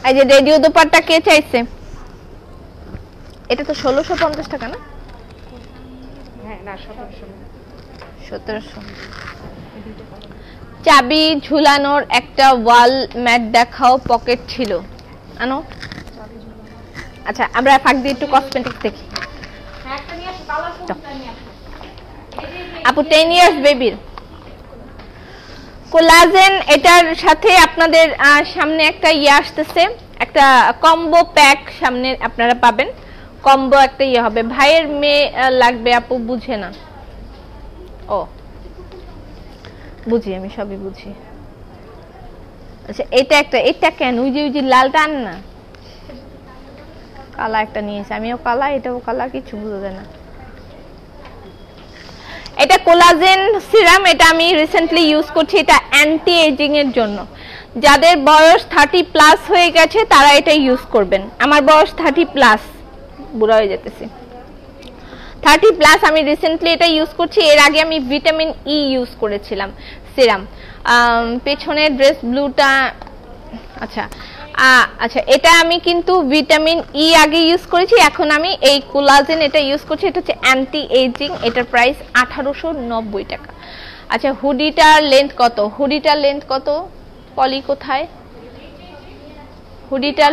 এই যে রেডিও দোপাট্টা কে চাইছে? এটা তো 1650 টাকা না? হ্যাঁ না, 1700। চাবি ঝুলানোর একটা ওয়াল ম্যাট দেখাও, পকেট ছিল আনো। আচ্ছা আমরা ফাঁক দিয়ে একটু কসমেটিক্স দেখি। আপু 10 ইয়ার্স বেবির কোলাজেন, এটার সাথে আপনাদের সামনে একটা ইয়ে আসতেছে, একটা কম্বো প্যাক সামনে আপনারা পাবেন। কম্বো একটা ইয়ে হবে। ভাইয়ের মেয়ে লাগবে আপু, বুঝে না? ও বুঝি, আমি সবই বুঝি। আচ্ছা এটা কেন ওই যে লালটা আন না, কালা একটা নিয়েছে, আমিও কালা এটাও কালা, কিছু বোঝা যায় না। এটা কোলাজেন সিরাম, এটা আমি রিসেন্টলি ইউজ করছি, এটা অ্যান্টি এজিং এর জন্য। যাদের বয়স 30+ হয়ে গেছে তারা এটা ইউজ করবেন। আমার বয়স 30+, বুড়া হয়ে যেতেছি। 30+, আমি রিসেন্টলি এটা ইউজ করছি। এর আগে আমি ভিটামিন ই ইউজ করেছিলাম সিরাম। পেছনের ড্রেস ব্লুটা, আচ্ছা আচ্ছা, এটা আমি কিন্তু ভিটামিন ই আগে ইউজ করেছি, এখন আমি এই কোলাজেন এটা ইউজ করছি। এটা হচ্ছে অ্যান্টি এজিং, এটার প্রাইস 1890 টাকা। আচ্ছা, হুডিটার লেন্থ কত? হুডিটার লেন্থ কত? পলি কোথায়? হুডিটার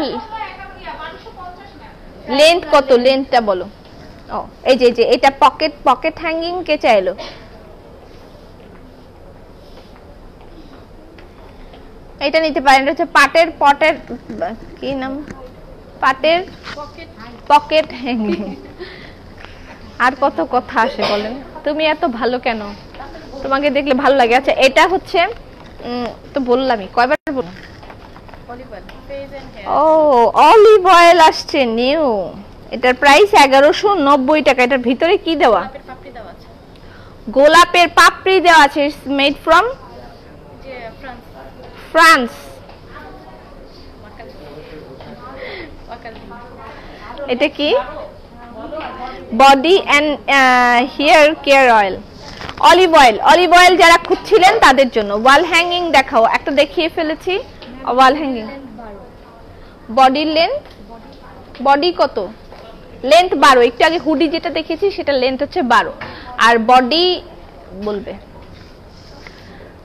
লেন্থ কত? লেন্থটা বলো। ও এই যে এটা পকেট হ্যাঙ্গিং কে চাইলো? এটা নিতে পারেন। এটা হচ্ছে পটের কি নাম? পাটের পকেট হ্যাঙ্গিং। আর কত কথা আসে বলেন, তুমি এত ভালো কেন? তোমাকে দেখলে ভালো লাগে। আচ্ছা, এটা হচ্ছে তো বললামই, কয়বার বললাম? ও অলিভ অয়েল আসছে নিউ, এটার প্রাইস 1190 টাকা। এটার ভিতরে কি দেওয়া? গোলাপের পাপড়ি দেওয়া আছে। It's made from France. এটা কি? Body and hair care oil, olive oil. Olive oil যারা খুঁজছিলেন তাদের জন্য। ওয়াল হ্যাঙ্গিং দেখাও, একটা দেখিয়ে ফেলেছি। Wall hanging body length, body কত? লেন্থ 12। একটু আগে হুডি যেটা দেখেছি সেটা লেন্থ হচ্ছে 12, আর বডি বলবে।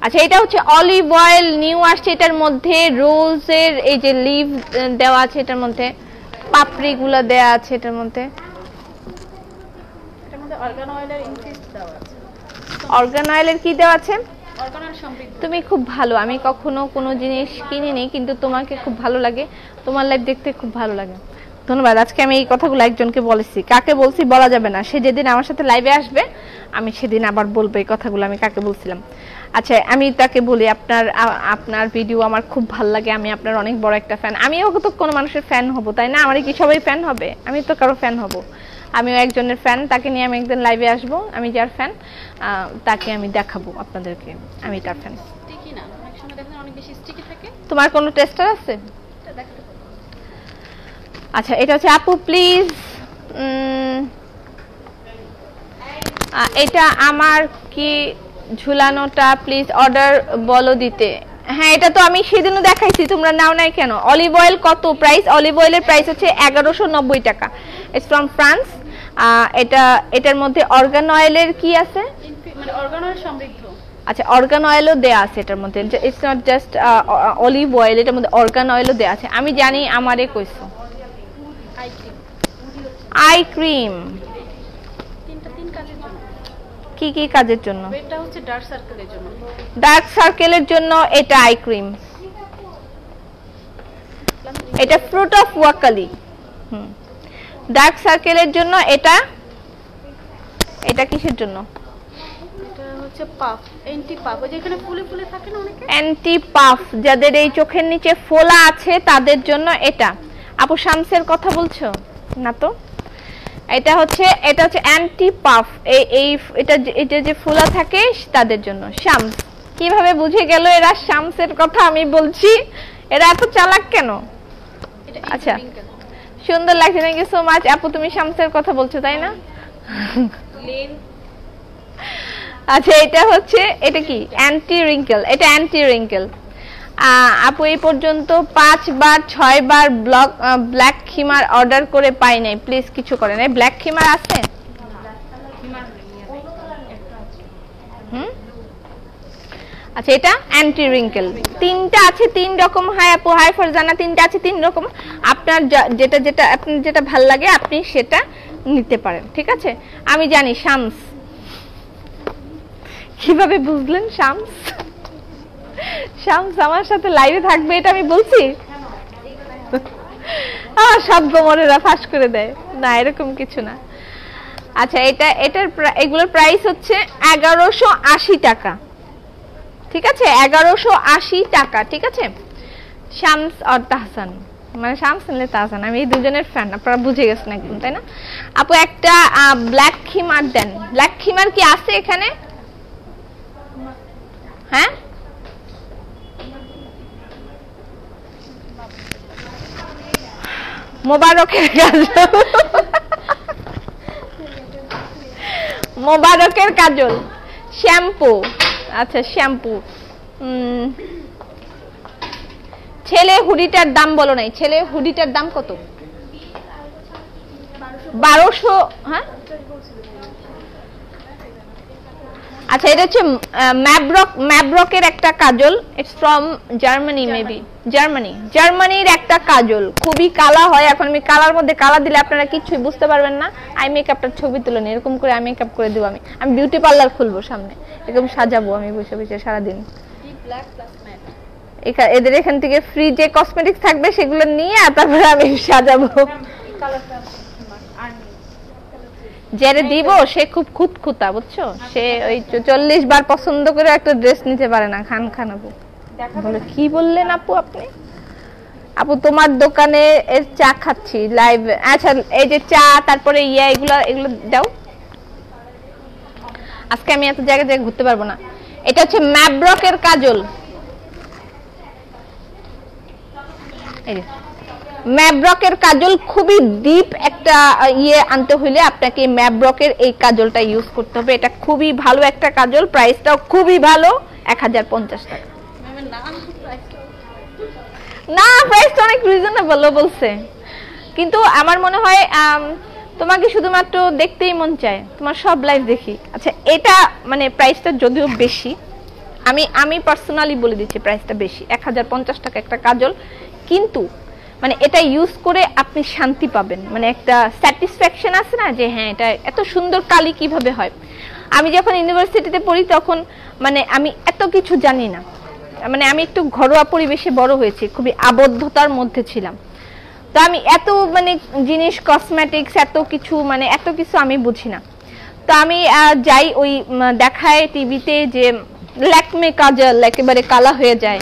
আচ্ছা, এটা হচ্ছে অলিভ অয়েল নিউ আসছে। এটার মধ্যে রোজের এই যে লিভ দেওয়া আছে, এটার মধ্যে পাপড়ি গুলা দেওয়া আছে, এটার মধ্যে অর্গান অয়েলের ইনফিউজ দেওয়া আছে। অর্গান অয়েলের কি দেওয়া আছে? অর্গানের সমৃদ্ধ। তুমি খুব ভালো। আমি কখনো কোনো জিনিস কিনিনি, কিন্তু তোমাকে খুব ভালো লাগে, তোমার লাইফ দেখতে খুব ভালো লাগে। ধন্যবাদ। আজকে আমি এই কথাগুলো একজনকে বলেছি, কাকে বলছি বলা যাবে না। সে যেদিন আমার সাথে লাইভে আসবে আমি সেদিন আবার বলবো এই কথাগুলো আমি কাকে বলছিলাম। আচ্ছা, আমি তাকে বলি আপনার ভিডিও আমার খুব ভালো লাগে, আমি আপনার অনেক বড় একটা ফ্যান। আমিও তো কোনো মানুষের ফ্যান হব, তাই না? আমারই কি সবাই ফ্যান হবে? আমি তো কারো ফ্যান হব। আমিও একজনের ফ্যান, তাকে নিয়ে আমি একদিন লাইভে আসব। আমি যার ফ্যান তাকে আমি দেখাবো আপনাদেরকে আমি তার ফ্যান। স্টিকি না, অনেক সময় দেখেন অনেক বেশি স্টিকি থাকে। তোমার কোনো টেস্টার আছে? আচ্ছা, এটা হচ্ছে আপু প্লিজ এটা আমার কি ঝুলানোটা প্লিজ অর্ডার বলো দিতে। হ্যাঁ, এটা তো আমি সেদিনও দেখাইছি, তোমরা নাও নাই কেন? অলিভ অয়েল কত প্রাইস? অলিভ অয়েলের প্রাইস হচ্ছে 1190 টাকা। It's from France. এটার মধ্যে অর্গান অয়েলের কি আছে? মানে অর্গান অয়েল সমৃদ্ধ। আচ্ছা, অর্গান অয়েলও দেয়া আছে এটার মধ্যে। It's not just olive oil, এটার মধ্যে অর্গান অয়েলও দেয়া আছে। আমি জানি, আমারে কইছো। আই ক্রিম তিন কাজের জন্য। কি কি কাজের জন্য? এটা হচ্ছে ডার্ক সার্কেলের জন্য। ডার্ক সার্কেলের জন্য এটা আই ক্রিম। এটা ফ্রুট অফ ওয়াকালি। ডার্ক সার্কেলের জন্য এটা কিসের জন্য? এটা হচ্ছে পাফ, অ্যান্টি পাফ। ওই যেখানে ফুলে ফুলে থাকে না অনেকে, অ্যান্টি পাফ। যাদের এই চোখের নিচে ফোলা আছে তাদের জন্য এটা। আপু শামসের কথা বলছো না তো? এটা হচ্ছে অ্যান্টি পাফ। এটা যে ফোলা থাকে তাদের জন্য। শামস কিভাবে বুঝে গেল এরা শামসের কথা আমি বলছি? এরা এত চালাক কেন? আচ্ছা, সুন্দর লাগছে, থ্যাংক ইউ সো মাচ। আপু তুমি শামসের কথা বলছো তাই না? আচ্ছা, এটা কি? Anti wrinkle. এটা অ্যান্টি রিঙ্কেল। আপু এই পর্যন্ত 5 বার 6 বার ব্ল্যাক খিমার অর্ডার করে পাই নাই, প্লিজ কিছু করেন। এই ব্ল্যাক খিমার আছে? আচ্ছা, এটা অ্যান্টি রিঙ্কেল। তিনটা আছে, 3 রকম। হাই আপু, হাই ফারজানা। তিনটা আছে, 3 রকম। আপনার যেটা ভাল লাগে আপনি সেটা নিতে পারেন, ঠিক আছে? আমি জানি শামস। কিভাবে বুঝলেন শামস? শামস আমার সাথে লাইভে থাকবে এটা আমি বলছি? আমার সব গোমরেরা ফাঁস করে দেয়। না, এরকম কিছু না। আচ্ছা, এগুলোর প্রাইস হচ্ছে 1180 টাকা, ঠিক আছে? 1180 টাকা, ঠিক আছে? শামস আর তাহসান, মানে শামস নিলে তাহসান, আমি এই দুজনের ফ্যান, আপনারা বুঝে গেছেন একদম, তাই না? আপু একটা ব্ল্যাক খিমার দেন। ব্ল্যাক খিমার কি আছে এখানে? হ্যাঁ, মোবারকের কাজল, মোবারকের কাজল, শ্যাম্পু, আচ্ছা শ্যাম্পু। ছেলে হুডিটার দাম বলো নাই, ছেলে হুডিটার দাম কত? 1200। হ্যাঁ আচ্ছা, এটা হচ্ছে ম্যাব্রকের একটা কাজল, ইটস ফ্রম জার্মানি, মেবি জার্মানির একটা কাজল, খুবই কালা হয়। এখন আমি কালার মধ্যে কালা দিলে আপনারা কিছুই বুঝতে পারবেন না। আই মেকআপটার ছবি তুলে নি, এরকম করে আই মেকআপ করে দেবো। আমি বিউটি পার্লার খুলবো সামনে, এরকম সাজাবো আমি বসে বসে সারাদিন। এদের এখান থেকে ফ্রি যে কসমেটিক্স থাকবে সেগুলো নিয়ে তারপরে আমি সাজাবো। যারে দিব সে খুব খুঁতখুঁতা, বুঝছো? সে ওই 40 বার পছন্দ করে একটা ড্রেস নিতে পারে না। খান আপু বলে, কি বললেন আপু আপনি? আপু তোমার দোকানে এর চা খাচ্ছি লাইভ। আচ্ছা, এই যে চা, তারপরে এগুলো দাও। আজকে আমি এত জায়গায় ঘুরতে পারবো না। এটা হচ্ছে ম্যাব্রকের কাজল। ম্যাব্রকের কাজল খুবই ডিপ একটা আনতে হইলে আপনাকে ম্যাব্রকের এই কাজলটা ইউজ করতে হবে। এটা খুবই ভালো একটা কাজল, প্রাইসটাও খুবই ভালো, 1050 টাকা। না, প্রাইসটা অনেক রিজনেবল বলছে, কিন্তু আমার মনে হয় তোমাকে শুধুমাত্র দেখতেই মন চায়, তোমার সব লাইভ দেখি। আচ্ছা, এটা মানে প্রাইসটা যদিও বেশি, আমি পার্সোনালি বলে দিচ্ছি প্রাইসটা বেশি, 1050 টাকা একটা কাজল, কিন্তু মানে এটা ইউজ করে আপনি শান্তি পাবেন, মানে একটা স্যাটিসফ্যাকশন আছে না যে হ্যাঁ এটা এত সুন্দর কালি কিভাবে হয়। আমি যখন ইউনিভার্সিটিতে পড়ি তখন মানে আমি এত কিছু জানি না, মানে আমি একটু ঘরোয়া পরিবেশে বড় হয়েছি, খুবই আবদ্ধতার মধ্যে ছিলাম। তো আমি এত মানে জিনিস কসমেটিক্স এত কিছু আমি বুঝি না। তো আমি যাই ওই দেখায় টিভিতে যে ল্যাকমে কাজল একেবারে কালা হয়ে যায়,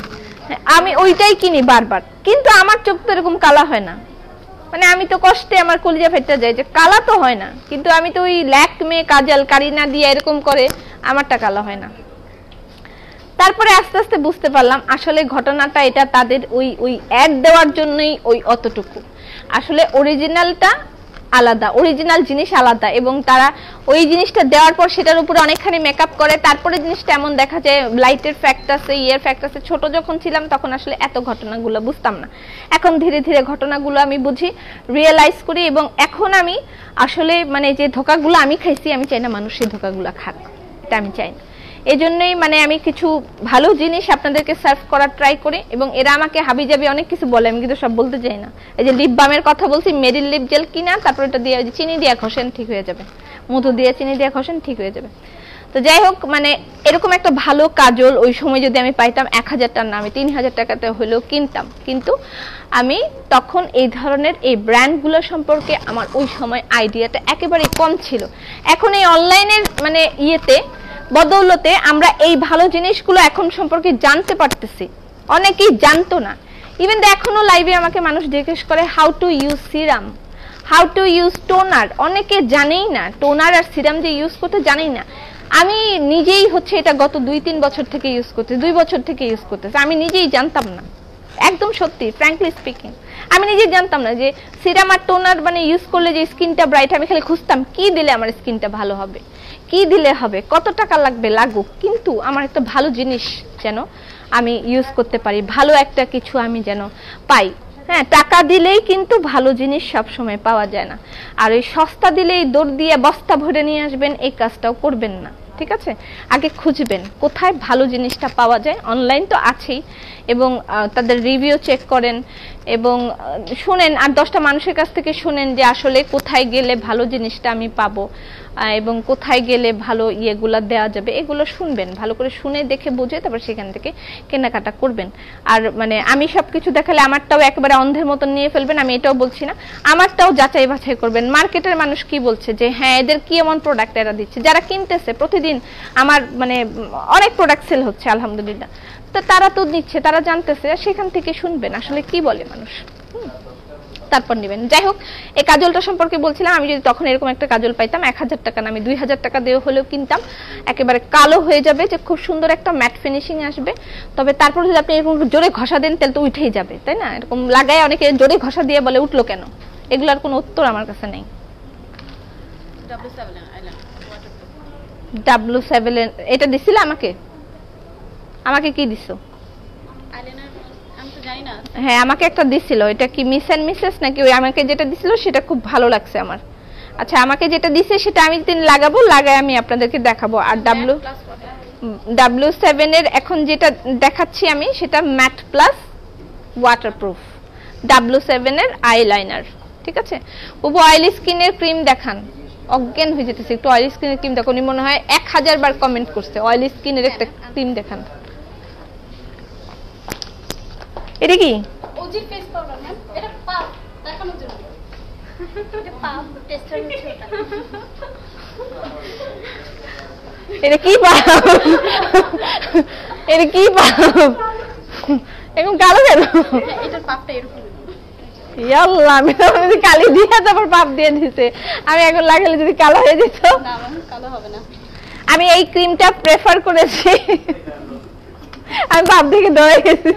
আমি ওইটাই কিনি বারবার, কিন্তু আমার চোখ তো এরকম কালা হয় না। মানে আমি তো কষ্টে আমার কলিজা ফেটে যায় যে কালা তো হয় না, কিন্তু আমি তো ওই ল্যাকমে কাজল কারিনা দিয়ে এরকম করে আমারটা কালা হয় না। তারপরে আস্তে আস্তে বুঝতে পারলাম আসলে ঘটনাটা এটা তাদের ওই অ্যাড দেওয়ার জন্যই ওই অতটুকু। আসলে অরিজিনালটা আলাদা, অরিজিনাল জিনিস আলাদা, এবং তারা ওই জিনিসটা দেওয়ার পর সেটার উপরে অনেকখানি মেকআপ করে, তারপরে জিনিসটা এমন দেখা যায় লাইটের ফ্যাক্ট আছে, ফ্যাক্ট আছে। ছোট যখন ছিলাম তখন আসলে এত ঘটনাগুলো বুঝতাম না, এখন ধীরে ধীরে ঘটনাগুলো আমি বুঝি, রিয়েলাইজ করি, এবং এখন আমি আসলে মানে যে ধোকাগুলো আমি খাইছি, আমি চাই না মানুষ সেই ধোকাগুলো খাক, এটা আমি চাই না। এই জন্যই মানে আমি কিছু ভালো জিনিস আপনাদেরকে সার্ভ করার ট্রাই করি, এবং এরা আমাকে হাবিজাবি অনেক কিছু বলে, আমি কিন্তু সব বলতে চাই না। এই যে লিপ বামের কথা বলছি, মেরিল লিপ জেল কিনা, তারপর এটা দিয়ে চিনি দিয়ে ঘষেন ঠিক হয়ে যাবে, মধু দিয়ে চিনি দিয়ে ঘষেন ঠিক হয়ে যাবে। তো যাই হোক, মানে এরকম একটা ভালো কাজল ওই সময় যদি আমি পাইতাম 1000 টাকা না, আমি 3000 টাকাতে হলেও কিনতাম, কিন্তু আমি তখন এই ধরনের এই ব্র্যান্ডগুলো সম্পর্কে আমার ওই সময় আইডিয়াটা একেবারেই কম ছিল। এখন এই অনলাইনের মানে বদৌলতে আমরা এই ভালো জিনিসগুলো এখন সম্পর্কে জানতে পারতেছি, অনেকেই জানতো না। ইভেন এখনো লাইভে আমাকে মানুষ জিজ্ঞেস করে how to use serum, how to use toner, অনেকে জানেই না টোনার আর সিরাম যে ইউজ করতে জানেই না। আমি নিজেই হচ্ছে এটা গত 2-3 বছর থেকে ইউজ করতে, 2 বছর থেকে ইউজ করতেছি, আমি নিজেই জানতাম না, একদম সত্যি ফ্র্যাঙ্কলি স্পিকিং আমি নিজেই জানতাম না যে সিরাম আর টোনার মানে ইউজ করলে যে স্কিনটা ব্রাইট। আমি খালি খুঁজতাম কি দিলে আমার স্কিনটা ভালো হবে, কি দিলে হবে, কত টাকা লাগবে লাগুক, কিন্তু আমার একটা ভালো জিনিস যেন আমি ইউজ করতে পারি, ভালো একটা কিছু আমি যেন পাই। হ্যাঁ, টাকা দিলেই কিন্তু ভালো জিনিস সব সময় পাওয়া যায় না, আর ওই সস্তা দিলেই দৌড় দিয়ে বস্তা ভরে নিয়ে আসবেন এই কাজটাও করবেন না, ঠিক আছে? আগে খুঁজবেন কোথায় ভালো জিনিসটা পাওয়া যায়, অনলাইন তো আছেই, এবং তাদের রিভিউ চেক করেন, এবং শুনেন আর 10টা মানুষের কাছ থেকে শুনেন যে আসলে কোথায় গেলে ভালো জিনিসটা আমি পাবো এবং কোথায় গেলে ভালো ইয়েগুলো দেওয়া যাবে, এগুলো শুনবেন, ভালো করে শুনে দেখে বুঝে তারপর সেখান থেকে কেনাকাটা করবেন। আর মানে আমি সবকিছু দেখালে আমারটাও একেবারে অন্ধের মতন নিয়ে ফেলবেন, আমি এটাও বলছি না, আমারটাও যাচাই বাছাই করবেন। মার্কেটের মানুষ কি বলছে, যে হ্যাঁ এদের কি এমন প্রোডাক্ট এরা দিচ্ছে, যারা কিনতেছে প্রতিদিন আমার মানে অনেক প্রোডাক্ট সেল হচ্ছে আলহামদুলিল্লাহ, তো তারা তো নিচ্ছে, তারা জানতেছে, সেখান থেকে শুনবেন আসলে কি বলে মানুষ, তারপর নেবেন। যাই হোক, এই কাজলটা সম্পর্কে বলছিলাম, আমি যদি তখন এরকম একটা কাজল পাইতাম 1000 টাকা না, আমি 2000 টাকা দিয়ে হলেও কিনতাম। একেবারে কালো হয়ে যাবে, যে খুব সুন্দর একটা ম্যাট ফিনিশিং আসবে, তবে তারপর যদি আপনি এরকম জোরে ঘষা দেন তাহলে তো উঠেই যাবে, তাই না? এরকম লাগায় অনেকে জোরে ঘষা দিয়ে বলে উঠলো কেন, এগুলার কোনো উত্তর আমার কাছে নেই। W7 এটা দিছিল আমাকে, আমাকে কি দিছো? হ্যাঁ আমাকে একটা দিছিল, এটা কি মিস এন্ড মিসেস নাকি? ওই আমাকে যেটা দিছিল সেটা খুব ভালো লাগছে আমার। আচ্ছা আমাকে যেটা দিছে সেটা আমি দিন লাগাবো, লাগাই আমি আপনাদেরকে দেখাবো। আর W7 এর এখন যেটা দেখাচ্ছি আমি সেটা ম্যাট প্লাস ওয়াটারপ্রুফ W7 এর আইলাইনার, ঠিক আছে? ওবো অয়েলি স্কিনের ক্রিম দেখান, অজ্ঞান হয়ে যেতেছে, একটু অয়েলি স্কিনের ক্রিম দেখো, উনি মনে হয় 1000 বার কমেন্ট করছে অয়েলি স্কিনের একটা ক্রিম দেখান। এটা কি? ওজি ফেস পাউডার ম্যাম, এটা পাপ দেখানোর জন্য, এটা পাপ টেস্টার হচ্ছে ওটা। এটা কি পাপ? এটা কি পাপ? এরকম কালো কেন? এটার পাপটা এরকম। ইয়াল্লাহ, আমি তো যদি কালি দিয়ে তারপর পাপ দিয়ে দিতে, আমি এখন লাগালে যদি কালো হয়ে যেত। না কালো হবে না। আমি এই ক্রিমটা প্রেফার করেছি, আমি পাপ থেকে ডরে গেছি।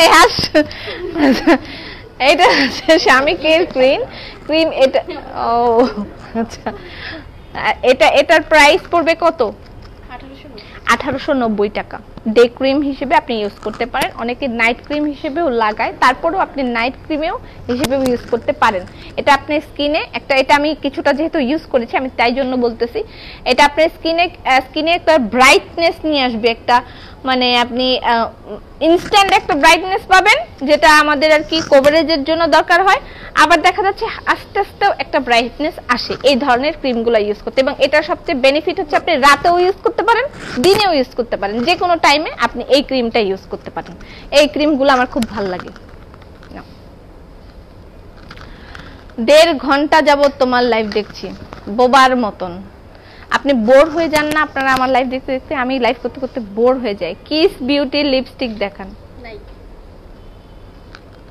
এই হাস, এটা হচ্ছে স্বামীকের ক্রিম এটা। ও আচ্ছা, এটার প্রাইস পড়বে কত? 1890 টাকা। ডে ক্রিম হিসেবে আপনি ইউজ করতে পারেন, অনেকে নাইট ক্রিম হিসেবেও লাগায়, তারপরেও আপনি নাইট ক্রিমেও হিসেবেও ইউজ করতে পারেন। এটা আপনার স্কিনে একটা, এটা আমি কিছুটা যেহেতু ইউজ করেছি আমি তাই জন্য বলতেছি, এটা আপনার স্কিনে একটা ব্রাইটনেস নিয়ে আসবে, একটা মানে আপনি ইনস্ট্যান্ট একটা ব্রাইটনেস পাবেন, যেটা আমাদের আর কি কভারেজের জন্য দরকার হয়, আবার দেখা যাচ্ছে আস্তে আস্তে একটা ব্রাইটনেস আসে এই ধরনের ক্রিমগুলো ইউজ করতে। এবং এটার সবচেয়ে বেনিফিট হচ্ছে আপনি রাতেও ইউজ করতে পারেন, দিনেও ইউজ করতে পারেন, যে কোনো টাইমে আপনি এই ক্রিমটা ইউজ করতে পারেন। এই ক্রিমগুলো আমার খুব ভালো লাগে। 1.5 ঘন্টা যাবত তোমার লাইভ দেখছি বোবার মতন, আপনি বোর হয়ে যান না? আপনারা আমার লাইভ দেখতে দেখতে, আমি লাইভ করতে করতে বোর হয়ে যাই। কিস বিউটি লিপস্টিক দেখান,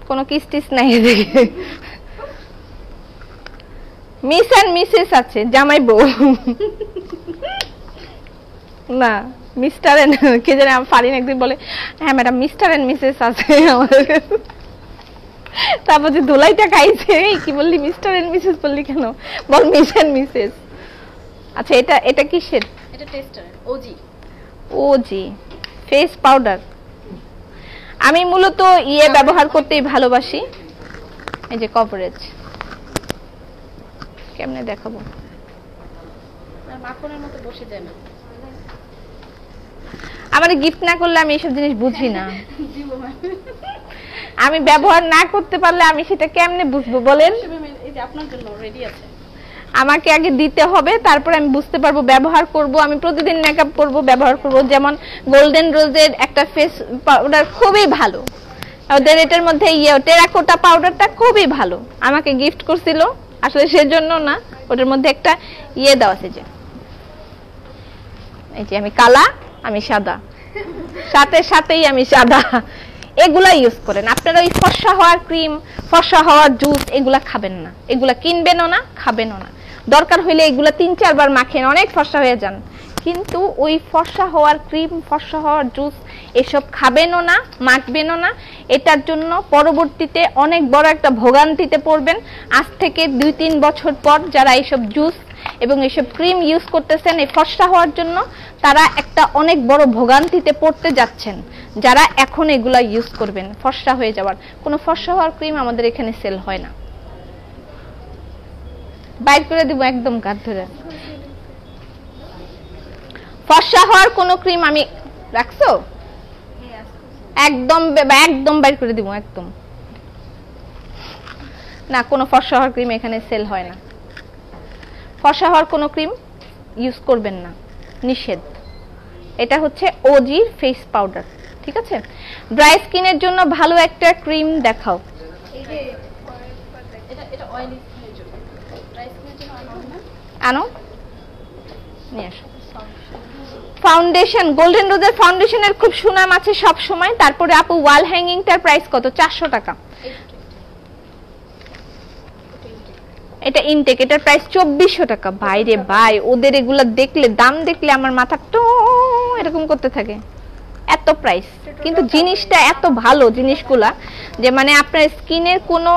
কোনো কিস টিস নাই দেখে। মিস এন্ড মিসেস আছে, জামাই বউ না, মিস্টার এন্ড কে জানে, আমি ফারিন একদিন বলে হ্যাঁ ম্যাডাম মিস্টার এন্ড মিসেস আছে আমাদের, তারপর যে ধুলাইটা খাইছে, এই কি বললি মিস্টার এন্ড মিসেস বললি কেন, বল মিস এন্ড মিসেস। আচ্ছা এটা কিসের? এটা টেস্টার ওজি ফেস পাউডার। আমি মূলত ব্যবহার করতেই ভালোবাসি। এই যে কভারেজ কেমনে দেখাবো, আর মাখনের মতো বসে যায় না। আমার গিফট না করলে আমি এইসব জিনিস বুঝি না। আমি ব্যবহার না করতে পারলে আমি সেটা কেমনে বুঝবো বলেন? এই যে আপনার জন্য রেডি আছে, আমাকে আগে দিতে হবে, তারপর আমি বুঝতে পারবো, ব্যবহার করব। আমি প্রতিদিন মেকআপ করব, ব্যবহার করব। যেমন গোল্ডেন রোজের একটা ফেস পাউডার খুবই ভালো, ওদের এটার মধ্যে টেরাকোটা পাউডারটা খুবই ভালো, আমাকে গিফট করছিল, আসলে সেজন্য না, ওটার মধ্যে একটা দেওয়া আছে, যে এই যে আমি কালা, আমি সাদা, সাথেই আমি সাদা, এগুলা ইউজ করেন আপনারা। ওই ফর্সা হওয়ার ক্রিম, ফর্সা হওয়ার জুস এগুলা খাবেন না, এগুলা কিনবেনও না, খাবেনও না। দরকার হইলে এগুলা 3-4 বার মাখেন, অনেক ফর্সা হয়ে যান, কিন্তু ওই ফর্সা হওয়ার ক্রিম, ফর্সা হওয়ার জুস এসব খাবেনও না, মাখবেনও না। এটার জন্য পরবর্তীতে অনেক বড় একটা ভোগান্তিতে পড়বেন। আজ থেকে 2-3 বছর পর যারা এইসব জুস এবং এইসব ক্রিম ইউজ করতেছেন এই ফর্সা হওয়ার জন্য, তারা একটা অনেক বড় ভোগান্তিতে পড়তে যাচ্ছেন, যারা এখন এগুলা ইউজ করবেন ফর্সা হয়ে যাওয়ার। কোনো ফর্সা হওয়ার ক্রিম আমাদের এখানে সেল হয় না, বাইর করে দিব একদম গাছ ধরে। ফর্সা হওয়ার কোনো ক্রিম আমি রাখছো? একদম একদম বাইর করে দিব একদম না, কোনো ফর্সা হওয়ার ক্রিম এখানে সেল হয় না। ফর্সা হওয়ার কোনো ক্রিম ইউজ করবেন না, নিষেধ। এটা হচ্ছে ওজি ফেস পাউডার, ঠিক আছে? ড্রাই স্কিনের জন্য ভালো একটা ক্রিম দেখাও। এটা অয়েলি স্কিনের জন্য, ড্রাই স্কিনের জন্য আনো, নিয়ে আসো। ফাউন্ডেশন, গোল্ডেন রোজের ফাউন্ডেশনের খুব সুনাম আছে সব সময়। তারপরে আপু ওয়াল হ্যাঙ্গিংটার প্রাইস কত? 400 টাকা। এটা ইনটেক, এটার প্রাইস 2400 টাকা। বাইরে ভাই, ওদের এগুলা দেখলে, দাম দেখলে আমার মাথা তো এরকম করতে থাকে, এত প্রাইস। কিন্তু জিনিসটা এত ভালো জিনিসগুলা, যে মানে আপনার স্কিনের কোনো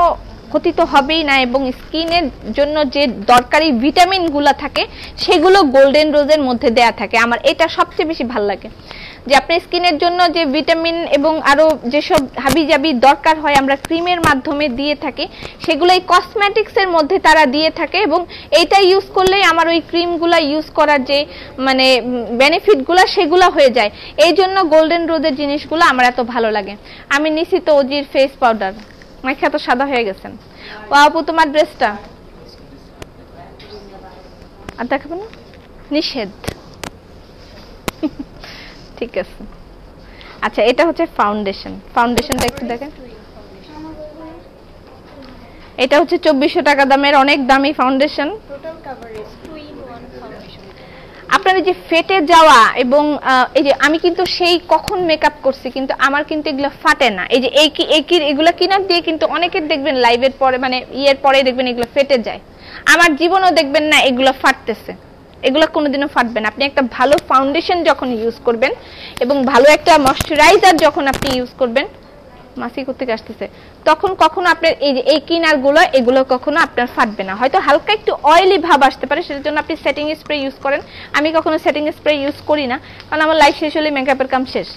ক্ষতি তো হবেই না, এবং স্কিনের জন্য যে দরকারি ভিটামিন গুলা থাকে সেগুলো গোল্ডেন রোজের মধ্যে দেয়া থাকে। আমার এটা সবচেয়ে বেশি ভালো লাগে, যে আপনার স্কিনের জন্য যে ভিটামিন এবং আরো যেসব হাবিজাবি দরকার হয় আমরা ক্রিমের মাধ্যমে দিয়ে থাকি, সেগুলো এই কসমেটিক্স এর মধ্যে তারা দিয়ে থাকে। এবং এইটা ইউজ করলেই আমার ওই ক্রিমগুলা ইউজ করার যে মানে বেনিফিট গুলা সেগুলো হয়ে যায়। এই জন্য গোল্ডেন রোজের জিনিসগুলো আমার এত ভালো লাগে। আমি নিছি তো ওজির ফেস পাউডার, মাইখা তো সাদা হয়ে গেছেন। ও আপু তোমার ড্রেসটা আর দেখাবো না, নিষেধ। ঠিক আছে, আচ্ছা এটা হচ্ছে ফাউন্ডেশন। ফাউন্ডেশনটা একটু দেখেন, এটা হচ্ছে 2400 টাকা দামের অনেক দামি foundation. Total coverage 2-in-1 foundation. আপনার এই যে ফেটে যাওয়া এবং এই যে আমি কিন্তু সেই কখন মেকআপ করছি, কিন্তু আমার কিন্তু এগুলো ফাটে না। এই যে এগুলো কিনার দিয়ে কিন্তু অনেকের দেখবেন লাইভের পরে মানে ইয়ের পরে দেখবেন এগুলো ফেটে যায়। আমার জীবনও দেখবেন না এগুলো ফাটতেছে, এগুলো কোনোদিনও ফাটবে না। আপনি একটা ভালো ফাউন্ডেশন যখন ইউজ করবেন এবং ভালো একটা ময়শ্চারাইজার যখন আপনি ইউজ করবেন, মাসি কোত্থেকে আসতেছে, তখন কখনো আপনার এই যে এই কিনারগুলো এগুলো কখনো আপনার ফাটবে না। হয়তো হালকা একটু অয়েলি ভাব আসতে পারে, সেটার জন্য আপনি সেটিং স্প্রে ইউজ করেন। আমি কখনো সেটিং স্প্রে ইউজ করি না, কারণ আমার লাইফ শেষ হলে মেকআপের কাম শেষ।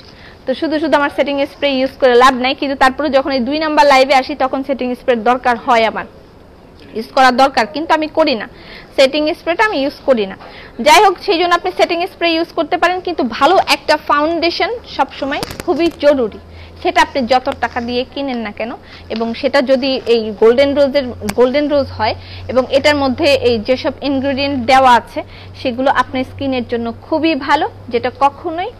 তো শুধু শুধু আমার সেটিং স্প্রে ইউজ করে লাভ নাই। কিন্তু তারপরে যখন এই 2 নাম্বার লাইভে আসি তখন সেটিং স্প্রে দরকার হয়, আমার ইউজ করা দরকার, কিন্তু আমি করি না। সেটিং স্প্রেটা আমি ইউজ করি না। যাই হোক, সেই জন্য আপনি সেটিং স্প্রে ইউজ করতে পারেন, কিন্তু ভালো একটা ফাউন্ডেশন সবসময় খুবই জরুরি। সেটা আপনি যত টাকা দিয়ে কিনেন না কেন, এবং সেটা যদি এই গোল্ডেন রোজ হয় এবং এটার মধ্যে এই যেসব ইনগ্রেডিয়েন্ট দেওয়া আছে সেগুলো আপনার স্কিনের জন্য খুবই ভালো, যেটা কখনোই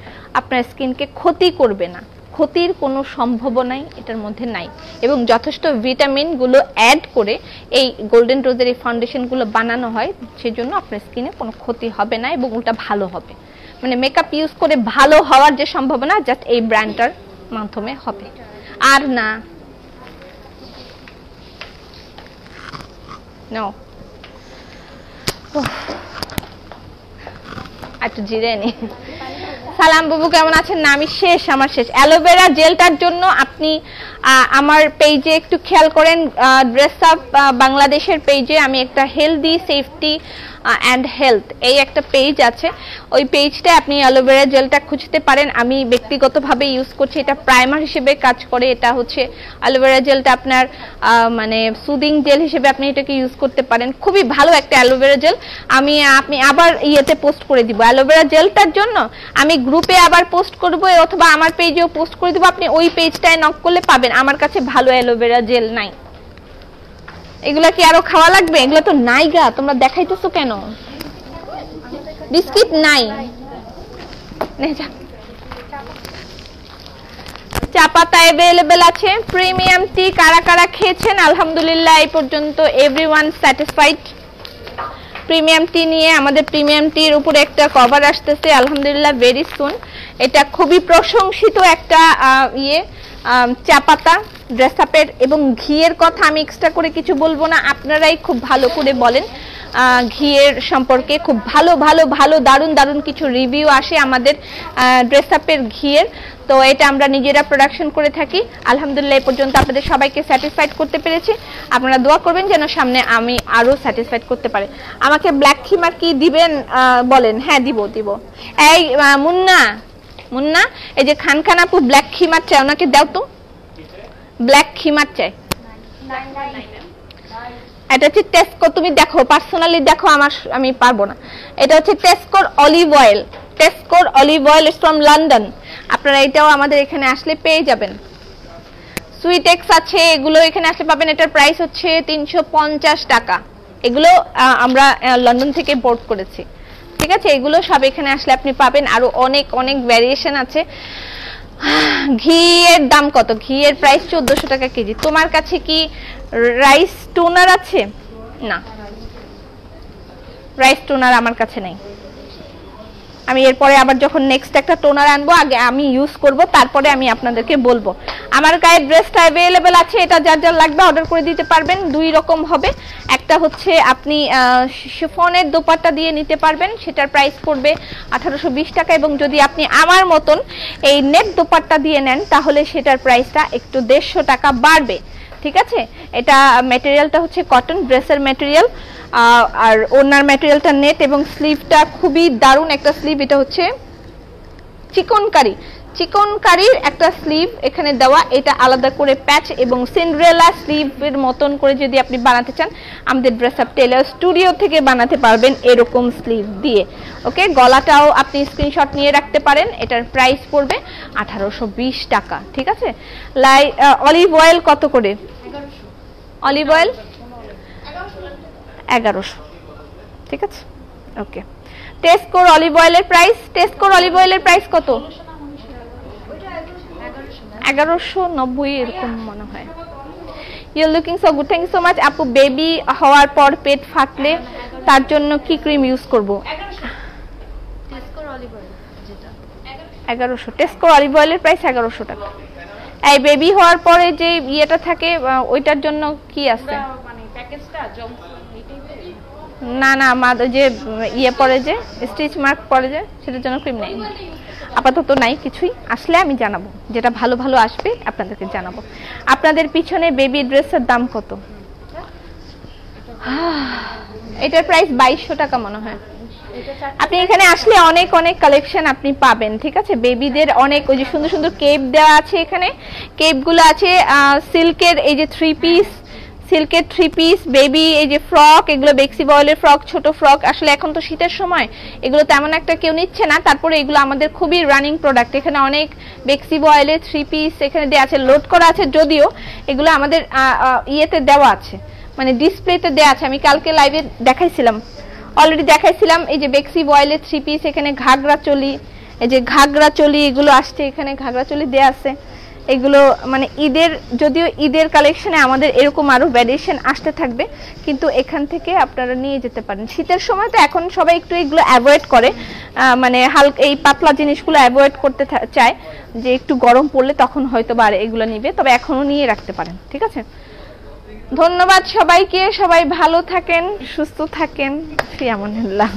আপনার স্কিনকে ক্ষতি করবে না। ক্ষতির কোনো সম্ভাবনাই এটার মধ্যে নাই, এবং যথেষ্ট ভিটামিনগুলো অ্যাড করে এই গোল্ডেন রোজের এই ফাউন্ডেশনগুলো বানানো হয়, সেজন্য আপনার স্কিনে কোনো ক্ষতি হবে না এবং ওটা ভালো হবে। মানে মেকআপ ইউজ করে ভালো হওয়ার যে সম্ভাবনা জাস্ট এই ব্র্যান্ডটার মাধ্যমে হবে, আর না। নো একটু জিরে নি। সালাম বাবু, কেমন আছেন? না আমি শেষ, আমার শেষ। অ্যালোভেরা জেলটার জন্য আপনি আমার পেজে একটু খেয়াল করেন, ড্রেস আপ বাংলাদেশের পেজে আমি একটা হেলদি সেফটি অ্যান্ড হেলথ এই একটা পেজ আছে, ওই পেজটা আপনি অ্যালোভেরা জেলটা খুঁজতে পারেন। আমি ব্যক্তিগতভাবে ইউজ করছি, এটা প্রাইমার হিসেবে কাজ করে। এটা হচ্ছে অ্যালোভেরা জেলটা আপনার মানে সুদিং জেল হিসেবে আপনি এটাকে ইউজ করতে পারেন। খুবই ভালো একটা অ্যালোভেরা জেল। আপনি আবার ইয়েতে পোস্ট করে দিব অ্যালোভেরা জেলটার জন্য, আমি গ্রুপে আবার পোস্ট করব অথবা আমার পেজেও পোস্ট করে দেবো। আপনি ওই পেজটায় নক করলে পাবেন আমার কাছে ভালো অ্যালোভেরা জেল নাই। এগুলা কি আরো খাওয়া লাগবে? এগুলো তো নাই গা, তোমরা দেখাইতেছো কেন? বিস্কিট নাই, চা পাতা अवेलेबल আছে। প্রিমিয়াম টি কারা কারা খেয়েছেন? আলহামদুলিল্লাহ এই পর্যন্ত এভরিওয়ান স্যাটিসফাইড। প্রিমিয়াম টি নিয়ে আমাদের প্রিমিয়াম টির উপরে একটা কভার আসতেছে আলহামদুলিল্লাহ ভেরি সুন। এটা খুবই প্রশংসিত একটা চা পাতা ড্রেস আপের, এবং ঘিয়ের কথা আমি এক্সট্রা করে কিছু বলবো না, আপনারাই খুব ভালো করে বলেন ঘিয়ের সম্পর্কে। খুব ভালো ভালো ভালো দারুণ দারুণ কিছু রিভিউ আসে আমাদের ড্রেস আপের ঘিয়ের। তো এটা আমরা নিজেরা প্রোডাকশন করে থাকি। আলহামদুলিল্লাহ এই পর্যন্ত আপনাদের সবাইকে স্যাটিসফাইড করতে পেরেছি। আপনারা দোয়া করবেন যেন সামনে আমি আরো স্যাটিসফাইড করতে পারি। আমাকে ব্ল্যাক খিমার কি দিবেন বলেন? হ্যাঁ দিব। এই মুন্না এই যে খান আপু ব্ল্যাক খিমার চাই, ওনাকে দাও তো। ব্ল্যাক খিমার চাই। এটা হচ্ছে টেস্কো, তুমি দেখো পার্সোনালি দেখো, আমি পারবো না। এটা হচ্ছে টেস্কোর অলিভ অয়েল, টেস্কোর olive oil is from London. আপনারা এটাও আমাদের এখানে আসলে পেয়ে যাবেন। সুইটেক্স আছে, এগুলো এখানে আসলে পাবেন। এটার প্রাইস হচ্ছে 350 টাকা। এগুলো আমরা লন্ডন থেকে ইম্পোর্ট করেছি, ঠিক আছে। এগুলো সব এখানে আসলে আপনি পাবেন। আরো অনেক অনেক ভ্যারিয়েশন আছে। ঘিয়ের দাম কত? ঘিয়ের প্রাইস 1400 টাকা কেজি। তোমার কাছে কি রাইস টোনার আছে? না, রাইস টোনার আমার কাছে নেই। আমি এরপরে আবার যখন নেক্সট একটা টোনার আনবো, আগে আমি ইউজ করব, তারপরে আমি আপনাদেরকে বলবো। আমার গায়ে ড্রেসটা অ্যাভেলেবেল আছে, এটা যার যার লাগবে অর্ডার করে দিতে পারবেন। দুই রকম হবে, একটা হচ্ছে আপনি শিফনের দোপাট্টা দিয়ে নিতে পারবেন, সেটার প্রাইস পড়বে 1820 টাকা, এবং যদি আপনি আমার মতন এই নেট দোপাট্টা দিয়ে নেন তাহলে সেটার প্রাইসটা একটু 150 টাকা বাড়বে, ঠিক আছে। এটা ম্যাটেরিয়ালটা হচ্ছে কটন, ড্রেসের ম্যাটেরিয়াল, আর ওনার ম্যাটেরিয়ালটা নেট, এবং স্লিভটা খুবই দারুণ একটা স্লিভ। এটা হচ্ছে চিকনকারি, চিকনকারির একটা স্লিভ এখানে দেওয়া। এটা আলাদা করে প্যাচ এবং সিন্ড্রেলা স্লিভের মতন করে যদি আপনি বানাতে চান, আমাদের ড্রেস আপ টেলার স্টুডিও থেকে বানাতে পারবেন এরকম স্লিভ দিয়ে। ওকে, গলাটাও আপনি স্ক্রিনশট নিয়ে রাখতে পারেন। এটার প্রাইস পড়বে 1820 টাকা, ঠিক আছে। অলিভ অয়েল কত করে? অলিভ অয়েল 1100, ঠিক আছে। ওকে, টেস্কোর অলিভ অয়েলের প্রাইস, টেস্কোর অলিভ অয়েলের প্রাইস কত? 1190 এরকম মনে হয়। You looking so good, thank you so much. আপু, বেবি হওয়ার পর পেট ফাটলে তার জন্য কি ক্রিম ইউজ করব? 1100। টেস্কোর অলিভ অয়েলের প্রাইস 1100 টাকা। এই বেবি হওয়ার পরে যে ইয়েটা থাকে ওইটার জন্য কি আছে? না না, আমাদের যে ইয়ে পরে, যে স্টিচ মার্ক পরে, যে সেটার জন্য ক্রিম নেই, আপাতত নাই কিছুই। আসলে আমি জানাবো, যেটা ভালো ভালো আসবে আপনাদেরকে জানাবো। আপনাদের পিছনে বেবি ড্রেসের দাম কত? এটার প্রাইস 2200 টাকা মনে হয়। আপনি এখানে আসলে অনেক অনেক কালেকশন আপনি পাবেন, ঠিক আছে। বেবিদের অনেক ওই যে সুন্দর সুন্দর কেপ দেওয়া আছে, এখানে কেপগুলো আছে। সিল্কের এই যে 3 পিস, সিল্কের 3 পিস বেবি, এই যে ফ্রক, এগুলো বেক্সি বয়েলের ফ্রক, ছোট ফ্রক। আসলে এখন তো শীতের সময়, এগুলো তেমন একটা কেউ নিচ্ছে না, তারপরে এগুলো আমাদের খুবই রানিং প্রোডাক্ট। এখানে অনেক বেক্সি বয়েলের 3 পিস এখানে দেওয়া আছে, লোড করা আছে, যদিও এগুলো আমাদের ইয়েতে দেওয়া আছে, মানে ডিসপ্লেতে দেওয়া আছে। আমি কালকে লাইভে দেখাইছিলাম, অলরেডি দেখাইছিলাম। এই যে বেক্সি বয়েলের 3 পিস, এখানে ঘাগরা চলি, এই যে ঘাগরা চলি এগুলো আসছে, এখানে ঘাগরা চলি দেওয়া আছে। এগুলো মানে ঈদের, যদিও ঈদের কালেকশনে আমাদের এরকম আরো ভ্যারিয়েশন আসতে থাকবে, কিন্তু এখান থেকে আপনারা নিয়ে যেতে পারেন। শীতের সময় তো এখন সবাই একটু এগুলো অ্যাভয়েড করে, মানে হালকা এই পাতলা জিনিসগুলো অ্যাভয়েড করতে চায়, যে একটু গরম পড়লে তখন হয়তো বা এগুলো নিবে, তবে এখনো নিয়ে রাখতে পারেন, ঠিক আছে। ধন্যবাদ সবাইকে, সবাই ভালো থাকেন, সুস্থ থাকেন, ফি আমানিল্লাহ।